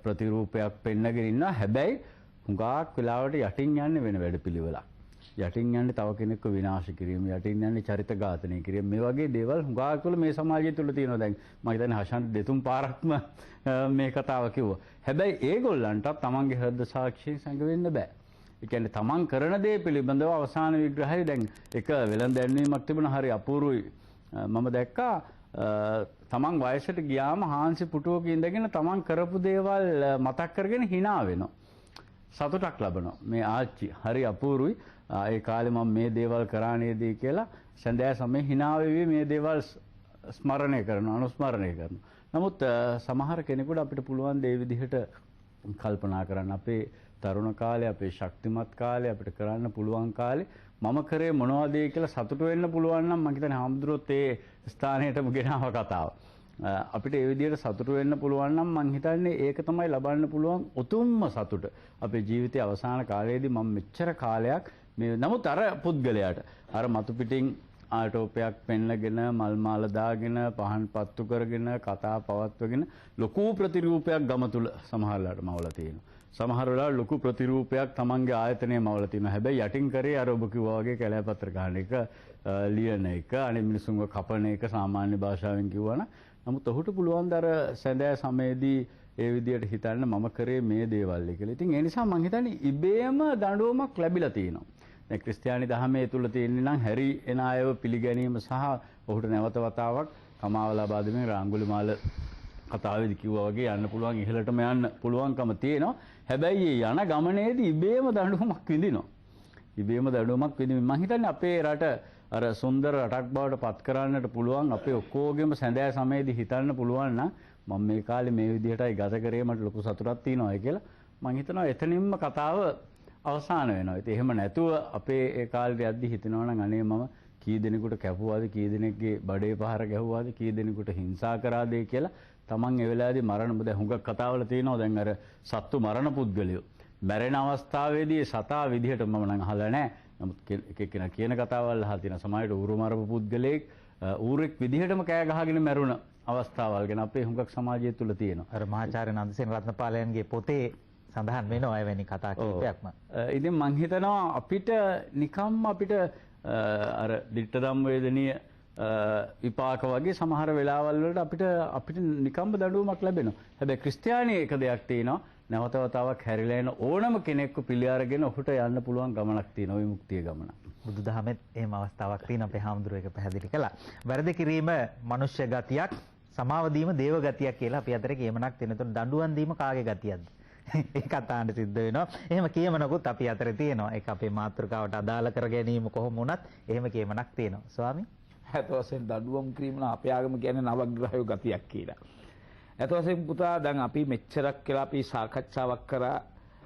ප්‍රතිරූපයක් පෙන්නගෙන ඉන්නවා. හැබැයි හුඟක් වෙලාවට යටින් යන්නේ වෙන වැඩපිළිවෙලක්. යටින් යන්නේ තව කෙනෙක්ව විනාශ කිරීම, යටින් යන්නේ චරිත ඝාතනය කිරීම. මේ වගේ දේවල් හුඟක් තුළ මේ සමාජය තුළ තියෙනවා. දැන් මම හිතන්නේ හෂාන්ට දෙතුන් පාරක්ම මේ කතාව කිව්වා. හැබැයි ඒගොල්ලන්ටත් තමන්ගේ හෘද සාක්ෂියෙන් සැඟවෙන්න බෑ. ඒ කියන්නේ තමන් කරන දේ පිළිබඳව අවසාන විග්‍රහය දැන් එක වෙළඳ දැන්වීමක් තිබුණා. හරි අපූර්වයි. මම දැක්කා තමන් වයසට ගියාම හාන්සි පුටුවක ඉඳගෙන තමන් කරපු දේවල් මතක් කරගෙන hina වෙනවා. සතුටක් ලබනවා. මේ ආච්චි හරි අපූර්වයි. ඒ කාලේ මම මේ දේවල් කරා නේදී කියලා සඳෑ සමේ hina වෙවි මේ දේවල් ස්මරණය කරනවා, අනුස්මරණය කරනවා. නමුත් සමහර කෙනෙකුට අපිට පුළුවන් දේ විදිහට කල්පනා කරන්න. අපේ තරුණ කාලේ, අපේ ශක්තිමත් කාලේ, අපිට කරන්න පුළුවන් කාලේ මම කරේ මොනවද කියලා සතුටු වෙන්න පුළුවන් නම් මම හිතන්නේ හාමුදුරුවෝත් ඒ ස්ථානයටම ගෙනාව කතාව. අපිට ඒ විදිහට සතුටු වෙන්න පුළුවන් නම් මම හිතන්නේ ඒක තමයි ලබන්න පුළුවන් උතුම්ම සතුට. අපේ ජීවිතයේ අවසාන කාලයේදී මම මෙච්චර කාලයක් මේ නමුත් අර පුද්ගලයාට අර මතු පිටින් ආටෝපයක් පෙන්නගෙන මල් මාල දාගෙන පහන් පත්තු කරගෙන කතා පවත්වගෙන ලොකු ප්‍රතිරූපයක් ගම තුල සමහරලාට මවලා තියෙනවා. සමහර වෙලාවට ලොකු ප්‍රතිරූපයක් තමන්ගේ ආයතනයේ මවලා තියෙනවා. හැබැයි යටින් කරේ අර ඔබ කිව්වා වගේ කැලෑපත්‍ර ගන්න එක, ලියන එක, අනේ මිනිසුන්ව කපන එක සාමාන්‍ය භාෂාවෙන් කිව්වනම්. නමුත් ඔහුට පුළුවන් ද අර සැඳෑ සමයේදී ඒ විදියට හිතන්න මම කරේ මේ දේවල් කියලා. ඉතින් ඒ නිසා මම හිතන්නේ ඉබේම දඬුවමක් ලැබිලා තියෙනවා. දැන් ක්‍රිස්තියානි දහමේ තුල තියෙන්නේ නම් හැරි එන අයව පිළිගැනීම සහ ඔහුට නැවත වතාවක් කමාව ලබා දෙමින් රාංගුලිමාල කතාවේදී කිව්වා වගේ යන්න පුළුවන් ඉහළටම යන්න පුළුවන්කම තියෙනවා. හැබැයි ඒ යන ගමනේදී ඉබේම දඬුවමක් විඳිනවා. ඉබේම දඬුවමක් විඳින්න මම හිතන්නේ අපේ රට අර සුන්දර රටක් බවට පත් කරන්නට පුළුවන් අපේ ඔක්කොගෙම සැඳෑ සමයේදී හිතන්න පුළුවන් නම් මම මේ කාලේ මේ විදිහටයි ගත කරේ මට ලොකු සතුටක් තියෙනවා කියලා මම හිතනවා එතනින්ම කතාව අවසාන වෙනවා. ඉතින් එහෙම නැතුව අපේ ඒ කාලේ යද්දි හිතනවා නම් අනේ මම කී දෙනෙකුට කැපුවාද කී දෙනෙක්ගේ බඩේ පහර ගැහුවාද කී දෙනෙකුට හිංසා කරාද කියලා තමන් ඒ වෙලාවේදී මරණ මොද හුඟක් කතාවල තියෙනවා. දැන් අර සත්තු මරණ පුද්ගලයෝ මැරෙන අවස්ථාවේදී සතා විදිහට මම නම් අහලා නැහැ. නමුත් කෙනෙක් කියන කතාවල් අහලා තියෙනවා. සමහරවිට ඌරු මරපු පුද්ගලයෙක් ඌරෙක් විදිහටම කෑ ගහගෙන මැරුණ අවස්ථාවල් ගැන අපේ හුඟක් සමාජය තුල තියෙනවා. අර මහාචාර්ය නන්දසේන රත්නපාලයන්ගේ පොතේ සඳහන් වෙනවා එවැනි කතා කිහිපයක්ම. ඉතින් මම හිතනවා අපිට නිකම්ම අපිට අර ditta ධම්ම වේදනීය විපාක වගේ සමහර වෙලාවල් වලට අපිට නිකම්ම දඬුවමක් ලැබෙනවා. හැබැයි ක්‍රිස්තියානි එක දෙයක් තියෙනවා. නැවත වතාවක් හැරිලා එන ඕනම කෙනෙක්ව පිළි අරගෙන ඔහුට යන්න පුළුවන් ගමනක් තියෙනවා විමුක්තිය ගමන. බුදුදහමෙත් එහෙම අවස්ථාවක් තියෙන අපේ හාමුදුරුවෝ එක පැහැදිලි කළා. වැරදි කිරීම මනුෂ්‍ය ගතියක්, සමාව දීම දේව ගතියක් කියලා අපි අතරේ කියමනක් තියෙන. එතකොට දඬුවම් දීම කාගේ ගතියක්ද? ඒකත් ආන්න සිද්ධ වෙනවා. එහෙම කියමනකුත් අපි අතරේ තියෙනවා. ඒක අපේ මාතෘකාවට අදාළ කර ගැනීම කොහොම වුණත් එහෙම කියමනක් තියෙනවා. ස්වාමී ඇත්ත වශයෙන් දඬුවම් කිරීම නම් අපේ ආගම කියන්නේ නවග්‍රහය ගතියක් කියලා. ඇත්ත වශයෙන් පුතා දැන් අපි මෙච්චරක් කියලා අපි සාකච්ඡාවක් කරා.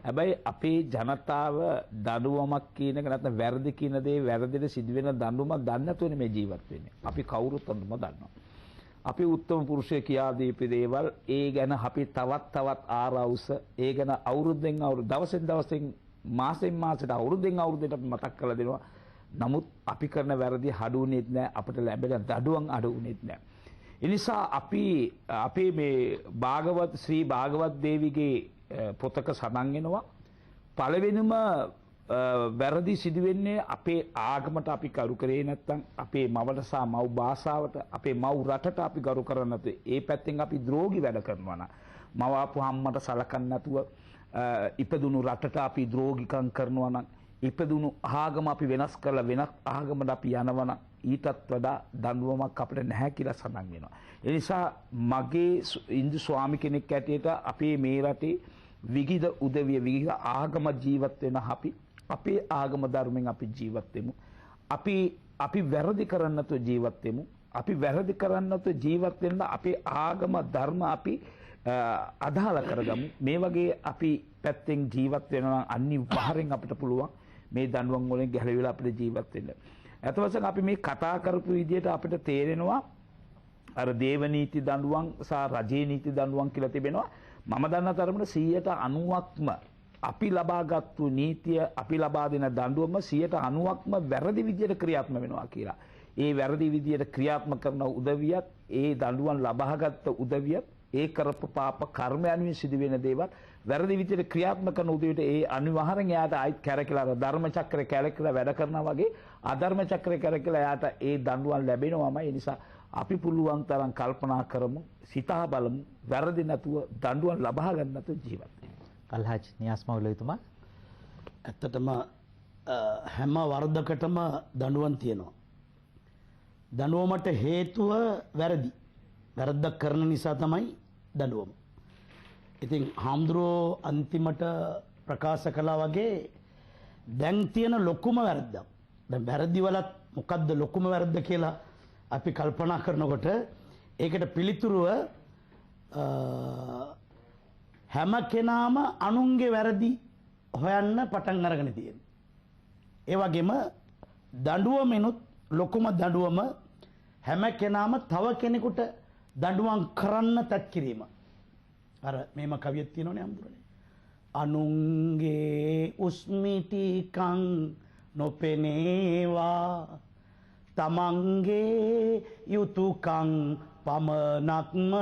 හැබැයි අපේ ජනතාව දඬුවමක් කියන එක නැත්නම් වැරදි කියන දේ වැරදිට සිදුවෙන දඬුවමක් දන්නේ නැතුවනේ මේ ජීවත් වෙන්නේ. අපි කවුරුත් දඬුවම දන්නවා. අපි උත්තම පුරුෂය කියා දීපු දේවල් ඒ ගැන අපි තවත් ආරවුස ඒ ගැන අවුරුද්දෙන් අවුරුද්ද දවසෙන් දවසෙන් මාසෙන් මාසෙට අවුරුද්දෙන් අවුරුද්දට අපි මතක් කරලා දෙනවා. නමුත් අපි කරන වැරදි හඩු වුණෙත් නැහැ. අපිට ලැබෙන දඬුවම් අඩු වුණෙත් නැහැ. ඒ නිසා අපි අපේ මේ ශ්‍රී භාගවත් දේවිගේ පොතක සඳහන් වෙනවා පළවෙනිම වැරදි සිදුවෙන්නේ අපේ ආගමට අපි කරු කරේ නැත්නම් අපේ මවට සහ මව් භාෂාවට අපේ මව් රටට අපි කරු කරන්නේ නැතු ඒ පැත්තෙන් අපි ද්‍රෝගී වැඩ කරනවා නම් මව ආපු අම්මට සලකන්නේ නැතුව ඉපදුණු රටට අපි ද්‍රෝගිකම් කරනවා නම් ඉපදුණු ආගම අපි වෙනස් කරලා වෙනත් ආගමකට අපි යනවා නම් ඊටත් වඩා දඬුවමක් අපිට නැහැ කියලා සඳහන් වෙනවා. ඒ නිසා මගේ ඉන්දු ස්වාමි කෙනෙක් ඇටියට අපේ මේ රටේ විවිධ උදවිය විවිධ ආගම ජීවත් වෙන අපේ ආගම ධර්මයෙන් අපි ජීවත් වෙමු. අපි වැරදි කරන්නේ නැතුව ජීවත් වෙමු. අපි වැරදි කරන්නේ නැතුව ජීවත් වෙන්න අපේ ආගම ධර්ම අපි අදාළ කරගමු. මේ වගේ අපි පැත්තෙන් ජීවත් වෙනවා නම් අනිවාර්යෙන් අපිට පුළුවන් මේ දඬුවම් වලින් ගැලවිලා අපිට ජීවත් වෙන්න. අත වශයෙන් අපි මේ කතා කරපු විදිහට අපිට තේරෙනවා අර දේව නීති දඬුවම් සහ රජේ නීති දඬුවම් කියලා තිබෙනවා. මම දන්න තරමට 90%ක්ම අපි ලබාගත්තු නීතිය අපි ලබා දෙන දඬුවම 90%ක්ම වැරදි විදිහට ක්‍රියාත්මක වෙනවා කියලා. ඒ වැරදි විදිහට ක්‍රියාත්මක කරන උදවියත් ඒ දඬුවම් ලබාගත් උදවියත් ඒ කරපු පාප කර්ම යනුවෙන් සිදුවෙන දේවල් වැරදි විදිහට ක්‍රියාත්මක කරන උදවියට ඒ අනිවාර්යෙන් එයාට ආයිත් කැරකිලා ධර්ම චක්‍රය කැරකිලා වැඩ කරනවා වගේ අධර්ම චක්‍රය කැරකිලා එයාට ඒ දඬුවම් ලැබෙනවම. ඒ නිසා අපි පුළුවන් තරම් කල්පනා කරමු, සිතා බලමු, වැරදි නැතුව දඬුවම් ලබා ගන්න නැතුව ජීවත් වෙන්න. කල්හජ් නියාස් මෞලවිතුමා ඇත්තටම හැම වරදකටම දඬුවම් තියෙනවා. දඬුවමට හේතුව වැරදි. වැරද්දක් කරන නිසා තමයි දඬුවම. ඉතින් හාමුදුරුවෝ අන්තිමට ප්‍රකාශ කළා වගේ දැන් තියෙන ලොකුම වැරද්දක්. දැන් වැරදි වලත් මොකද්ද ලොකුම වැරද්ද කියලා අපි කල්පනා කරනකොට ඒකට පිළිතුරුව හැම කෙනාම අනුන්ගේ වැරදි හොයන්න පටන් අරගෙන තියෙනවා. ඒ වගේම දඬුවමෙනුත් ලොකුම දඬුවම හැම කෙනාම තව කෙනෙකුට දඬුවම් කරන්න තත් කිරීම. අර මේම කවියක් තියෙනවනේ අම්දුරනේ. අනුන්ගේ උස්මිටිකං නොපෙනේවා තමන්ගේ යුතුයකං පමණක්ම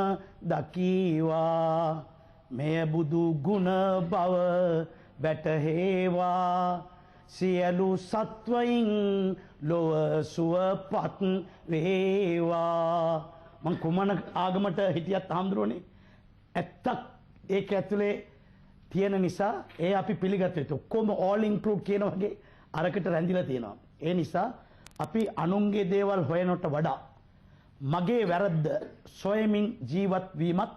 දකීවා මෙය බුදු ගුණ බව වැටහේවා සියලු සත්වයින් ලොව සුවපත් වේවා. මං කුමන ආගමට හිටියත් හාමුදුරුවනේ ඇත්තක් ඒක ඇතුලේ තියෙන නිසා ඒ අපි පිළිගත යුතු. ඔක්කොම all include කියන වගේ අරකට රැඳිලා තියෙනවා. ඒ නිසා අපි අනුන්ගේ දේවල් හොයනට වඩා මගේ වැරද්ද සොයමින් ජීවත් වීමත්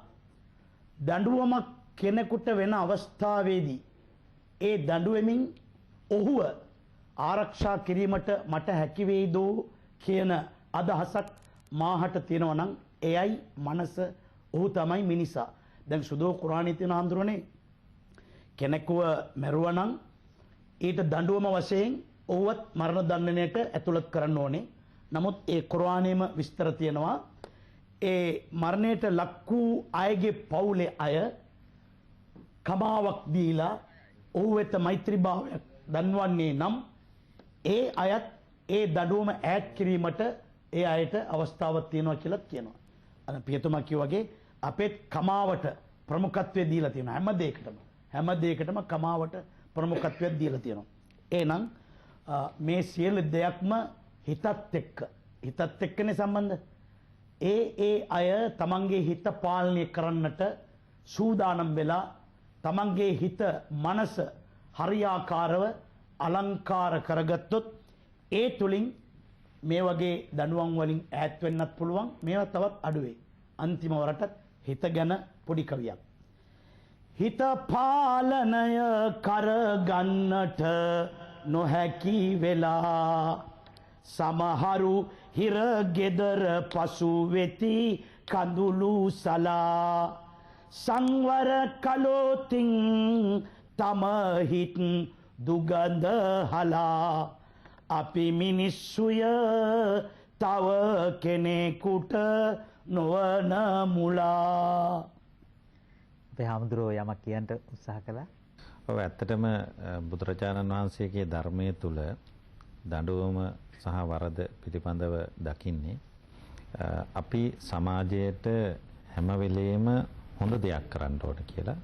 දඬුවමක් කෙනෙකුට වෙන අවස්ථාවේදී ඒ දඬුවමින් ඔහුව ආරක්ෂා කිරීමට මට හැකි වේද කියන අදහසක් මාහට තියෙනවා නම් එයයි මනස ඔහු තමයි මිනිසා. දැන් සුදෝ කුරානයේ තියෙන හඳුරන්නේ කෙනෙකුව මැරුවා නම් ඊට දඬුවම වශයෙන් ඔහුවත් මරණ දඬුවමට ඇතුළත් කරන්න ඕනේ. නමුත් ඒ කුරානයේම විස්තර තියෙනවා ඒ මරණයට ලක් වූ අයගේ පවුලේ අය කමාවක් දීලා ඔහු වෙත මෛත්‍රී භාවයක් දන්වන්නේ නම් ඒ අයත් ඒ දඬුවම ඈඩ් කිරීමට ඒ අයට අවස්ථාවක් තියෙනවා කියලා කියනවා. අර පියතුමා කිව්වා වගේ අපේ කමාවට ප්‍රමුඛත්වය දීලා තියෙනවා හැම දෙයකටම කමාවට ප්‍රමුඛත්වය දීලා තියෙනවා. එහෙනම් මේ සියලු දෙයක්ම හිතත් එක්කනේ සම්බන්ධ. ඒ අය තමන්ගේ හිත පාලනය කරන්නට සූදානම් වෙලා තමන්ගේ හිත මනස හරියාකාරව අලංකාර කරගත්තොත් ඒ තුලින් මේ වගේ දඬුවම් වලින් ඈත් වෙන්නත් පුළුවන්. මේවා තවත් අඩුවේ. අන්තිම වරටත් හිත ගැන පොඩි කවියක්. හිත පාලනය කරගන්නට නොහැකි වෙලා සමහරු හිර ගෙදර පසු වෙති කඳුළු සලා සංවර කලෝතින් තම හිත් දුගඳ හලා අපි මිනිස්සුය තව කෙනෙකුට නොවන මුලා. අපේ හාමුදුරුවෝ යමක් කියන්න උත්සාහ කළා. ඔව් ඇත්තටම බුදුරජාණන් වහන්සේගේ ධර්මයේ තුල දඬුවම සහ වරද පිළිබඳව දකින්නේ අපි සමාජයට හැම වෙලෙම හොඳ දෙයක් කරන්න ඕන කියලා.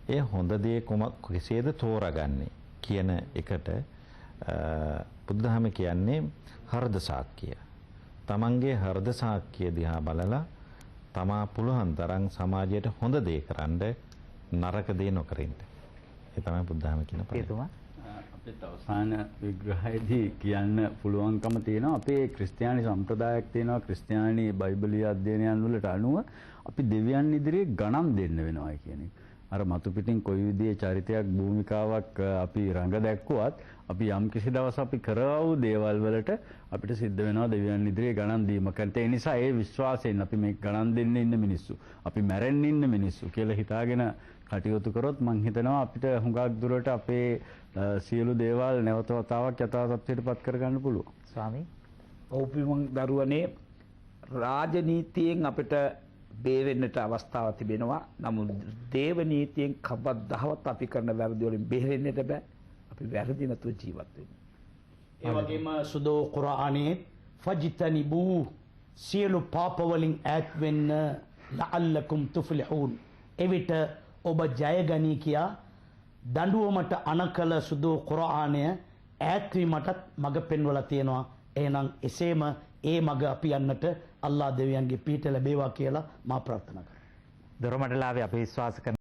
ඒ හොඳ දේ කෙසේද තෝරාගන්නේ කියන එකට බුදුදහම කියන්නේ හෘද සාක්කිය. තමන්ගේ හෘද සාක්කිය දිහා බලලා තමා පුළුවන් තරම් සමාජයට හොඳ දේ කරන්න නරක දේ නොකරින්න. ඒ තමයි බුදුදහම කියන පදේ. අපිට අවසාන විග්‍රහයේදී කියන්න පුළුවන්කම තියෙනවා අපේ ක්‍රිස්තියානි සම්ප්‍රදායක් තියෙනවා ක්‍රිස්තියානි බයිබලීය අධ්‍යයනයන් වලට අනුව අපි දෙවියන් ඉදිරියේ ගණන් දෙන්න වෙනවා කියන එක. අර මතු පිටින් කොයි විදිහේ චරිතයක් භූමිකාවක් අපි රඟ දැක්කුවත් අපි යම් කිසි දවස් අපි කරවූ දේවල් වලට අපිට සිද්ධ වෙනවා දෙවියන් ඉදිරියේ ගණන් දීමකට. ඒ නිසා ඒ විශ්වාසයෙන් අපි මේ ගණන් දෙන්න ඉන්න මිනිස්සු අපි මැරෙන්න ඉන්න මිනිස්සු කියලා හිතාගෙන කටයුතු කරොත් මම හිතනවා අපිට හුඟක් දුරට අපේ සියලු දේවල් නැවත වතාවක් යථා තත්ත්වයට පත් කරගන්න පුළුවන්. ස්වාමී ඔව්පිමන් දරුවනේ රාජනීතියෙන් අපිට බේරෙන්නට අවස්ථාවක් තිබෙනවා. නමුත් දේව නීතියෙන් කවදාවත් අපි කරන වැරදි වලින් බේරෙන්නට බෑ. අපි වැරදි නැතුව ජීවත් වෙන්න. ඒ වගේම සුදෝ කුරානයේ ෆජ්තනිබූ සියලු පාප වලින් ඈත් වෙන්න ලඅල්ලකුම් තුෆ්ලිහූන්. එවිට ඔබ ජයගනී කියා දඬුවමට අනකල සුදෝ කුරානය ඈත් වීමටත් මඟ පෙන්වලා තියෙනවා. එහෙනම් එසේම ඒ මඟ අපි යන්නට අල්ලාහ් දෙවියන්ගේ පීඨ ලැබේවා කියලා මා ප්‍රාර්ථනා කරනවා. දොරමඩලාවේ අපි විශ්වාස කරන